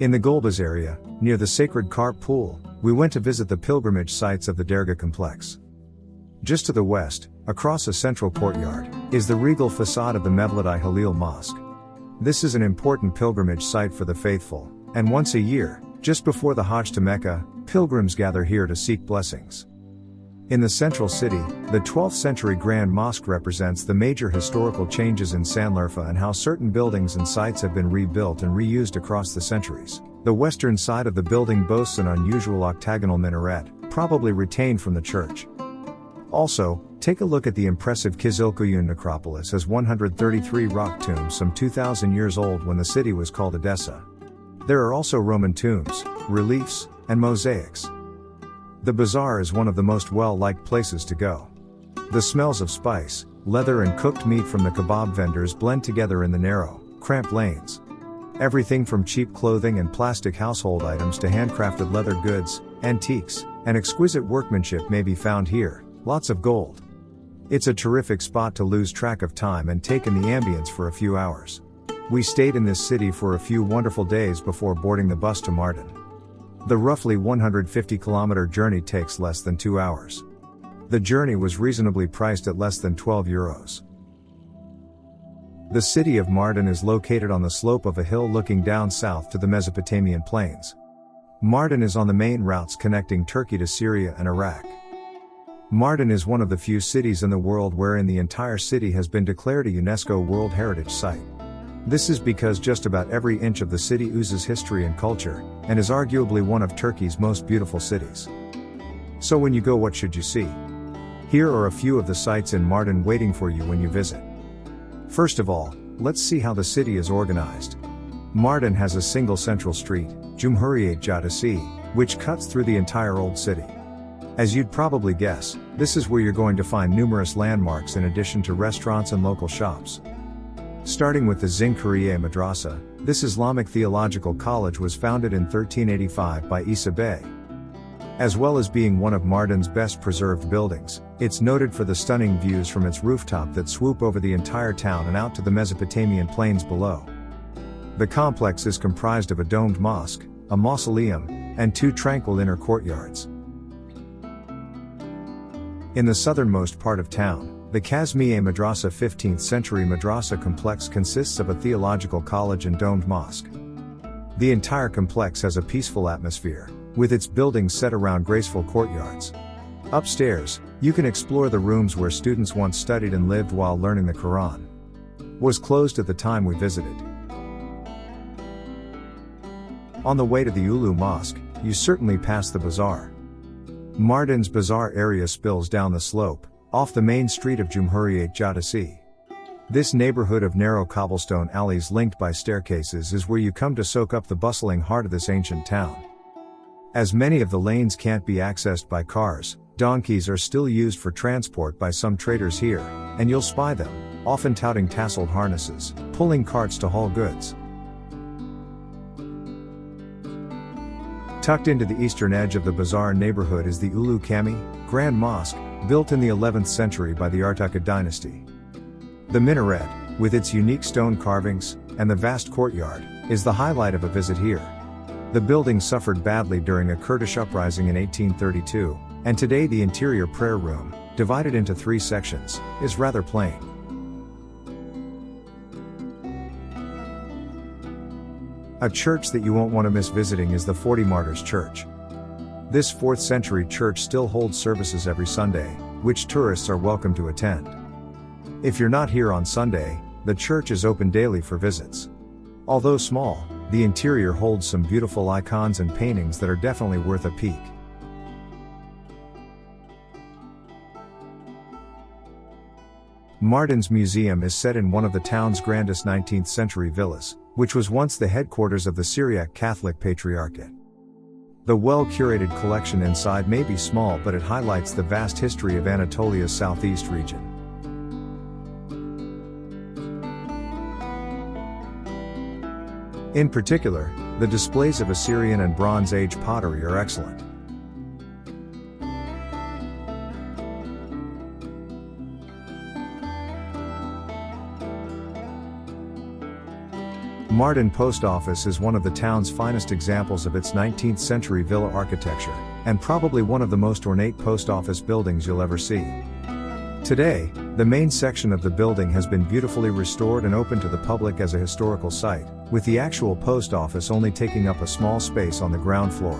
In the Gulbaz area, near the sacred carp pool, we went to visit the pilgrimage sites of the Derga complex. Just to the west, across a central courtyard, is the regal facade of the Mevlid-i Halil Mosque. This is an important pilgrimage site for the faithful, and once a year, just before the Hajj to Mecca, pilgrims gather here to seek blessings. In the central city, the 12th century Grand Mosque represents the major historical changes in Şanlıurfa and how certain buildings and sites have been rebuilt and reused across the centuries. The western side of the building boasts an unusual octagonal minaret, probably retained from the church. Also, take a look at the impressive Kızılkuyu necropolis as 133 rock tombs some 2,000 years old when the city was called Edessa. There are also Roman tombs, reliefs, and mosaics. The bazaar is one of the most well-liked places to go. The smells of spice, leather and cooked meat from the kebab vendors blend together in the narrow, cramped lanes. Everything from cheap clothing and plastic household items to handcrafted leather goods, antiques, and exquisite workmanship may be found here. Lots of gold. It's a terrific spot to lose track of time and take in the ambience for a few hours. We stayed in this city for a few wonderful days before boarding the bus to Mardin. The roughly 150-kilometer journey takes less than 2 hours. The journey was reasonably priced at less than €12. The city of Mardin is located on the slope of a hill looking down south to the Mesopotamian plains. Mardin is on the main routes connecting Turkey to Syria and Iraq. Mardin is one of the few cities in the world wherein the entire city has been declared a UNESCO World Heritage Site. This is because just about every inch of the city oozes history and culture, and is arguably one of Turkey's most beautiful cities. So when you go, what should you see? Here are a few of the sights in Mardin waiting for you when you visit. First of all, let's see how the city is organized. Mardin has a single central street, Cumhuriyet Caddesi, which cuts through the entire old city. As you'd probably guess, this is where you're going to find numerous landmarks in addition to restaurants and local shops. Starting with the Zincuriye Madrasa, this Islamic theological college was founded in 1385 by Isa Bey. As well as being one of Mardin's best preserved buildings, it's noted for the stunning views from its rooftop that swoop over the entire town and out to the Mesopotamian plains below. The complex is comprised of a domed mosque, a mausoleum, and 2 tranquil inner courtyards. In the southernmost part of town, the Kazmiye Madrasa 15th century madrasa complex consists of a theological college and domed mosque. The entire complex has a peaceful atmosphere, with its buildings set around graceful courtyards. Upstairs, you can explore the rooms where students once studied and lived while learning the Quran. Was closed at the time we visited. On the way to the Ulu Mosque, you certainly pass the bazaar. Mardin's bazaar area spills down the slope, off the main street of Cumhuriyet Caddesi. This neighborhood of narrow cobblestone alleys linked by staircases is where you come to soak up the bustling heart of this ancient town. As many of the lanes can't be accessed by cars, donkeys are still used for transport by some traders here, and you'll spy them, often touting tasseled harnesses, pulling carts to haul goods. Tucked into the eastern edge of the bazaar neighborhood is the Ulu Cami, Grand Mosque, built in the 11th century by the Artukid dynasty. The minaret, with its unique stone carvings, and the vast courtyard, is the highlight of a visit here. The building suffered badly during a Kurdish uprising in 1832, and today the interior prayer room, divided into 3 sections, is rather plain. A church that you won't want to miss visiting is the 40 Martyrs Church. This 4th century church still holds services every Sunday, which tourists are welcome to attend. If you're not here on Sunday, the church is open daily for visits. Although small, the interior holds some beautiful icons and paintings that are definitely worth a peek. Mardin's museum is set in one of the town's grandest 19th century villas, which was once the headquarters of the Syriac Catholic Patriarchate. The well-curated collection inside may be small, but it highlights the vast history of Anatolia's southeast region. In particular, the displays of Assyrian and Bronze Age pottery are excellent. Mardin Post Office is one of the town's finest examples of its 19th century villa architecture, and probably one of the most ornate post office buildings you'll ever see. Today, the main section of the building has been beautifully restored and open to the public as a historical site, with the actual post office only taking up a small space on the ground floor.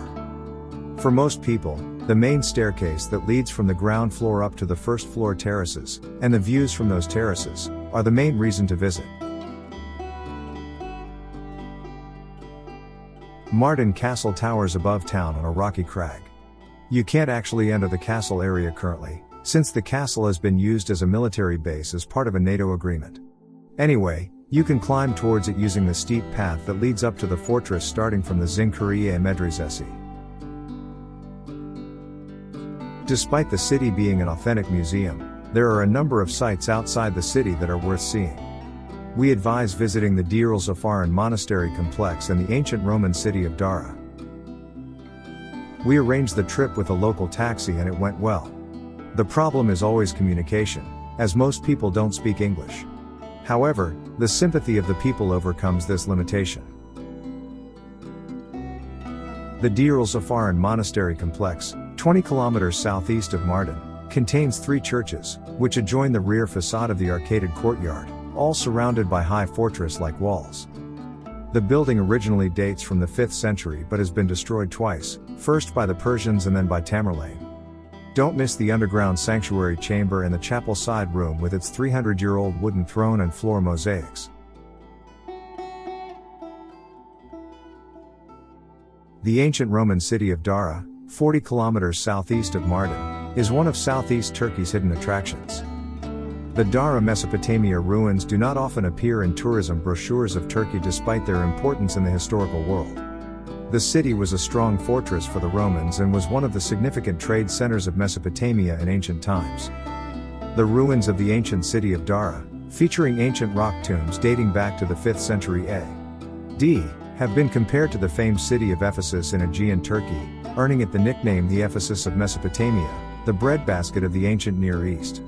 For most people, the main staircase that leads from the ground floor up to the first floor terraces, and the views from those terraces, are the main reason to visit. Mardin Castle towers above town on a rocky crag. You can't actually enter the castle area currently, since the castle has been used as a military base as part of a NATO agreement. Anyway, you can climb towards it using the steep path that leads up to the fortress starting from the Zincuriye Medresesi. Despite the city being an authentic museum, there are a number of sites outside the city that are worth seeing. We advise visiting the Deir el-Zafaran Monastery Complex and the ancient Roman city of Dara. We arranged the trip with a local taxi and it went well. The problem is always communication, as most people don't speak English. However, the sympathy of the people overcomes this limitation. The Diyarbakır Monastery Complex, 20 kilometers southeast of Mardin, contains 3 churches, which adjoin the rear facade of the arcaded courtyard, all surrounded by high fortress-like walls. The building originally dates from the 5th century but has been destroyed twice, first by the Persians and then by Tamerlane. Don't miss the underground sanctuary chamber and the chapel side room with its 300-year-old wooden throne and floor mosaics. The ancient Roman city of Dara, 40 kilometers southeast of Mardin, is one of southeast Turkey's hidden attractions. The Dara Mesopotamia ruins do not often appear in tourism brochures of Turkey despite their importance in the historical world. The city was a strong fortress for the Romans and was one of the significant trade centers of Mesopotamia in ancient times. The ruins of the ancient city of Dara, featuring ancient rock tombs dating back to the 5th century A.D., have been compared to the famed city of Ephesus in Aegean Turkey, earning it the nickname the Ephesus of Mesopotamia, the breadbasket of the ancient Near East.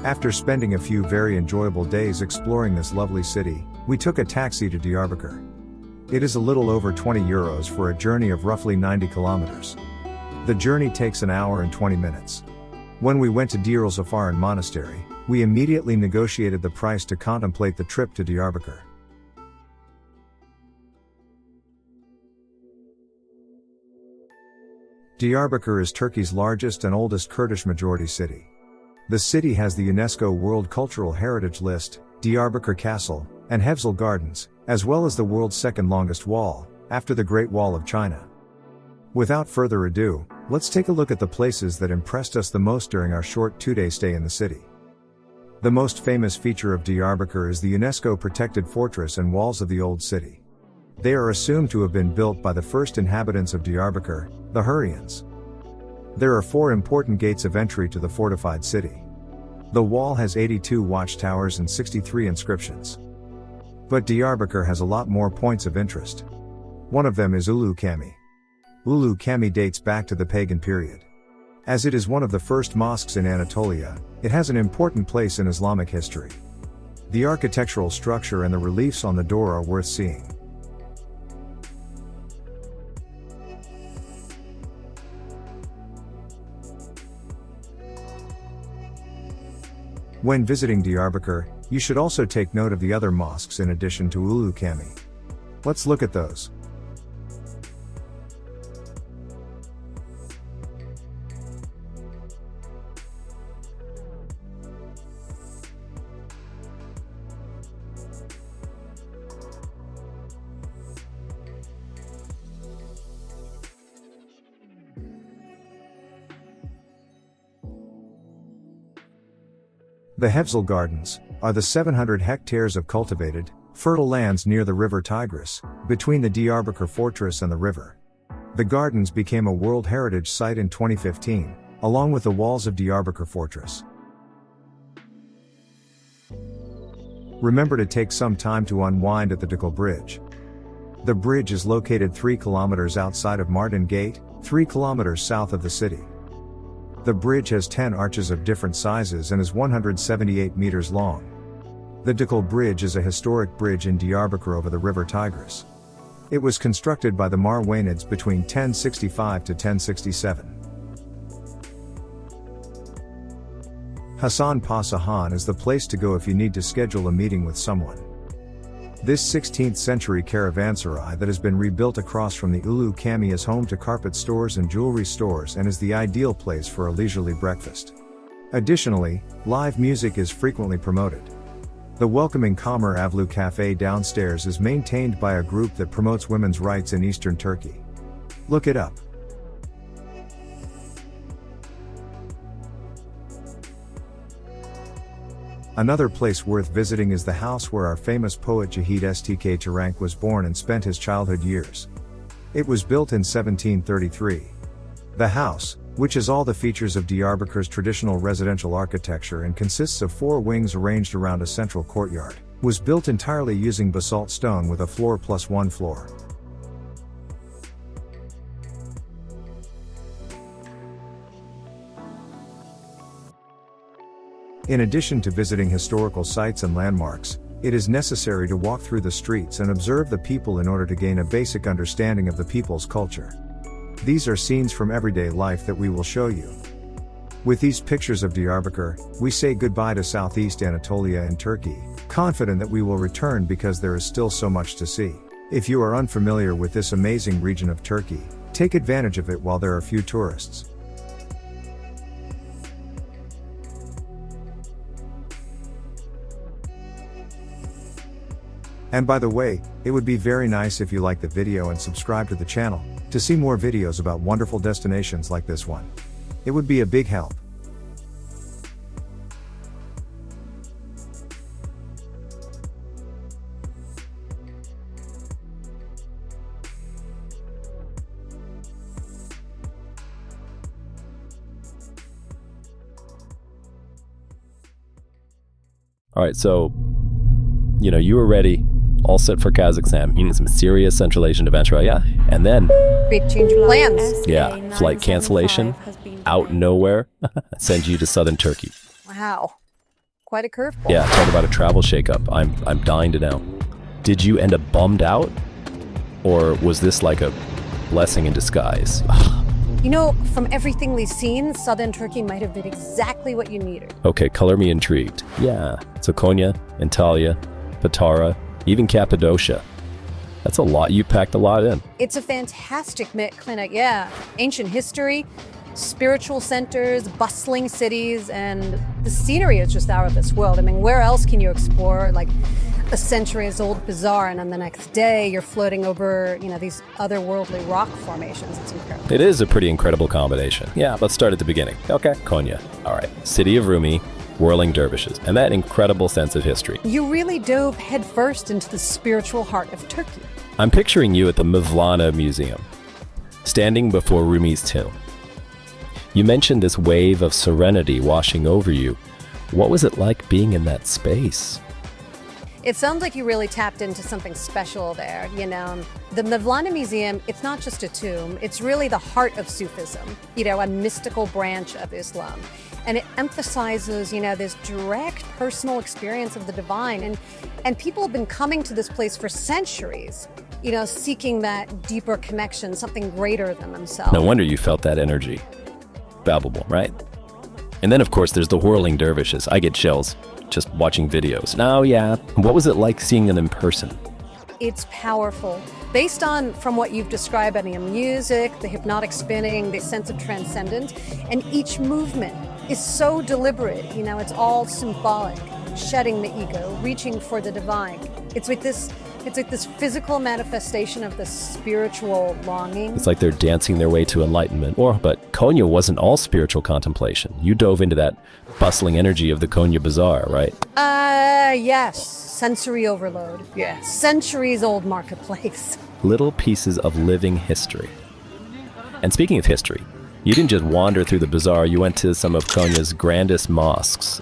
After spending a few very enjoyable days exploring this lovely city, we took a taxi to Diyarbakır. It is a little over €20 for a journey of roughly 90 kilometers. The journey takes an hour and 20 minutes. When we went to Diyarbakır Monastery, we immediately negotiated the price to contemplate the trip to Diyarbakır. Diyarbakır is Turkey's largest and oldest Kurdish majority city. The city has the UNESCO World Cultural Heritage List, Diyarbakır Castle, and Hevzel Gardens, as well as the world's second longest wall, after the Great Wall of China. Without further ado, let's take a look at the places that impressed us the most during our short 2-day stay in the city. The most famous feature of Diyarbakır is the UNESCO-protected fortress and walls of the old city. They are assumed to have been built by the first inhabitants of Diyarbakır, the Hurrians. There are 4 important gates of entry to the fortified city. The wall has 82 watchtowers and 63 inscriptions. But Diyarbakır has a lot more points of interest. One of them is Ulu Cami. Ulu Cami dates back to the pagan period. As it is one of the first mosques in Anatolia, it has an important place in Islamic history. The architectural structure and the reliefs on the door are worth seeing. When visiting Diyarbakır, you should also take note of the other mosques in addition to Ulu Cami. Let's look at those. The Hevzel Gardens are the 700 hectares of cultivated, fertile lands near the river Tigris, between the Diyarbakır fortress and the river. The gardens became a World Heritage Site in 2015, along with the walls of Diyarbakır fortress. Remember to take some time to unwind at the Dikil Bridge. The bridge is located 3 kilometers outside of Mardin Gate, 3 kilometers south of the city. The bridge has 10 arches of different sizes and is 178 meters long. The Dikil Bridge is a historic bridge in Diyarbakır over the river Tigris. It was constructed by the Marwanids between 1065 to 1067. Hasan Paşa is the place to go if you need to schedule a meeting with someone. This 16th century caravanserai that has been rebuilt across from the Ulu Cami is home to carpet stores and jewelry stores and is the ideal place for a leisurely breakfast. Additionally, live music is frequently promoted. The welcoming Kamer Avlu Cafe downstairs is maintained by a group that promotes women's rights in eastern Turkey. Look it up. Another place worth visiting is the house where our famous poet Cahit Stk Turank was born and spent his childhood years. It was built in 1733. The house, which has all the features of Diyarbakır's traditional residential architecture and consists of 4 wings arranged around a central courtyard, was built entirely using basalt stone with a floor plus 1 floor. In addition to visiting historical sites and landmarks, it is necessary to walk through the streets and observe the people in order to gain a basic understanding of the people's culture. These are scenes from everyday life that we will show you. With these pictures of Diyarbakır, we say goodbye to Southeast Anatolia and Turkey, confident that we will return because there is still so much to see. If you are unfamiliar with this amazing region of Turkey, take advantage of it while there are few tourists. And by the way, it would be very nice if you like the video and subscribe to the channel, to see more videos about wonderful destinations like this one. It would be a big help. All right, so, you were ready, all set for Kazakhstan, meaning some serious Central Asian adventure, yeah? And then, Big change of plans. yeah, flight cancellation, out nowhere, send you to southern Turkey. Wow. Quite a curveball. Yeah, talk about a travel shakeup. I'm dying to know. Did you end up bummed out? Or was this like a blessing in disguise? From everything we've seen, southern Turkey might have been exactly what you needed. Okay, color me intrigued. Yeah, so Konya, Antalya, Patara, even Cappadocia. That's a lot. You packed a lot in. It's a fantastic clinic, yeah. Ancient history, spiritual centers, bustling cities, and the scenery is just out of this world. I mean, where else can you explore like a centuries-old bazaar, and then the next day you're floating over, these otherworldly rock formations? It's incredible. It is a pretty incredible combination. Yeah, let's start at the beginning. Okay, Konya. All right, city of Rumi, Whirling Dervishes, and that incredible sense of history. You really dove headfirst into the spiritual heart of Turkey. I'm picturing you at the Mevlana Museum, standing before Rumi's tomb. You mentioned this wave of serenity washing over you. What was it like being in that space? It sounds like you really tapped into something special there, The Mevlana Museum, it's not just a tomb, it's really the heart of Sufism, a mystical branch of Islam. And it emphasizes, this direct personal experience of the divine. And people have been coming to this place for centuries, seeking that deeper connection, something greater than themselves. No wonder you felt that energy. Palpable, right? And then, of course, there's the Whirling Dervishes. I get chills just watching videos. Now, yeah, what was it like seeing them in person? It's powerful. Based on from what you've described, the music, the hypnotic spinning, the sense of transcendence, and each movement is so deliberate, it's all symbolic, shedding the ego, reaching for the divine. It's like this physical manifestation of the spiritual longing. It's like they're dancing their way to enlightenment. But Konya wasn't all spiritual contemplation. You dove into that bustling energy of the Konya Bazaar, right? Yes. Sensory overload. Yeah. Centuries-old marketplace. Little pieces of living history. And speaking of history, you didn't just wander through the bazaar, you went to some of Konya's grandest mosques.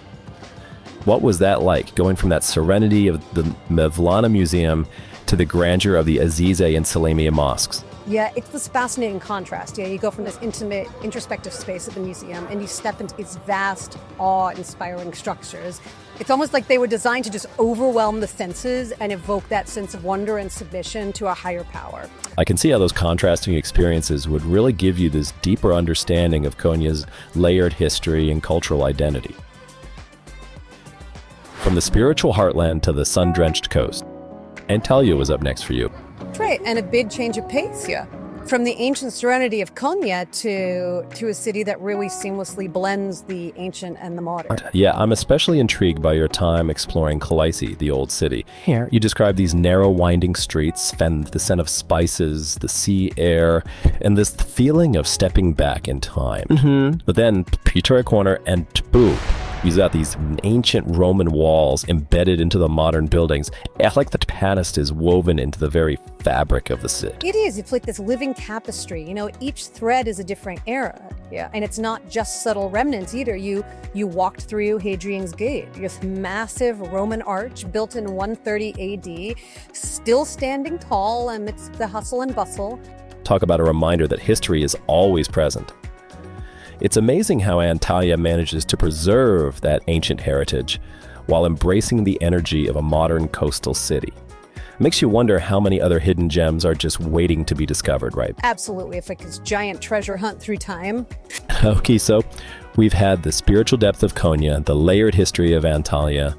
What was that like, going from that serenity of the Mevlana Museum to the grandeur of the Azize and Salamia mosques? Yeah, it's this fascinating contrast. Yeah, you go from this intimate, introspective space of the museum and you step into these vast, awe-inspiring structures. It's almost like they were designed to just overwhelm the senses and evoke that sense of wonder and submission to a higher power. I can see how those contrasting experiences would really give you this deeper understanding of Konya's layered history and cultural identity. From the spiritual heartland to the sun-drenched coast, Antalya was up next for you. Right, and a big change of pace, yeah. From the ancient serenity of Konya to a city that really seamlessly blends the ancient and the modern. Yeah, I'm especially intrigued by your time exploring Kolaisi, the old city. Here, you describe these narrow, winding streets, and the scent of spices, the sea air, and this feeling of stepping back in time. But then, you turn a corner and boom, you've got these ancient Roman walls embedded into the modern buildings. It's like the past is woven into the very fabric of the city. It is. It's like this living tapestry. Each thread is a different era. Yeah, and it's not just subtle remnants either. You walked through Hadrian's Gate, this massive Roman arch built in 130 AD, still standing tall amidst the hustle and bustle. Talk about a reminder that history is always present. It's amazing how Antalya manages to preserve that ancient heritage while embracing the energy of a modern coastal city. Makes you wonder how many other hidden gems are just waiting to be discovered, right? Absolutely, if like this giant treasure hunt through time. Okay, so we've had the spiritual depth of Konya, the layered history of Antalya.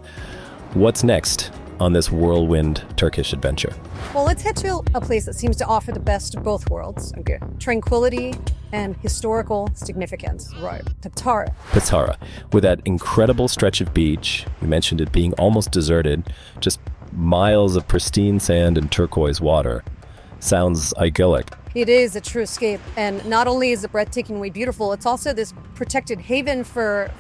What's next on this whirlwind Turkish adventure? Well, let's head to a place that seems to offer the best of both worlds. Okay. Tranquility and historical significance. Right. Patara. Patara, with that incredible stretch of beach, you mentioned it being almost deserted, just miles of pristine sand and turquoise water. Sounds idyllic. It is a true escape, and not only is it breathtakingly beautiful, it's also this protected haven for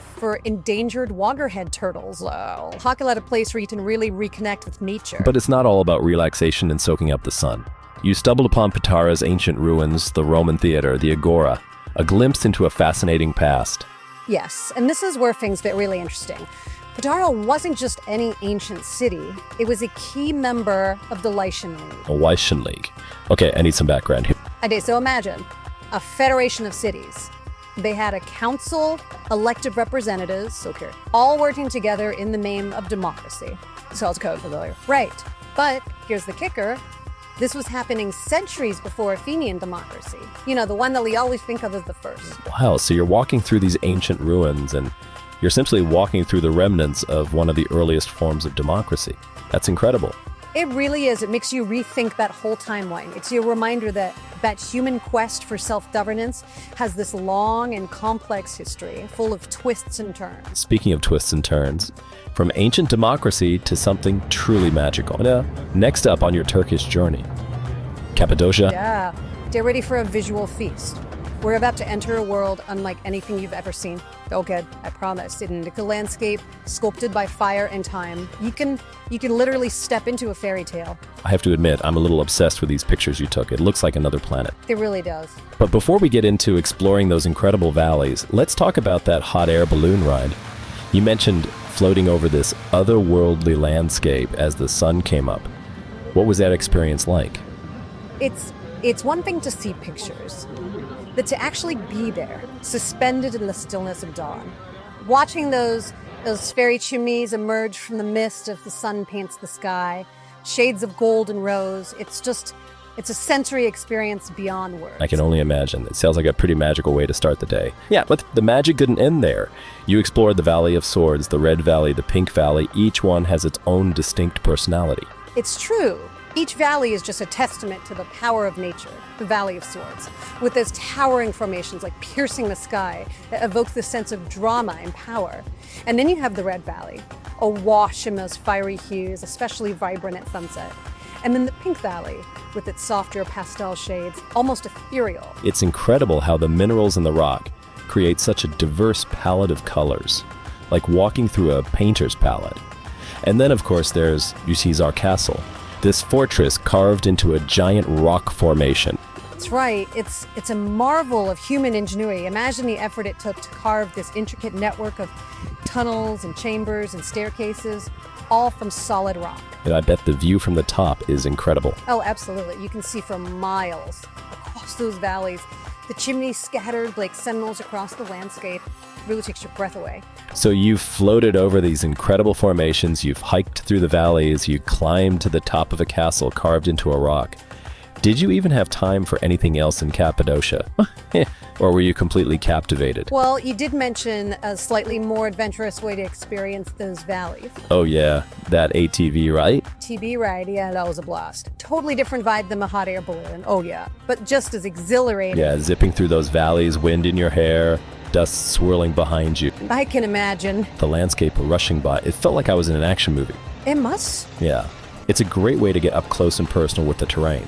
endangered loggerhead turtles. Talk about a place where you can really reconnect with nature. But it's not all about relaxation and soaking up the sun. You stumbled upon Patara's ancient ruins, the Roman theater, the Agora, a glimpse into a fascinating past. Yes, and this is where things get really interesting. Patara wasn't just any ancient city, it was a key member of the Lycian League. A Lycian League. Okay, I need some background here. Okay, so imagine a federation of cities. They had a council, elected representatives, all working together in the name of democracy. Sounds kind of familiar. Right, but here's the kicker. This was happening centuries before Athenian democracy. You know, the one that we always think of as the first. Wow, so you're walking through these ancient ruins and you're simply walking through the remnants of one of the earliest forms of democracy. That's incredible. It really is. It makes you rethink that whole timeline. It's your reminder that human quest for self-governance has this long and complex history, full of twists and turns. Speaking of twists and turns, from ancient democracy to something truly magical. Next up on your Turkish journey, Cappadocia. Yeah, get ready for a visual feast. We're about to enter a world unlike anything you've ever seen. Oh, good, I promise. In a landscape sculpted by fire and time. You can literally step into a fairy tale. I have to admit, I'm a little obsessed with these pictures you took. It looks like another planet. It really does. But before we get into exploring those incredible valleys, let's talk about that hot air balloon ride. You mentioned floating over this otherworldly landscape as the sun came up. What was that experience like? It's one thing to see pictures, but to actually be there, suspended in the stillness of dawn, watching those fairy chimneys emerge from the mist as the sun paints the sky, shades of gold and rose. It's a sensory experience beyond words. I can only imagine. It sounds like a pretty magical way to start the day. Yeah, but the magic didn't end there. You explored the Valley of Swords, the Red Valley, the Pink Valley. Each one has its own distinct personality. It's true. Each valley is just a testament to the power of nature, the Valley of Swords, with those towering formations like piercing the sky that evoke this sense of drama and power. And then you have the Red Valley, awash in those fiery hues, especially vibrant at sunset. And then the Pink Valley, with its softer pastel shades, almost ethereal. It's incredible how the minerals in the rock create such a diverse palette of colors, like walking through a painter's palette. And then, of course, there's Usizar Castle, this fortress carved into a giant rock formation. That's right. It's a marvel of human ingenuity. Imagine the effort it took to carve this intricate network of tunnels and chambers and staircases, all from solid rock. And I bet the view from the top is incredible. Oh, absolutely. You can see for miles across those valleys, the chimneys scattered like sentinels across the landscape. Really takes your breath away. So you've floated over these incredible formations, you've hiked through the valleys, you climbed to the top of a castle carved into a rock. Did you even have time for anything else in Cappadocia? Or were you completely captivated? Well, you did mention a slightly more adventurous way to experience those valleys. Oh yeah, that ATV, right? TV ride, yeah, that was a blast. Totally different vibe than the hot air balloon. Oh yeah, but just as exhilarating. Yeah, zipping through those valleys, wind in your hair, dust swirling behind you. I can imagine. The landscape rushing by. It felt like I was in an action movie. It must. Yeah. It's a great way to get up close and personal with the terrain,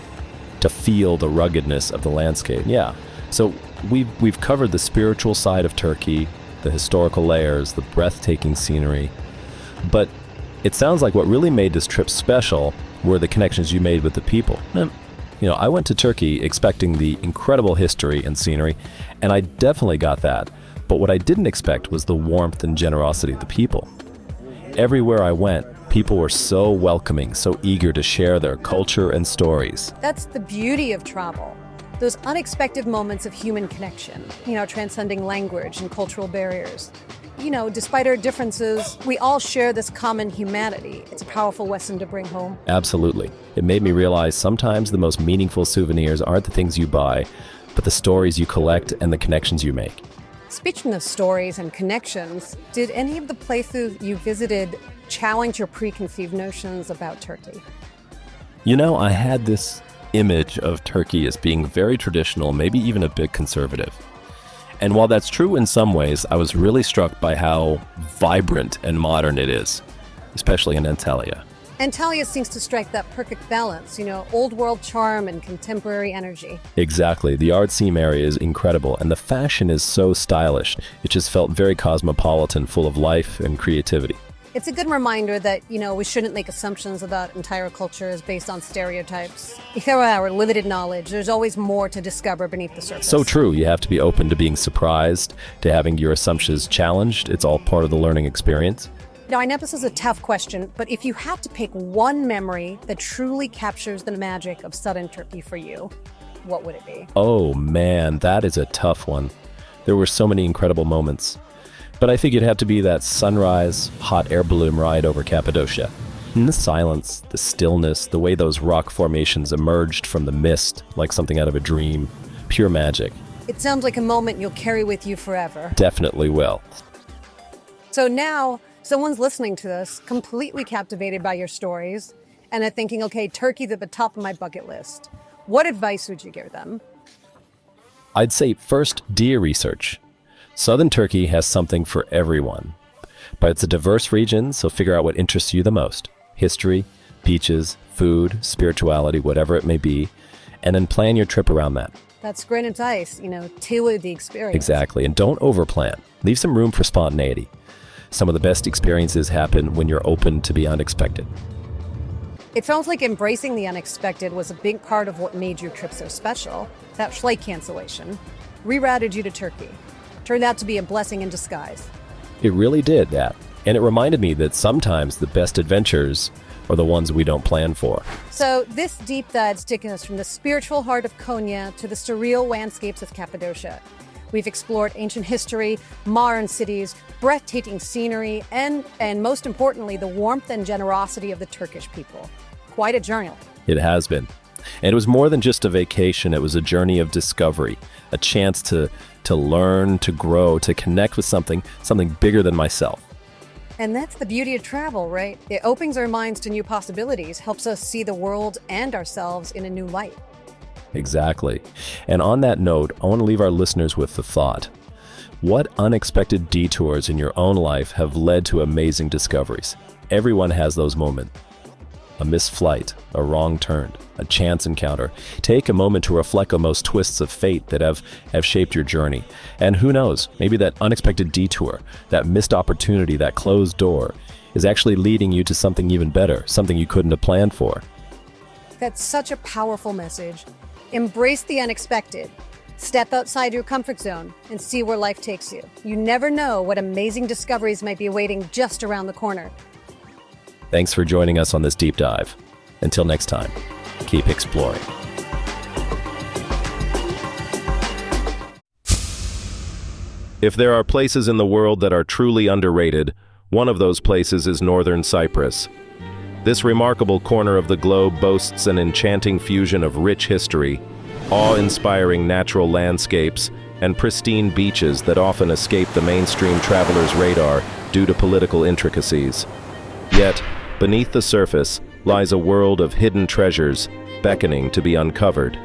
to feel the ruggedness of the landscape. Yeah. So we've covered the spiritual side of Turkey, the historical layers, the breathtaking scenery. But it sounds like what really made this trip special were the connections you made with the people. You know, I went to Turkey expecting the incredible history and scenery, and I definitely got that. But what I didn't expect was the warmth and generosity of the people. Everywhere I went, people were so welcoming, so eager to share their culture and stories. That's the beauty of travel. Those unexpected moments of human connection, transcending language and cultural barriers. Despite our differences, we all share this common humanity. It's a powerful lesson to bring home. Absolutely. It made me realize sometimes the most meaningful souvenirs aren't the things you buy, but the stories you collect and the connections you make. Speaking of stories and connections, did any of the places you visited challenge your preconceived notions about Turkey? I had this image of Turkey as being very traditional, maybe even a bit conservative. And while that's true in some ways, I was really struck by how vibrant and modern it is, especially in Antalya. Antalya seems to strike that perfect balance, old world charm and contemporary energy. Exactly. The art scene area is incredible, and the fashion is so stylish. It just felt very cosmopolitan, full of life and creativity. It's a good reminder that, we shouldn't make assumptions about entire cultures based on stereotypes. Because of our limited knowledge, there's always more to discover beneath the surface. So true. You have to be open to being surprised, to having your assumptions challenged. It's all part of the learning experience. Now, I know this is a tough question, but if you had to pick one memory that truly captures the magic of southern Turkey for you, what would it be? Oh man, that is a tough one. There were so many incredible moments. But I think it'd have to be that sunrise, hot air balloon ride over Cappadocia. And the silence, the stillness, the way those rock formations emerged from the mist like something out of a dream. Pure magic. It sounds like a moment you'll carry with you forever. Definitely will. So now, someone's listening to this, completely captivated by your stories, and they're thinking, okay, Turkey's at the top of my bucket list. What advice would you give them? I'd say first, do your research. Southern Turkey has something for everyone, but it's a diverse region, so figure out what interests you the most. History, beaches, food, spirituality, whatever it may be, and then plan your trip around that. That's great advice, tailor the experience. Exactly, and don't overplan. Leave some room for spontaneity. Some of the best experiences happen when you're open to be unexpected. It sounds like embracing the unexpected was a big part of what made your trip so special. That flight cancellation rerouted you to Turkey. Turned out to be a blessing in disguise. It really did that. And it reminded me that sometimes the best adventures are the ones we don't plan for. So this deep dive's taken us from the spiritual heart of Konya to the surreal landscapes of Cappadocia. We've explored ancient history, modern cities, breathtaking scenery, and most importantly, the warmth and generosity of the Turkish people. Quite a journey. It has been. And it was more than just a vacation. It was a journey of discovery, a chance to learn, to grow, to connect with something bigger than myself. And that's the beauty of travel, right? It opens our minds to new possibilities, helps us see the world and ourselves in a new light. Exactly. And on that note, I want to leave our listeners with the thought. What unexpected detours in your own life have led to amazing discoveries? Everyone has those moments. A missed flight, a wrong turn, a chance encounter. Take a moment to reflect on those twists of fate that have shaped your journey. And who knows, maybe that unexpected detour, that missed opportunity, that closed door is actually leading you to something even better, something you couldn't have planned for. That's such a powerful message. Embrace the unexpected. Step outside your comfort zone and see where life takes you. You never know what amazing discoveries might be awaiting just around the corner. Thanks for joining us on this deep dive. Until next time, keep exploring. If there are places in the world that are truly underrated, one of those places is northern Cyprus. This remarkable corner of the globe boasts an enchanting fusion of rich history, awe-inspiring natural landscapes, and pristine beaches that often escape the mainstream traveler's radar due to political intricacies. Yet, beneath the surface lies a world of hidden treasures beckoning to be uncovered.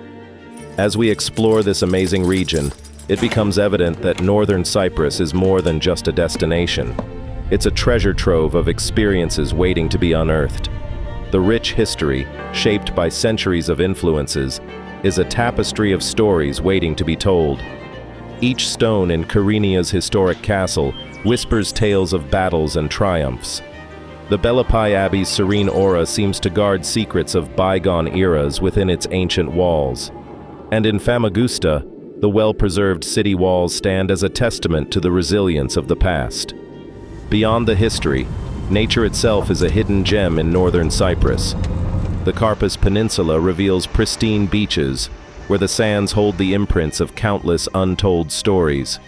As we explore this amazing region, it becomes evident that northern Cyprus is more than just a destination. It's a treasure trove of experiences waiting to be unearthed. The rich history, shaped by centuries of influences, is a tapestry of stories waiting to be told. Each stone in Kyrenia's historic castle whispers tales of battles and triumphs. The Belapai Abbey's serene aura seems to guard secrets of bygone eras within its ancient walls. And in Famagusta, the well-preserved city walls stand as a testament to the resilience of the past. Beyond the history, nature itself is a hidden gem in northern Cyprus. The Karpas Peninsula reveals pristine beaches, where the sands hold the imprints of countless untold stories.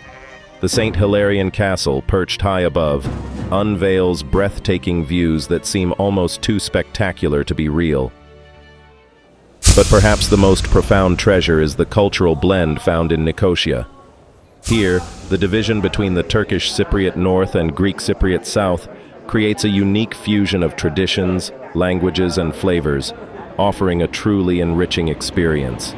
The St. Hilarion Castle, perched high above, unveils breathtaking views that seem almost too spectacular to be real. But perhaps the most profound treasure is the cultural blend found in Nicosia. Here, the division between the Turkish Cypriot North and Greek Cypriot South creates a unique fusion of traditions, languages, and flavors, offering a truly enriching experience.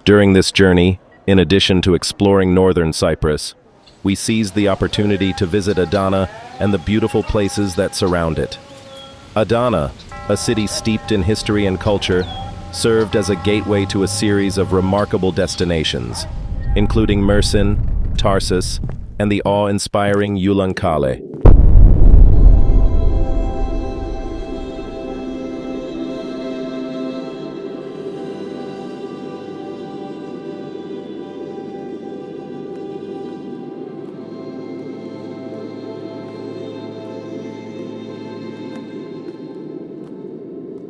During this journey, in addition to exploring northern Cyprus, we seized the opportunity to visit Adana and the beautiful places that surround it. Adana, a city steeped in history and culture, served as a gateway to a series of remarkable destinations, including Mersin, Tarsus, and the awe-inspiring Ulankale.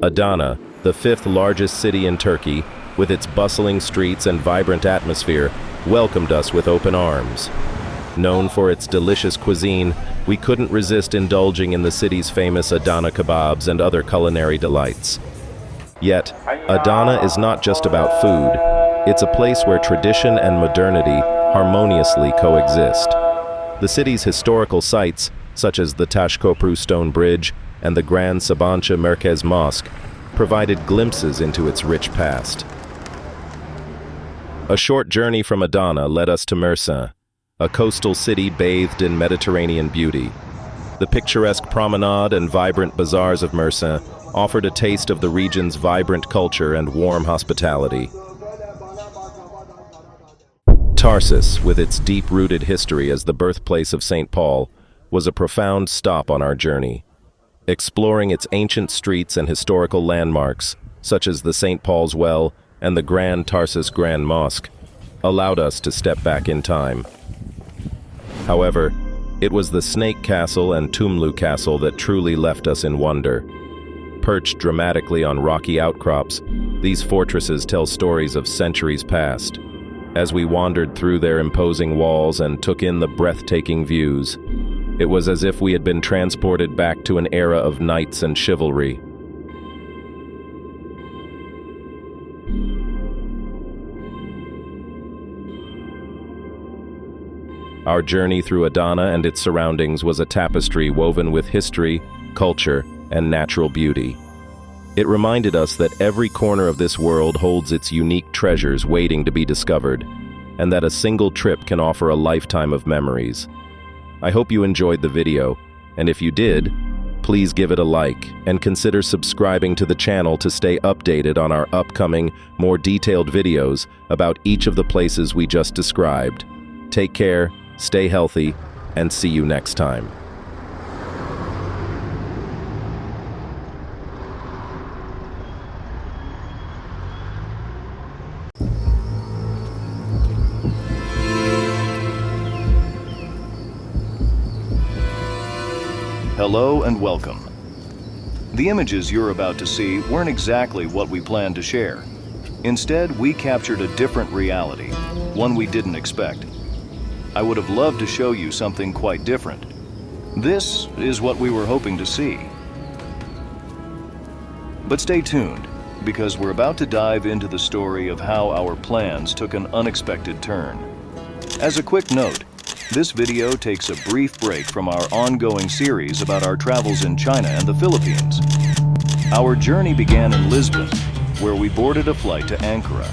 Adana, the fifth largest city in Turkey, with its bustling streets and vibrant atmosphere, welcomed us with open arms. Known for its delicious cuisine, we couldn't resist indulging in the city's famous Adana kebabs and other culinary delights. Yet, Adana is not just about food. It's a place where tradition and modernity harmoniously coexist. The city's historical sites, such as the Taşköprü Stone Bridge and the Grand Sabancı Merkez Mosque, provided glimpses into its rich past. A short journey from Adana led us to Mersin, a coastal city bathed in Mediterranean beauty. The picturesque promenade and vibrant bazaars of Mersin offered a taste of the region's vibrant culture and warm hospitality. Tarsus, with its deep-rooted history as the birthplace of St. Paul, was a profound stop on our journey. Exploring its ancient streets and historical landmarks, such as the St. Paul's Well and the Grand Tarsus Grand Mosque, allowed us to step back in time. However, it was the Snake Castle and Tumlu Castle that truly left us in wonder. Perched dramatically on rocky outcrops, these fortresses tell stories of centuries past. As we wandered through their imposing walls and took in the breathtaking views, it was as if we had been transported back to an era of knights and chivalry. Our journey through Adana and its surroundings was a tapestry woven with history, culture, and natural beauty. It reminded us that every corner of this world holds its unique treasures waiting to be discovered, and that a single trip can offer a lifetime of memories. I hope you enjoyed the video, and if you did, please give it a like and consider subscribing to the channel to stay updated on our upcoming, more detailed videos about each of the places we just described. Take care, stay healthy, and see you next time. Hello and welcome. The images you're about to see weren't exactly what we planned to share. Instead, we captured a different reality, one we didn't expect. I would have loved to show you something quite different. This is what we were hoping to see. But stay tuned, because we're about to dive into the story of how our plans took an unexpected turn. As a quick note, this video takes a brief break from our ongoing series about our travels in China and the Philippines. Our journey began in Lisbon, where we boarded a flight to Ankara.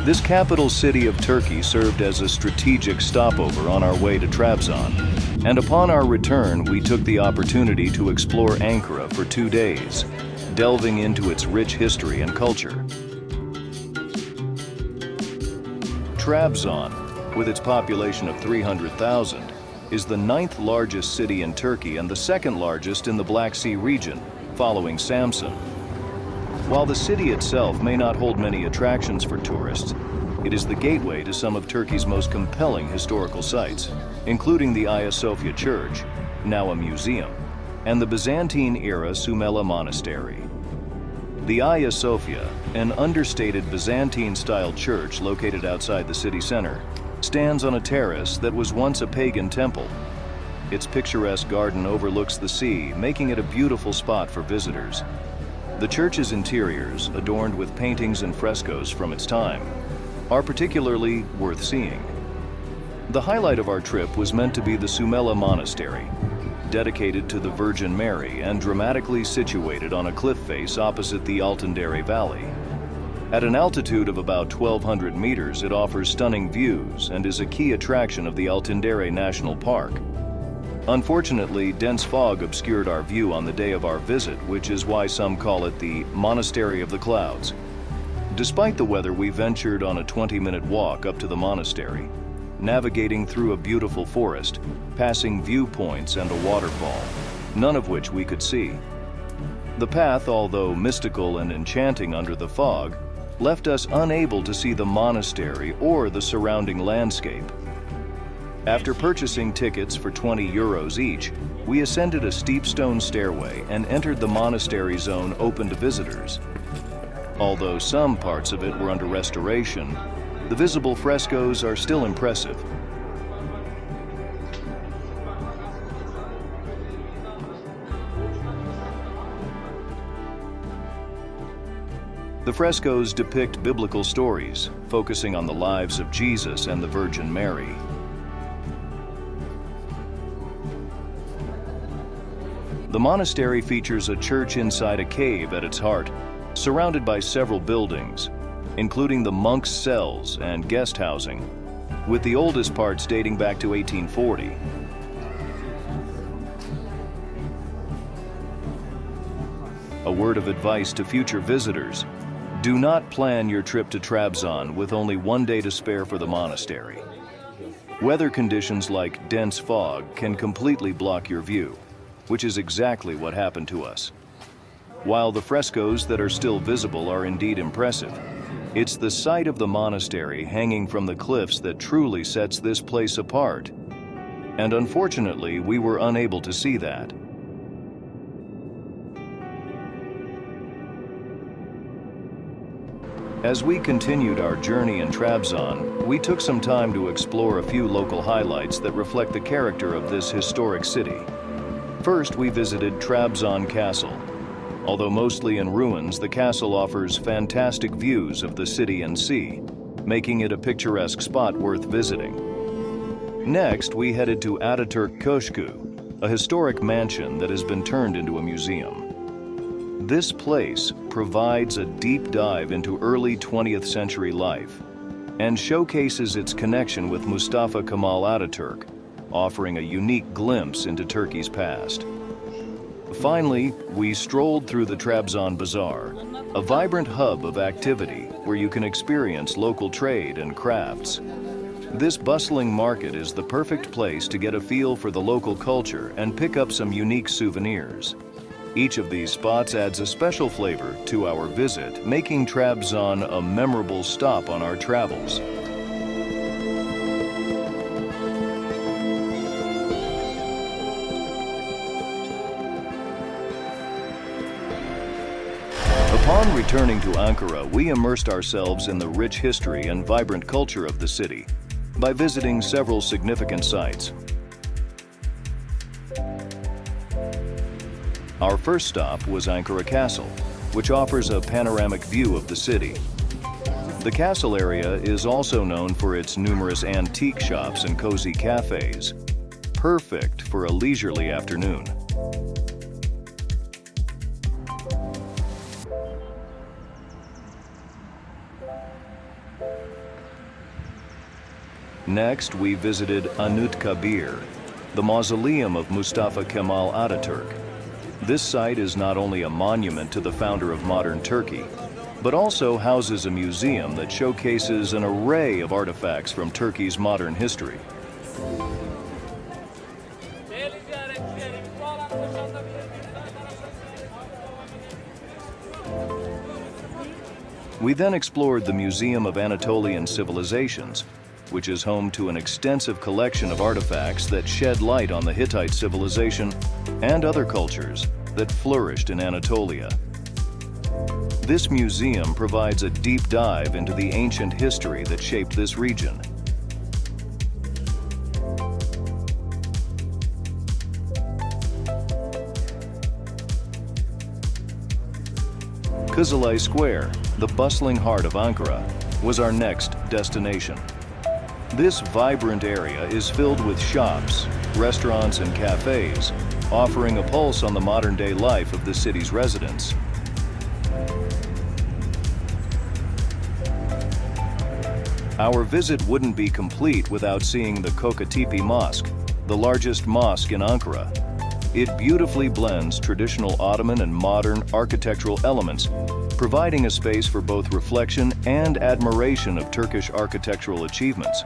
This capital city of Turkey served as a strategic stopover on our way to Trabzon, and upon our return we took the opportunity to explore Ankara for 2 days, delving into its rich history and culture. Trabzon, with its population of 300,000, is the 9th largest city in Turkey and the 2nd largest in the Black Sea region, following Samsun. While the city itself may not hold many attractions for tourists, it is the gateway to some of Turkey's most compelling historical sites, including the Hagia Sophia Church, now a museum, and the Byzantine-era Sumela Monastery. The Hagia Sophia, an understated Byzantine-style church located outside the city center, stands on a terrace that was once a pagan temple. Its picturesque garden overlooks the sea, making it a beautiful spot for visitors. The church's interiors, adorned with paintings and frescoes from its time, are particularly worth seeing. The highlight of our trip was meant to be the Sumela Monastery, dedicated to the Virgin Mary and dramatically situated on a cliff face opposite the Altındere Valley. At an altitude of about 1,200 meters, it offers stunning views and is a key attraction of the Altındere National Park. Unfortunately, dense fog obscured our view on the day of our visit, which is why some call it the Monastery of the Clouds. Despite the weather, we ventured on a 20-minute walk up to the monastery, navigating through a beautiful forest, passing viewpoints and a waterfall, none of which we could see. The path, although mystical and enchanting under the fog, left us unable to see the monastery or the surrounding landscape. After purchasing tickets for €20 each, we ascended a steep stone stairway and entered the monastery zone open to visitors. Although some parts of it were under restoration, the visible frescoes are still impressive. The frescoes depict biblical stories, focusing on the lives of Jesus and the Virgin Mary. The monastery features a church inside a cave at its heart, surrounded by several buildings, including the monks' cells and guest housing, with the oldest parts dating back to 1840. A word of advice to future visitors: do not plan your trip to Trabzon with only one day to spare for the monastery. Weather conditions like dense fog can completely block your view, which is exactly what happened to us. While the frescoes that are still visible are indeed impressive, it's the sight of the monastery hanging from the cliffs that truly sets this place apart. And unfortunately, we were unable to see that. As we continued our journey in Trabzon, we took some time to explore a few local highlights that reflect the character of this historic city. First, we visited Trabzon Castle. Although mostly in ruins, the castle offers fantastic views of the city and sea, making it a picturesque spot worth visiting. Next, we headed to Ataturk Köşkü, a historic mansion that has been turned into a museum. This place provides a deep dive into early 20th century life and showcases its connection with Mustafa Kemal Atatürk, offering a unique glimpse into Turkey's past. Finally, we strolled through the Trabzon Bazaar, a vibrant hub of activity where you can experience local trade and crafts. This bustling market is the perfect place to get a feel for the local culture and pick up some unique souvenirs. Each of these spots adds a special flavor to our visit, making Trabzon a memorable stop on our travels. Upon returning to Ankara, we immersed ourselves in the rich history and vibrant culture of the city by visiting several significant sites. Our first stop was Ankara Castle, which offers a panoramic view of the city. The castle area is also known for its numerous antique shops and cozy cafes, perfect for a leisurely afternoon. Next, we visited Anıtkabir, the mausoleum of Mustafa Kemal Atatürk. This site is not only a monument to the founder of modern Turkey, but also houses a museum that showcases an array of artifacts from Turkey's modern history. We then explored the Museum of Anatolian Civilizations, which is home to an extensive collection of artifacts that shed light on the Hittite civilization and other cultures that flourished in Anatolia. This museum provides a deep dive into the ancient history that shaped this region. Kızılay Square, the bustling heart of Ankara, was our next destination. This vibrant area is filled with shops, restaurants, and cafes, offering a pulse on the modern-day life of the city's residents. Our visit wouldn't be complete without seeing the Göbekli Mosque, the largest mosque in Ankara. It beautifully blends traditional Ottoman and modern architectural elements, providing a space for both reflection and admiration of Turkish architectural achievements.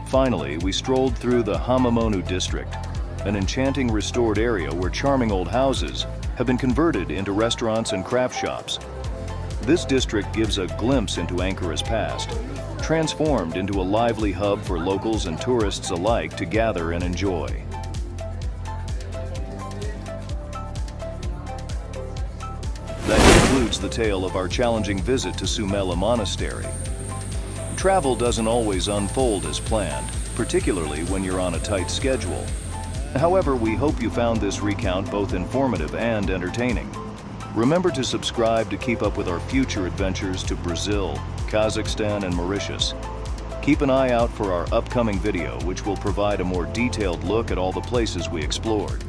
Finally, we strolled through the Hamamonu district, an enchanting restored area where charming old houses have been converted into restaurants and craft shops. This district gives a glimpse into Ankara's past, transformed into a lively hub for locals and tourists alike to gather and enjoy. That concludes the tale of our challenging visit to Sumela Monastery. Travel doesn't always unfold as planned, particularly when you're on a tight schedule. However, we hope you found this recount both informative and entertaining. Remember to subscribe to keep up with our future adventures to Brazil, Kazakhstan, and Mauritius. Keep an eye out for our upcoming video, which will provide a more detailed look at all the places we explored.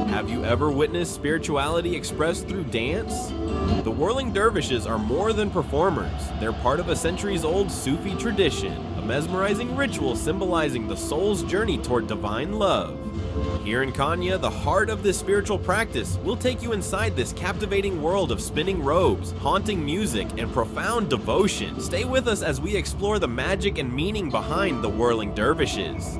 Have you ever witnessed spirituality expressed through dance? The Whirling Dervishes are more than performers. They're part of a centuries-old Sufi tradition, a mesmerizing ritual symbolizing the soul's journey toward divine love. Here in Konya, the heart of this spiritual practice, will take you inside this captivating world of spinning robes, haunting music, and profound devotion. Stay with us as we explore the magic and meaning behind the Whirling Dervishes.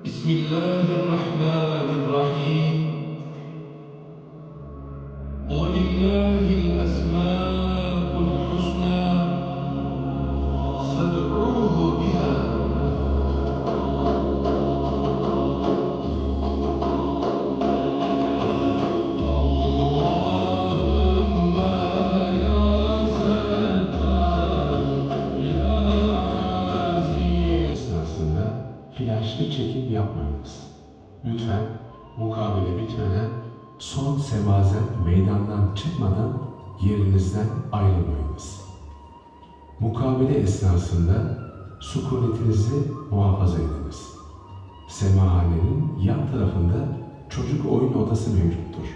بسم الله الرحمن الرحيم ولله الأسماء الحسنى فادعوه بها اللهم يا ستار يا عزيز esnasında flaşlı çekim yapmayınız. Lütfen mukabele bitmeden son semazen meydandan çıkmadan yerinizden ayrılmayınız. Mukabele esnasında sükunetinizi muhafaza ediniz. Semahanenin yan tarafında çocuk oyun odası mevcuttur.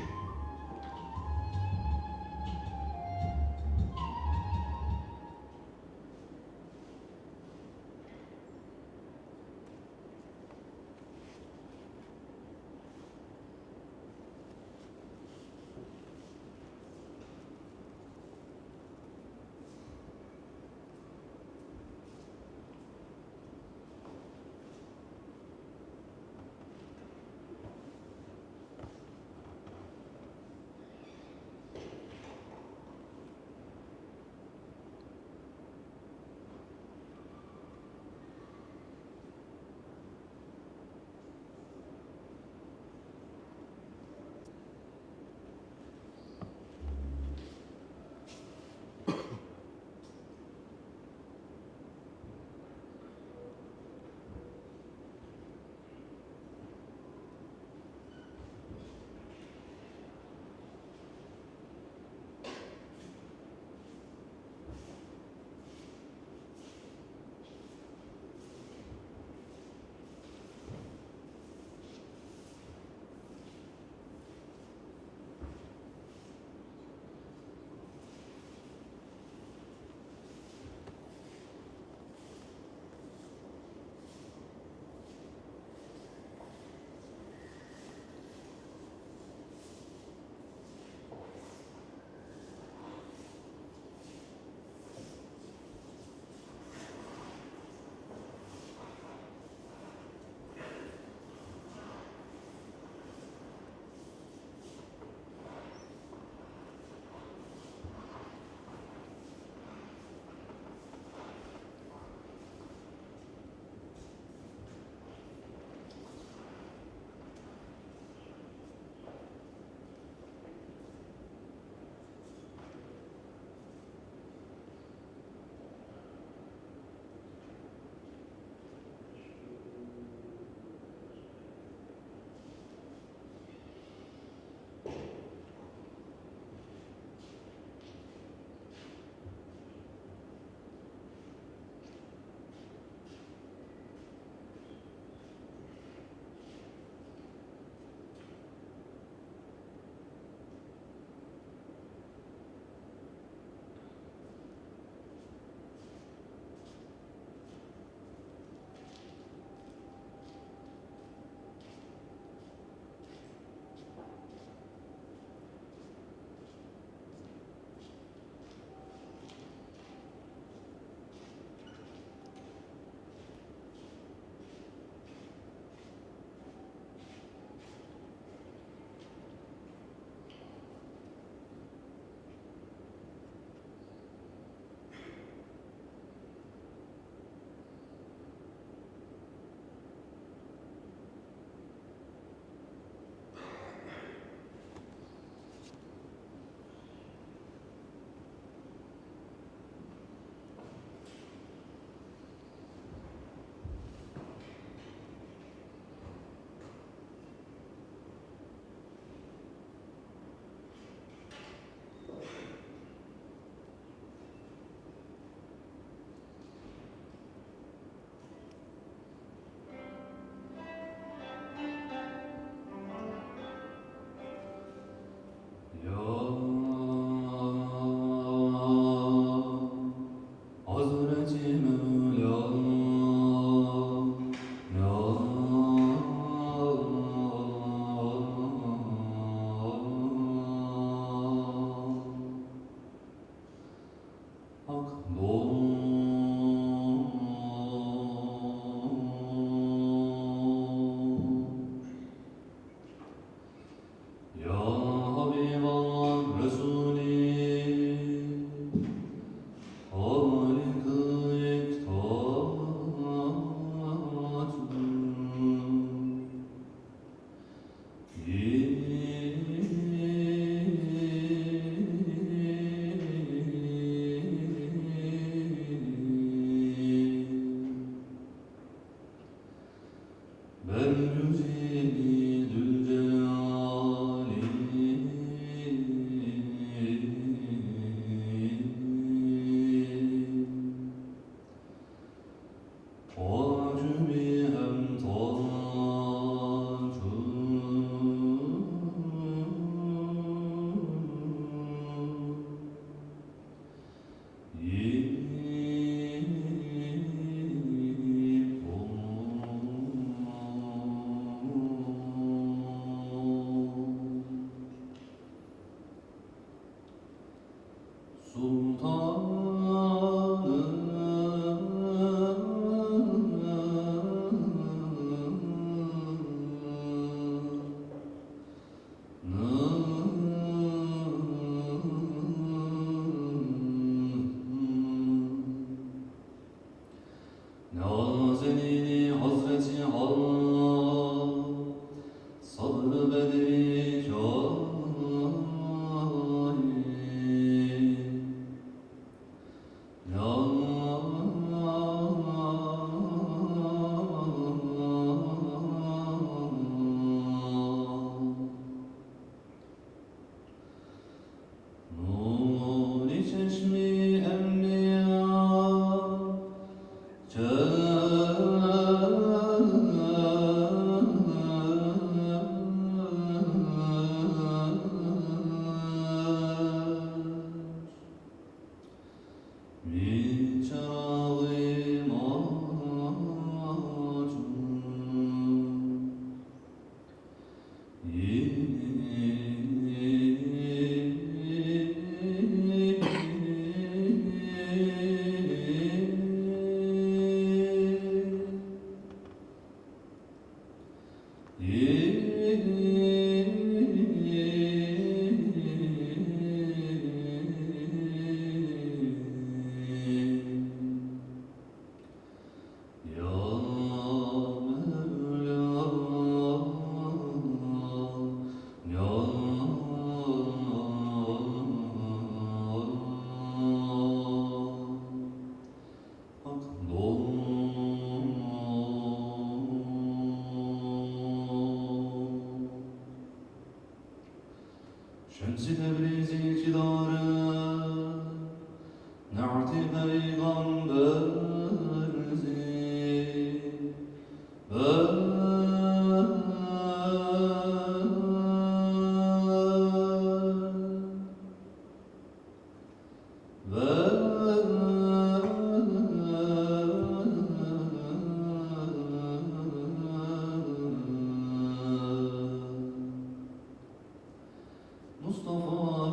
Mustafa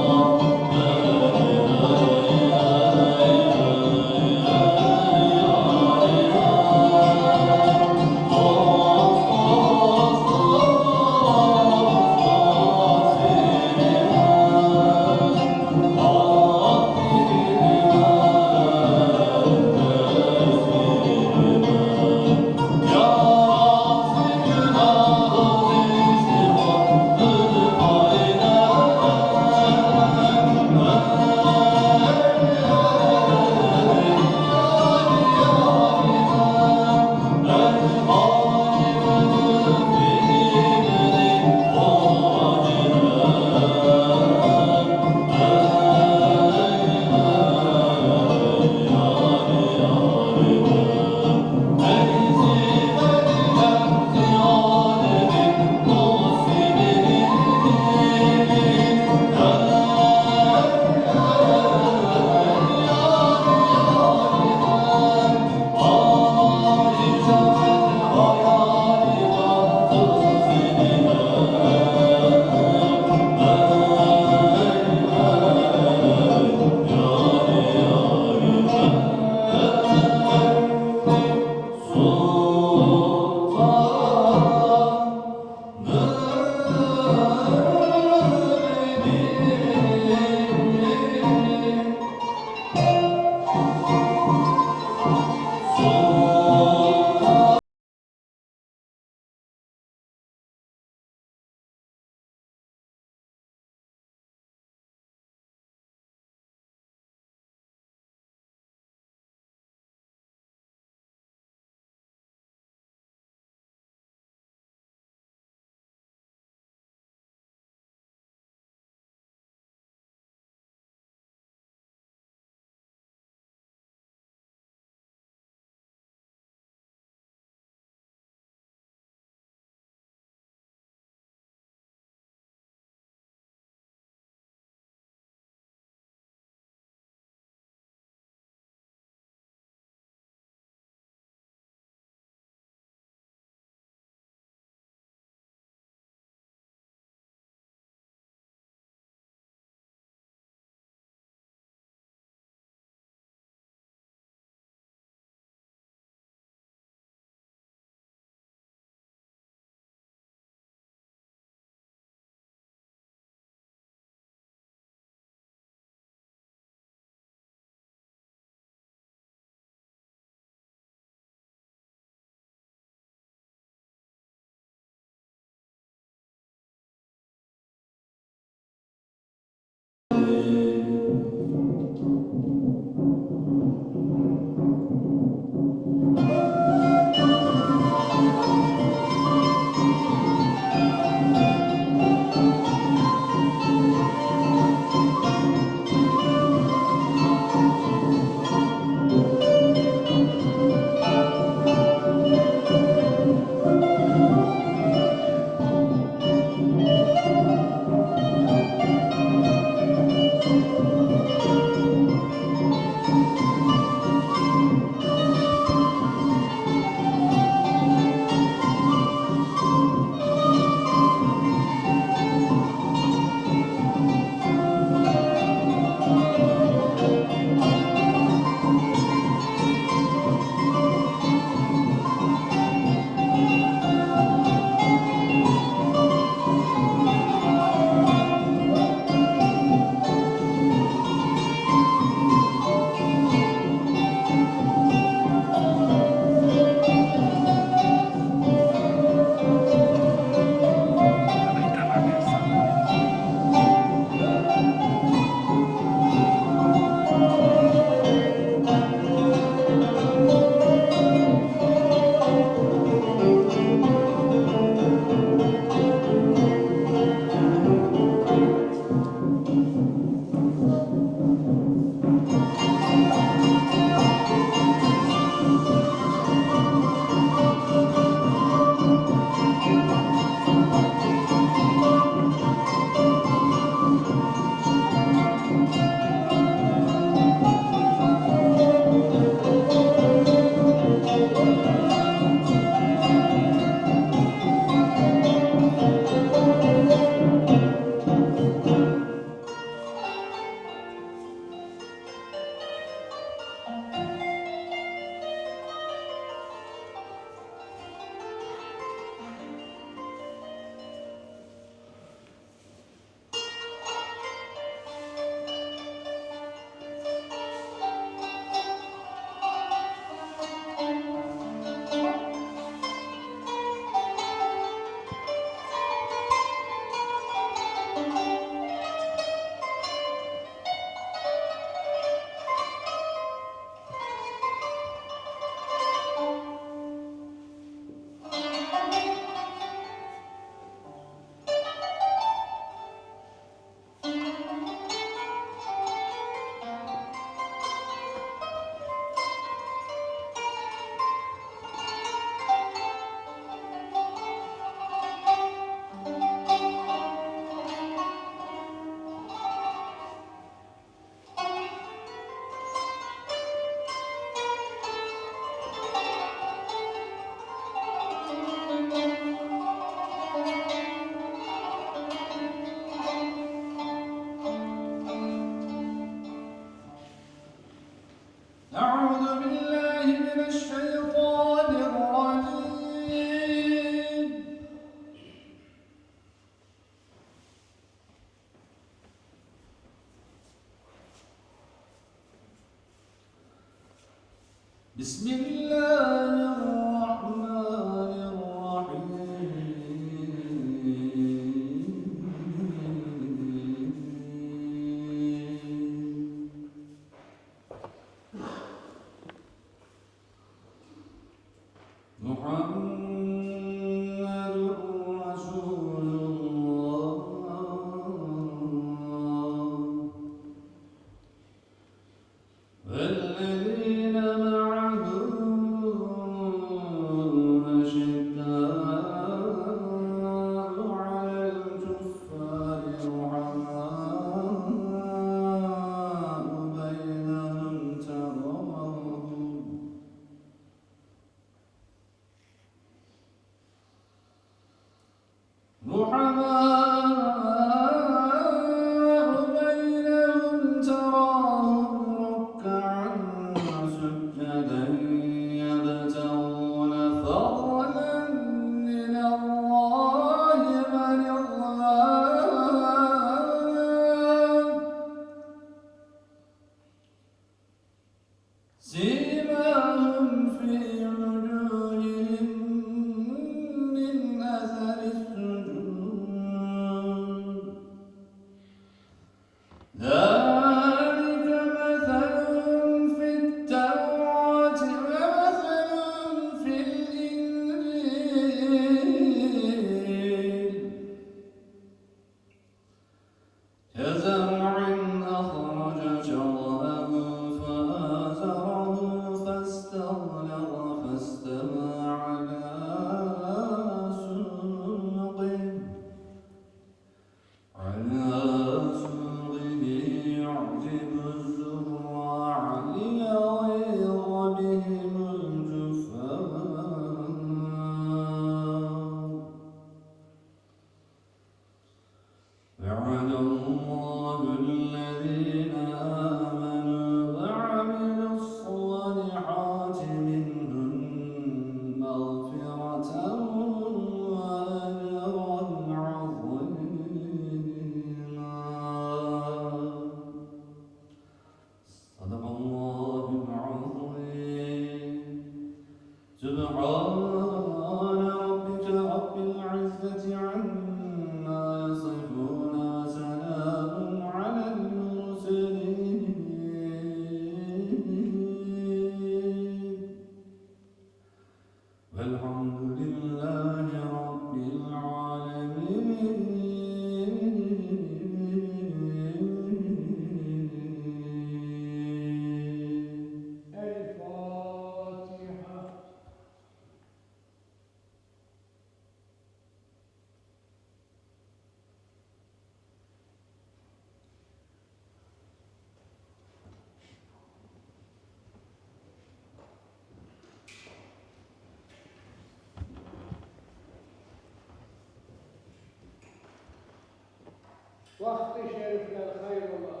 Vakti şerifler hayrola.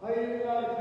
Hayırlar